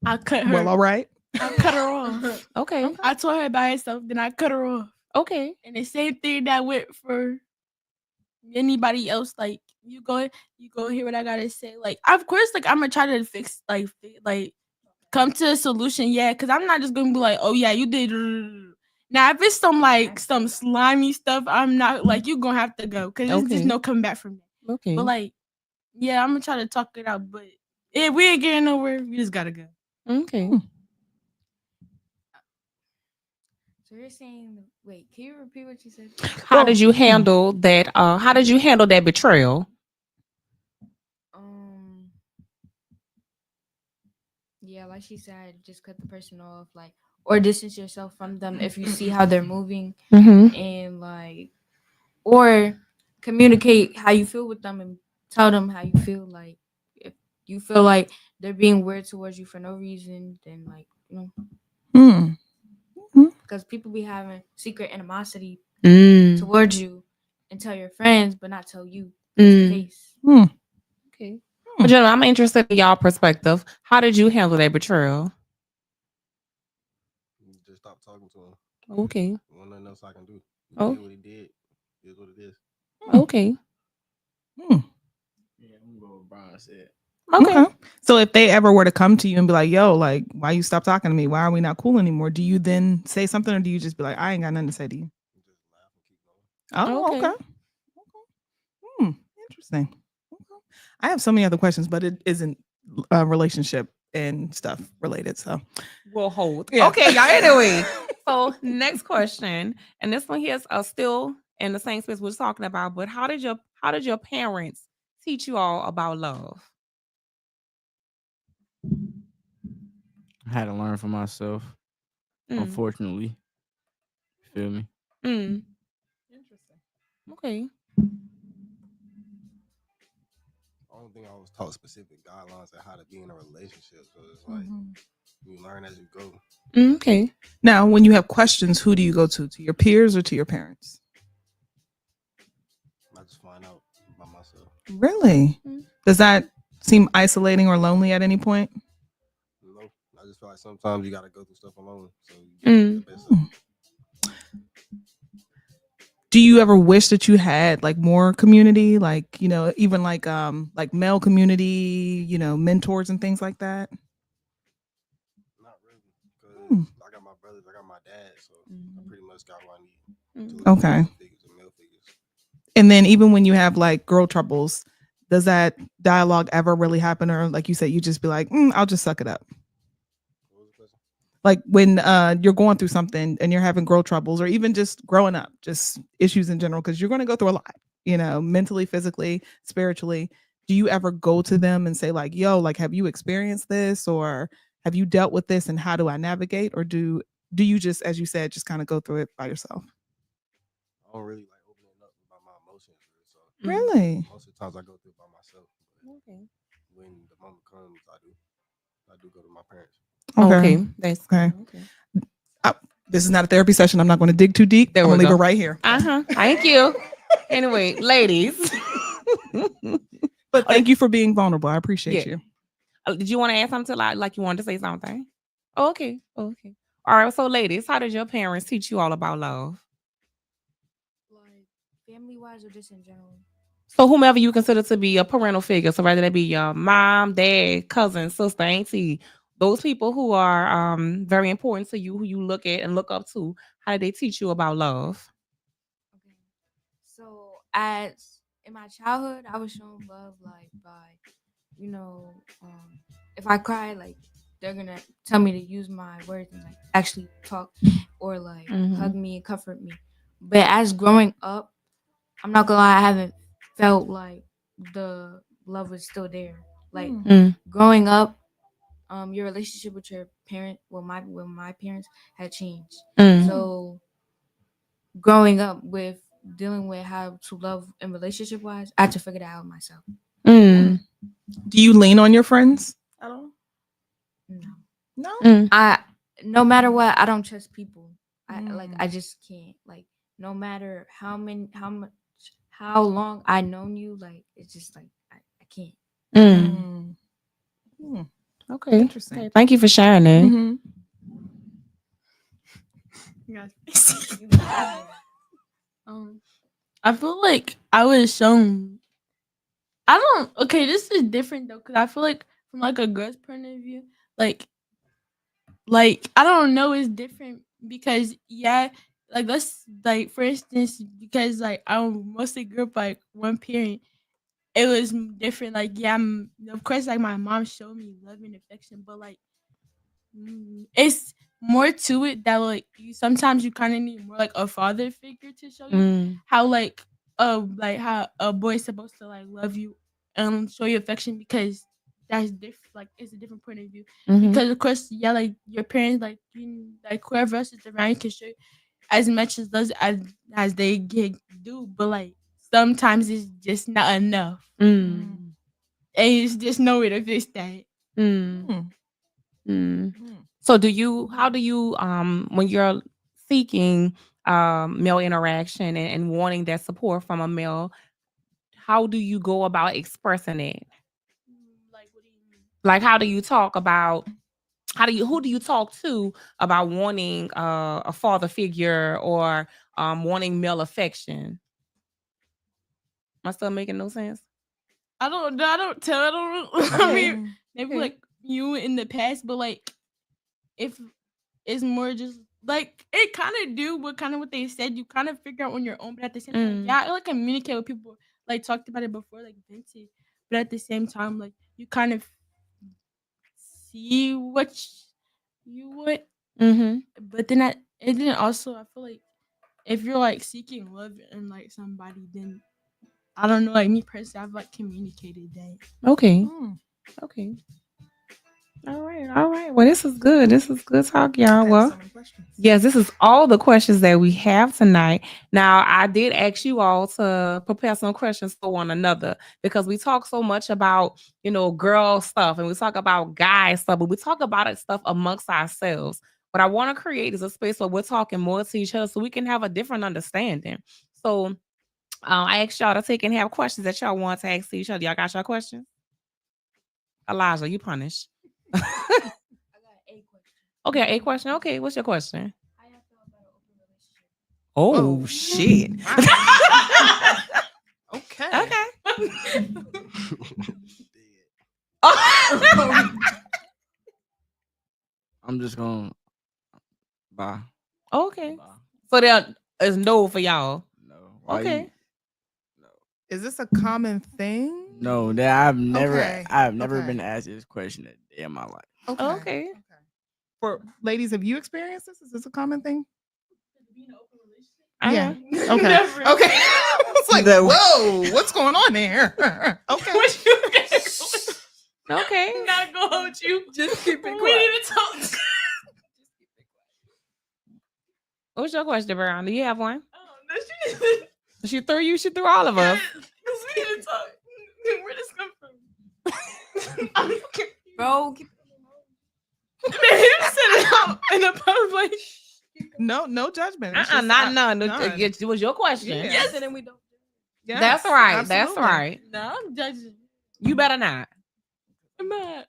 I cut her. Well, all right. I cut her off. Okay. I told her by herself, then I cut her off. Okay. And the same thing that went for anybody else. Like you go hear what I gotta say. Like of course, like I'm gonna try to fix like come to a solution. Yeah, because I'm not just gonna be like, oh yeah, you did. Now if it's some slimy stuff, I'm not like you gonna have to go because there's just no coming back from that. Okay. But like, yeah, I'm gonna try to talk it out. But if we ain't getting nowhere, we just gotta go. Okay. So you're saying, wait, can you repeat what you said? How did you handle that? How did you handle that betrayal? Yeah, like she said, just cut the person off, like, or distance yourself from them if you see how they're moving, and like, or communicate how you feel with them and tell them how you feel. Like, if you feel like they're being weird towards you for no reason, then like, because people be having secret animosity towards you and tell your friends, but not tell you face to face. Okay. Well, gentlemen, I'm interested in y'all perspective. How did you handle that betrayal? Just stop talking to him. Okay. Well, nothing else I can do. He Oh. did what he did. It is what it is. Okay. Yeah, I'm gonna go with Brian said. Okay. So if they ever were to come to you and be like, yo, like, why you stop talking to me? Why are we not cool anymore? Do you then say something or do you just be like, I ain't got nothing to say to you? Oh, okay. Interesting. I have so many other questions, but it isn't relationship and stuff related. So we'll hold. Yeah. Okay, y'all. Anyway, so next question, and this one here is still in the same space we're talking about. But how did your parents teach you all about love? I had to learn for myself. Unfortunately, feel me? Interesting. Okay. I don't think I was taught specific guidelines on how to be in a relationship. So it's like you learn as you go. Okay. Now, when you have questions, who do you go to? To your peers or to your parents? I just find out by myself. Really? Does that seem isolating or lonely at any point? No, I just feel like sometimes you gotta go through stuff alone. So you get the best of it. Do you ever wish that you had like more community, like, you know, even like male community, you know, mentors and things like that? Not really, because I got my brothers, I got my dad, so I pretty much got what I need. Okay. Male figures. And then even when you have like girl troubles, does that dialogue ever really happen? Or like you said, you just be like, I'll just suck it up. Like when you're going through something and you're having girl troubles or even just growing up, just issues in general, because you're going to go through a lot, you know, mentally, physically, spiritually. Do you ever go to them and say like, yo, like, have you experienced this or have you dealt with this and how do I navigate? Or do you just, as you said, just kind of go through it by yourself? I don't really like opening up about my emotions. So Really? most of the times I go through it by myself. Okay. When the moment comes, I do go to my parents. Okay. That's okay. This is not a therapy session. I'm not going to dig too deep. I'm going to leave it right here. Thank you. Anyway, ladies. But thank you for being vulnerable. I appreciate Yeah. you. Did you want to add something like you wanted to say something? Okay. Okay. All right. So, ladies, how did your parents teach you all about love? Like family wise or just in general? So, whomever you consider to be a parental figure, so whether that be your mom, dad, cousin, sister, auntie, those people who are very important to you, who you look at and look up to, how did they teach you about love? Okay. So as in my childhood, I was shown love like by, you know, if I cry, like they're gonna tell me to use my words and like actually talk or like hug me and comfort me. But as growing up, I'm not gonna lie, I haven't felt like the love was still there. Like growing up, your relationship with your parent, with my parents had changed. So growing up with dealing with how to love in relationship wise, I had to figure that out myself. Do you lean on your friends at all? No. I no matter what, I don't trust people. I just can't. Like no matter how long I known you, like it's just like I can't. Okay. Interesting. Okay. Thank you for sharing that. I feel like I was shown. I don't. Okay, this is different though, because I feel like from like a girl's point of view, like I don't know, it's different because like let's like for instance, because like I mostly grew up like one parent. It was different. Like of course, like my mom showed me love and affection, but like it's more to it that like sometimes you kind of need more like a father figure to show you how like how a boy's supposed to like love you and show you affection, because that's different. Like it's a different point of view. Because of course, like your parents, like like whoever else is around you can show you as much as those as they do, but like sometimes it's just not enough. And it's just no way to fix that. So how do you when you're seeking male interaction and wanting that support from a male, how do you go about expressing it? Like what do you mean? Like how do you talk about who do you talk to about wanting a father figure or wanting male affection? Am I still making no sense? I don't know. I don't tell. I don't. I mean, maybe like you in the past, but like if it's more just like it kind of do, but kind of what they said, you kind of figure out on your own. But at the same time, I like communicate with people. Like talked about it before, like vented. But at the same time, like you kind of see what you want. But then and then also I feel like if you're like seeking love in like somebody, then I don't know, like me personally, I've like communicated that. Okay. Okay. All right. Well, this is good. This is good talk, y'all. Well, yes, this is all the questions that we have tonight. Now, I did ask you all to prepare some questions for one another because we talk so much about, girl stuff and we talk about guy stuff, but we talk about it stuff amongst ourselves. What I want to create is a space where we're talking more to each other so we can have a different understanding. So I asked y'all to take and have questions that y'all want to ask each other. Y'all got your questions? Elijah, you punished. I got a question. Okay, a question. Okay, what's your question? How y'all feel about an open relationship? Oh shit. Okay. I'm just gonna bye. Okay. So there is no for y'all. No. Okay. Is this a common thing? No, that I've never Okay. been asked this question a day in my life. Okay. For ladies, have you experienced this? Is this a common thing? I Yeah. am. Okay. Never. Okay. It's like, whoa, what's going on there? Okay. Okay. I'm not gonna hold you. Just keep it We quiet. need to talk. What's your question, Brown? Do you have one? Oh, no, She threw you. She threw all of us. because we need to talk. Where this come from? Bro, keep Man, you said it out in a public. No judgment. It's Not just none. none. It was your question. Yeah. Yes, and then we don't. Yes, That's right. That's absolutely. right. No, I'm judging. You better not. I'm not.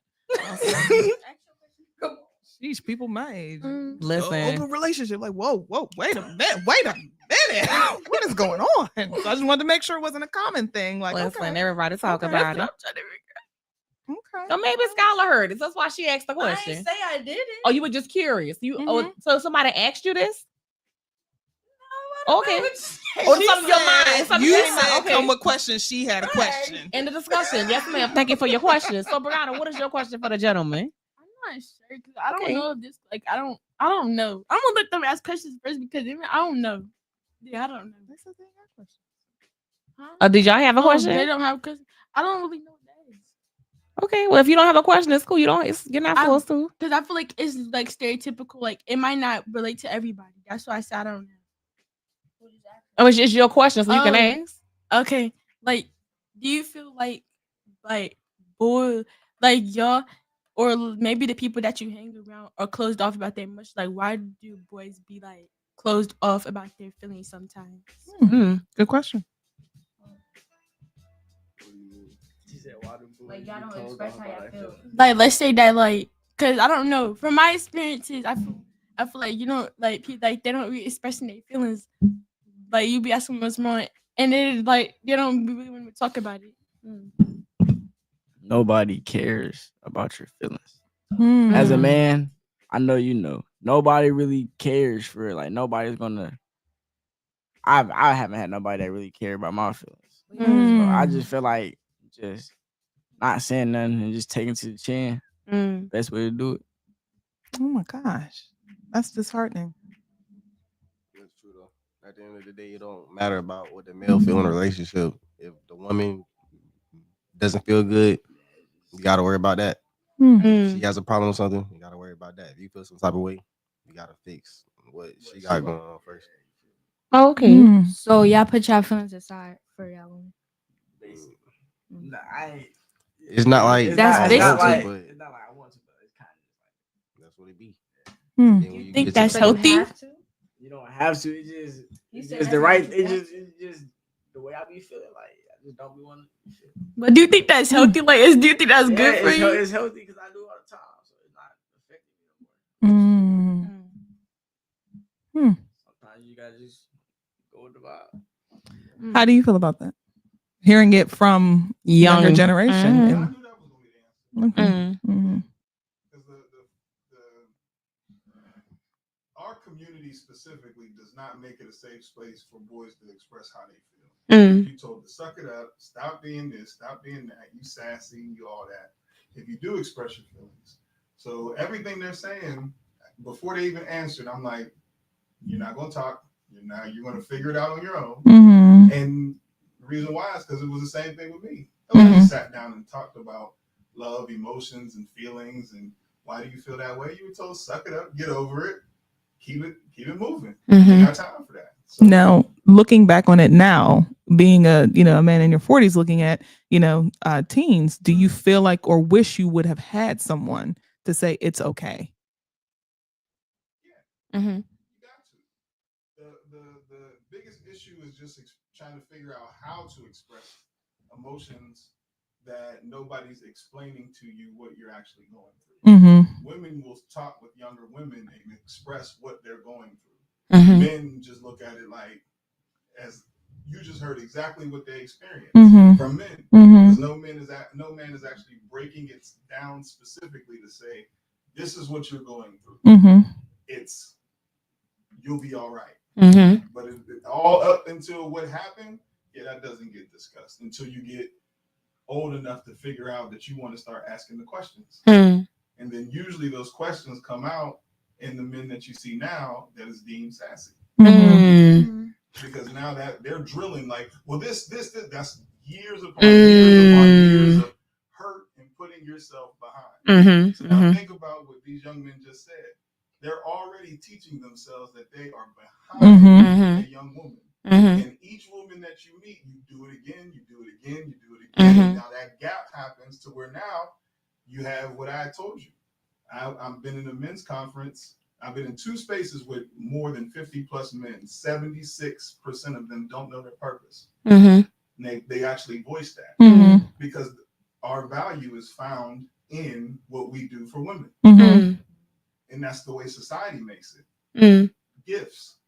Sheesh, people my age. Listen. Open relationship. Like, whoa, wait a minute. What is going on? So I just wanted to make sure it wasn't a common thing. Like, Listen, everybody talk about it. Okay. So maybe Skylar heard it. That's why she asked the question. I ain't say I did it. Oh, you were just curious. So somebody asked you this? Okay. Or something in your mind. Something You in your mind. said Okay. come with questions. She had a question. End of discussion. Yes, ma'am. Thank you for your question. So, Brianna, what is your question for the gentleman? I'm not sure because I don't Okay. know if this like I don't know. I'm gonna let them ask questions first because I don't know. Yeah, I don't know. They said they got questions. Huh? Did y'all have a question? They don't have questions. I don't really know what that is. Okay. Well, if you don't have a question, it's cool. You're not forced to. Because I feel like it's like stereotypical. Like it might not relate to everybody. That's why I said I don't know. Oh, it's just your question, so you can ask. Okay. Like, do you feel like boy, like y'all, or maybe the people that you hang around are closed off about their much? Like, why do boys be like closed off about their feelings sometimes? Good question. like y'all don't express how y'all feel. Like, let's say that, like, cause I don't know. From my experiences, I feel I feel like like people like they don't really expressing their feelings. Like you be asking what's wrong, and then like they don't really want to talk about it. Nobody cares about your feelings. Hmm. As a man, I know you know. Nobody really cares for it. Like nobody's gonna. I haven't had nobody that really cared about my feelings. So I just feel like just not saying nothing and just taking to the chin. Best way to do it. Oh my gosh, that's disheartening. That's true though. At the end of the day, it don't matter about what the male feel in a relationship. If the woman doesn't feel good, you gotta worry about that. If she has a problem with something, you gotta worry about that. If you feel some type of way, you gotta fix what she got going on first. Okay. So y'all put y'all feelings aside for y'all women. Nah, It's not like That's I basically. want to, but it's not like I want to, but it's kind of that's what it be. You think that's healthy? You don't have to. It's said just that's the not right. what you It's just the way I be feeling. Like I just don't be wanting. But do you think that's healthy? Like, do you think that's good for you? It's healthy because I do it all the time, so it's not affecting me no more. Sometimes you gotta just go with the vibe. How do you feel about that? Hearing it from younger generation. Our community specifically does not make it a safe space for boys to express how they feel. You told to suck it up, stop being this, stop being that, you sassy, you all that. If you do express your feelings. So everything they're saying, before they even answered, I'm like, you're not gonna talk. You're gonna figure it out on your own. And the reason why is because it was the same thing with me. Nobody sat down and talked about love, emotions, and feelings, and why do you feel that way? You were told, suck it up, get over it, keep it moving. You got time for that. So, now, looking back on it now, being a man in your 40s, looking at teens, do you feel like or wish you would have had someone to say it's okay? the biggest issue is just trying to figure out how to express emotions that nobody's explaining to you what you're actually going through. Women will talk with younger women and express what they're going through. Men just look at it like, as you just heard exactly what they experience from men. Because no man is actually breaking it down specifically to say, this is what you're going through. It's you'll be all right. But all up until what happened, that doesn't get discussed until you get old enough to figure out that you want to start asking the questions. And then usually those questions come out in the men that you see now that is deemed sassy. Because now that they're drilling like, well, this, that's years upon years of hurt and putting yourself behind. So now think about what these young men just said. They're already teaching themselves that they are behind a young woman. And each woman that you meet, you do it again, you do it again, you do it again. And now that gap happens to where now you have what I told you. I've been in a men's conference. I've been in 2 spaces with more than 50 plus men. 76% of them don't know their purpose. And they actually voice that because our value is found in what we do for women. And that's the way society makes it. Gifts.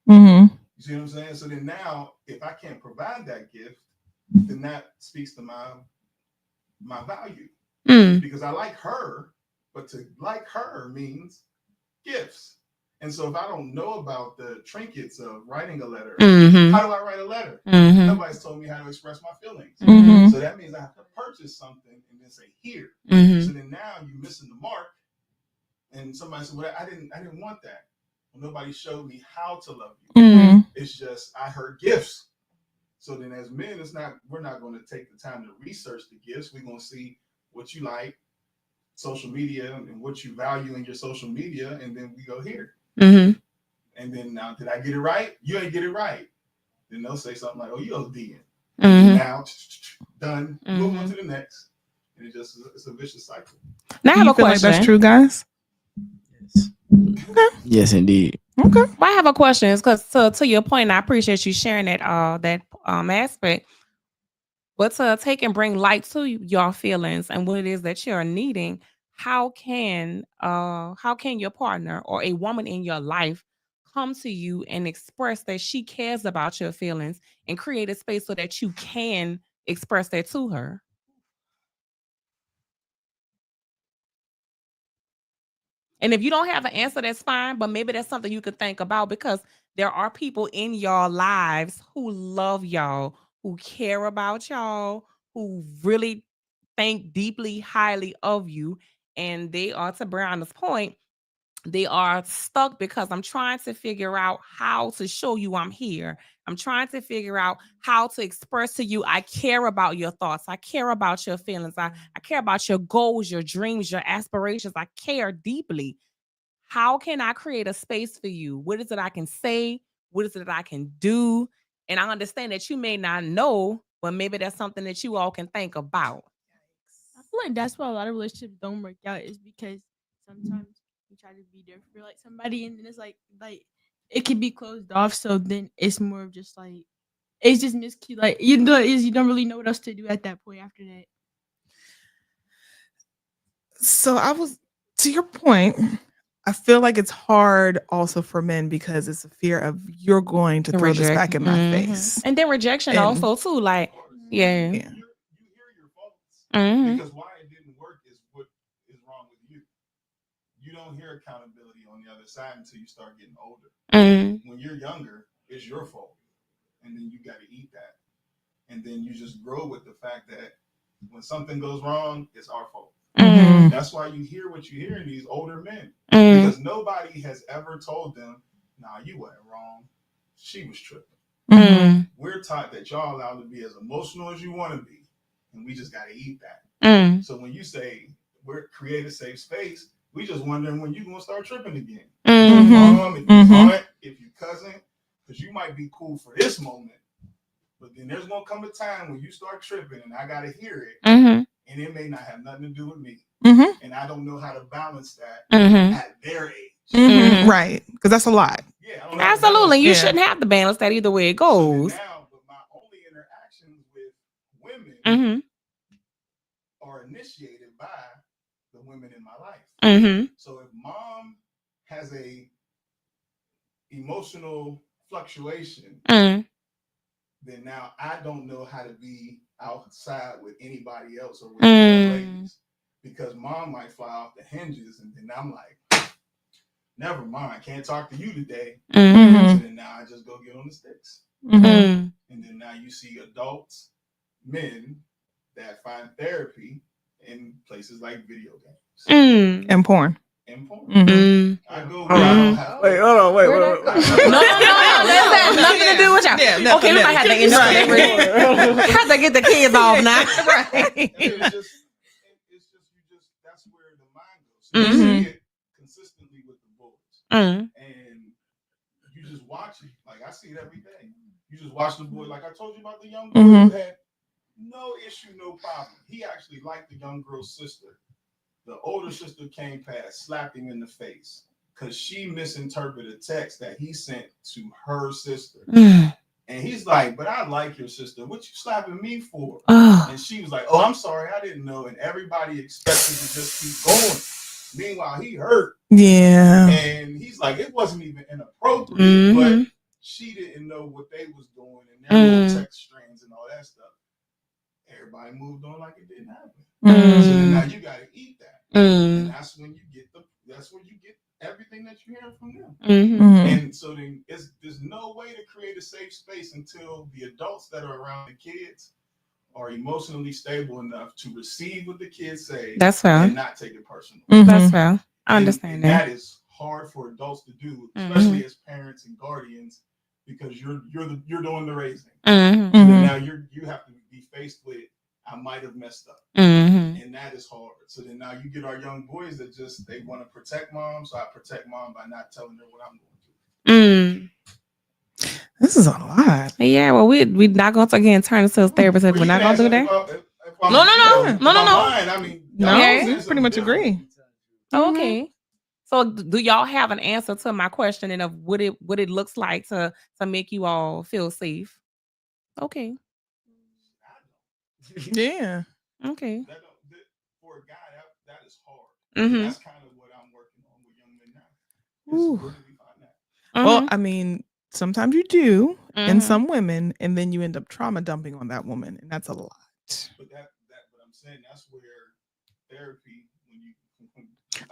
You see what I'm saying? So then now, if I can't provide that gift, then that speaks to my value. Because I like her, but to like her means gifts. And so if I don't know about the trinkets of writing a letter, how do I write a letter? Nobody's told me how to express my feelings. So that means I have to purchase something and then say, here. So then now you're missing the mark. And somebody said, well, I didn't want that. Well, nobody showed me how to love you. It's just I heard gifts. So then as men, we're not going to take the time to research the gifts. We're going to see what you like, social media, and what you value in your social media, and then we go here. And then now, did I get it right? You ain't get it right. Then they'll say something like, oh, you ODing. Now, done. Move on to the next. And it's a vicious cycle. Now I have a question. Like that's true, guys? Okay. Yes, indeed. Okay. Well, I have a question because to your point, I appreciate you sharing that aspect. But to take and bring light to your feelings and what it is that you're needing, how can your partner or a woman in your life come to you and express that she cares about your feelings and create a space so that you can express that to her? And if you don't have an answer, that's fine, but maybe that's something you could think about, because there are people in your lives who love y'all, who care about y'all, who really think deeply, highly of you. And they are, to Brianna's point, they are stuck because I'm trying to figure out how to show you I'm here. I'm trying to figure out how to express to you I care about your thoughts. I care about your feelings. I care about your goals, your dreams, your aspirations. I care deeply. How can I create a space for you? What is it I can say? What is it that I can do? And I understand that you may not know, but maybe that's something that you all can think about. I feel like that's why a lot of relationships don't work out, is because sometimes you try to be there for like somebody, and then it's like it can be closed off. So then it's more of just like it's just miscue. Like you don't really know what else to do at that point after that. So to your point, I feel like it's hard also for men because it's a fear of you're going to throw this back in my face. And then rejection also too. Like, yeah. Because why it didn't work is what is wrong with you. You don't hear accountability on the other side until you start getting older. When you're younger, it's your fault. And then you got to eat that. And then you just grow with the fact that when something goes wrong, it's our fault. That's why you hear what you hear in these older men. Because nobody has ever told them, nah, you wasn't wrong. She was tripping. We're taught that y'all allowed to be as emotional as you want to be. And we just got to eat that. So when you say we're create a safe space, we just wondering when you're going to start tripping again. If your mom, if your aunt, if your cousin, because you might be cool for this moment, but then there's going to come a time when you start tripping and I got to hear it. And it may not have nothing to do with me. And I don't know how to balance that at their age. Right. Because that's a lot. Yeah, absolutely. You shouldn't have to balance that either way it goes. So now, but my only interactions with women are initiated by the women in my life. So if mom has a emotional fluctuation, then now I don't know how to be outside with anybody else or with the ladies, because mom might fly off the hinges, and then I'm like, never mind, can't talk to you today. So then now I just go get on the sticks. And then now you see adults, men, that find therapy in places like video games and porn. I go. Wait, hold on. Wait. No. That has nothing to do with y'all. Yeah, okay, we might have to end this. Have to get the kids off now. Right. It's just that's where the mind goes. So you see it consistently with the boys, and you just watch it. Like I see it every day. You just watch the boy. Like I told you about the young boy who had no issue, no problem. He actually liked the young girl's sister. The older sister came past, slapped him in the face because she misinterpreted a text that he sent to her sister. And he's like, but I like your sister. What you slapping me for? And she was like, oh, I'm sorry. I didn't know. And everybody expected to just keep going. Meanwhile, he hurt. Yeah. And he's like, it wasn't even inappropriate, but she didn't know what they was doing and their little text strings and all that stuff. Everybody moved on like it didn't happen. So then now you got to eat that. And that's when you get everything that you hear from them. And so then there's no way to create a safe space until the adults that are around the kids are emotionally stable enough to receive what the kids say. That's fair. And not take it personal. That's fair. I understand and that. That is hard for adults to do, especially as parents and guardians, because you're doing the raising. And now you have to be faced with, I might have messed up. And that is hard. So then now you get our young boys that they want to protect mom. So I protect mom by not telling her what I'm going through. This is a lot. Yeah, well, we're not going to again turn this to a therapist. We're not going to do that. No. I mean, we pretty much agree. Okay. So do y'all have an answer to my question and of what it looks like to make you all feel safe? Okay. Yeah. Okay. For a guy, that is hard. Mm-hmm. That's kind of what I'm working on with young men now. Is where do we find that? Well, I mean, sometimes you do in Mhm. some women, and then you end up trauma dumping on that woman, and that's a lot. But but I'm saying that's where therapy, when you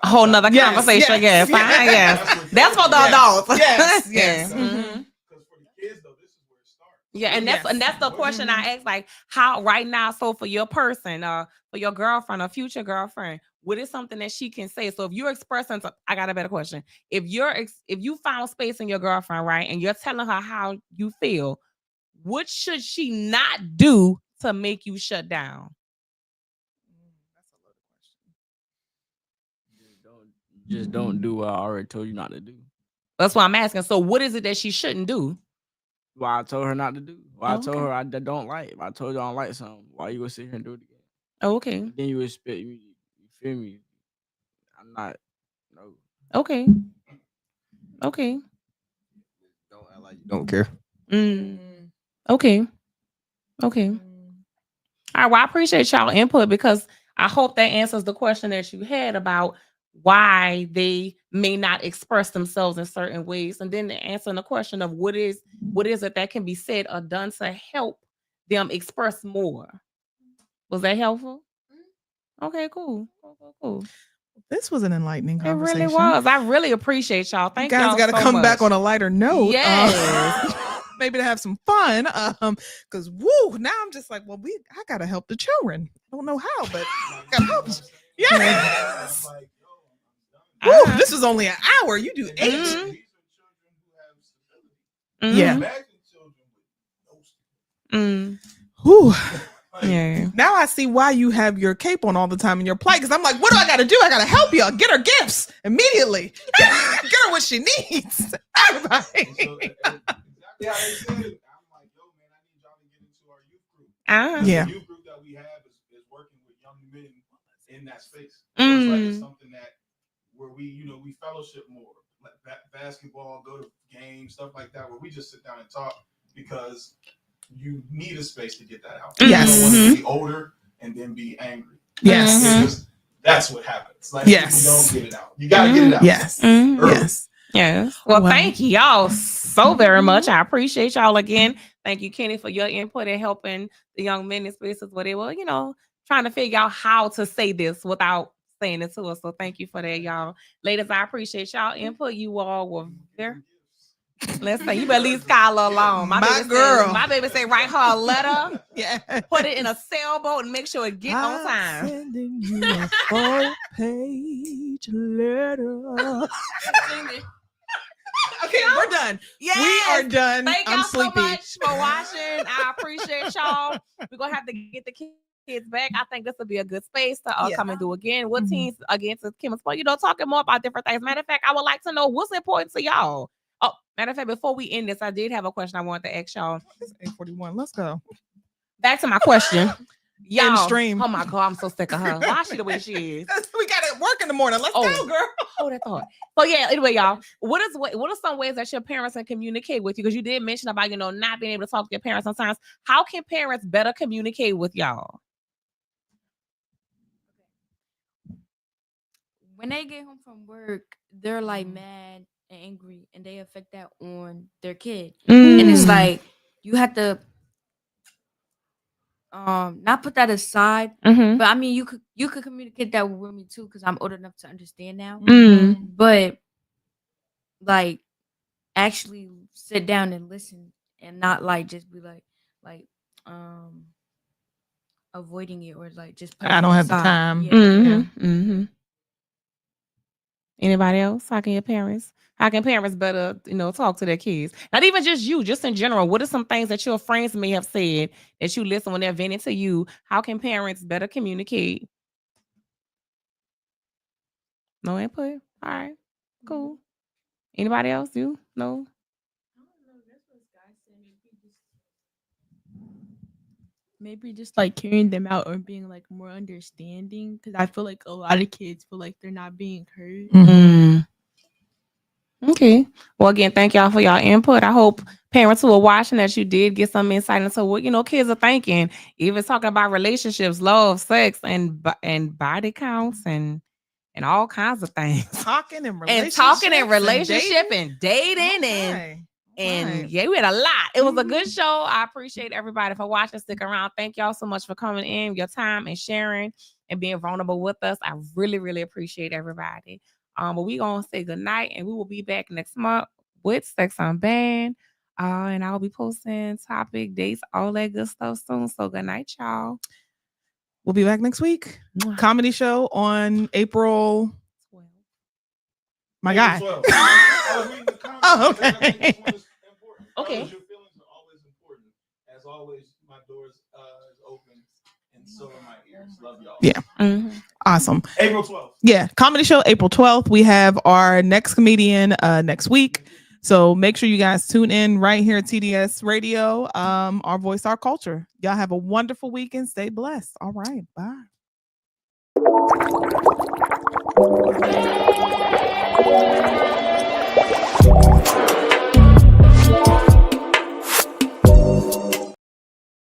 A whole nother Yes, conversation. yes, Yes, yes. That's for the adults. Yes, yes. Mhm. Because for the kids though, this is where it starts. Yeah, and that's the question I asked, like, how right now, so for your person, for your girlfriend or future girlfriend, what is something that she can say? So if you're expressing, I got a better question. If you found space in your girlfriend, right, and you're telling her how you feel, what should she not do to make you shut down? Just don't do what I already told you not to do. That's what I'm asking. So what is it that she shouldn't do? What I told her not to do. What I told Okay. her I don't like. If I told you I don't like something, why you gonna sit here and do it again? Oh, okay. Then you expect me. You feel me? I'm not. No. Okay. Okay. Don't act like you don't care. Okay. Okay. All right. Well, I appreciate y'all input because I hope that answers the question that you had about why they may not express themselves in certain ways, and then answering the question of what is it that can be said or done to help them express more. Was that helpful? Okay, cool. Cool. This was an enlightening It conversation. really was. I really appreciate y'all. Thank you guys y'all got to so come much. back on a lighter note. Yes. Maybe to have some fun. Because woo, now I'm just like, well, I gotta help the children. I don't know how, but I gotta help. Yes. Woo, this was only an hour. You do 8. Yeah. Whew. Yeah. Now I see why you have your cape on all the time in your plight. Because I'm like, what do I got to do? I got to help y'all. Get her gifts immediately. Get her what she needs. Everybody. Yeah, they said it. I'm like, yo, man, I need y'all to get into our youth group. Yeah. The youth group that we have is working with young men in that space. So it's like it's something that where we fellowship more, like basketball, go to games, stuff like that, where we just sit down and talk because you need a space to get that out. Yes. You don't want to be older and then be angry. Yes. That's what happens. Like, yes. You don't get it out. You got to get it out. Yes. Yes. Yes. Well, thank y'all so very much. I appreciate y'all again. Thank you, Kenny, for your input and helping the young men in spaces where they were, trying to figure out how to say this without saying it to us. So thank you for that, y'all. Ladies, I appreciate y'all input. You all were there. Let's say you better leave Skylar alone. My baby say write her a letter. Yeah. Put it in a sailboat and make sure it get on time. Sending you a 4-page letter. Okay, we're done. Yes. We are done. Thank y'all I'm sleepy. so much for watching. I appreciate y'all. We're gonna have to get the kids back. I think this will be a good space to come and do again. What teams against Kim's point? Talking more about different things. Matter of fact, I would like to know what's important to y'all. Oh, matter of fact, before we end this, I did have a question I wanted to ask y'all. It's 8:41. Let's go. Back to my question. Y'all, stream. Oh my God, I'm so sick of her. Why is she the way she is? We got to work in the morning. Let's go, girl. Hold that thought. So yeah, anyway, y'all, what are some ways that your parents can communicate with you? Because you did mention about, not being able to talk to your parents sometimes. How can parents better communicate with y'all? When they get home from work, they're like mad and angry, and they affect that on their kid. And it's like you have to not put that aside, but I mean you could communicate that with me too, because I'm old enough to understand now. But like actually sit down and listen, and not like just be like avoiding it, or like just put I it don't have the aside. time. Yeah. Anybody else? How can parents better, talk to their kids? Not even just you, just in general. What are some things that your friends may have said that you listen when they're venting to you? How can parents better communicate? No input? All right, cool. Anybody else? You? No? Maybe just like carrying them out or being like more understanding, because I feel like a lot of kids feel like they're not being heard. Okay. Well, again, thank y'all for y'all input. I hope parents who are watching that you did get some insight into what kids are thinking. Even talking about relationships, love, sex, and body counts and and all kinds of things. Talking and relationship and dating and yeah, we had a lot. It was a good show. I appreciate everybody for watching. Stick around. Thank y'all so much for coming in, your time and sharing and being vulnerable with us. I really, really appreciate everybody. But we gonna say good night, and we will be back next month with Sex Unbanned. And I'll be posting topic, dates, all that good stuff soon. So good night, y'all. We'll be back next week. Comedy show on April 12th. My guy. Oh, okay. Okay. Your feelings are always important. As always, my doors is open, and so are my ears. Love y'all. Yeah. Awesome. April 12th. Yeah. Comedy show April 12th. We have our next comedian next week. So make sure you guys tune in right here at TDS Radio. Our voice, our culture. Y'all have a wonderful weekend. Stay blessed. All right. Bye.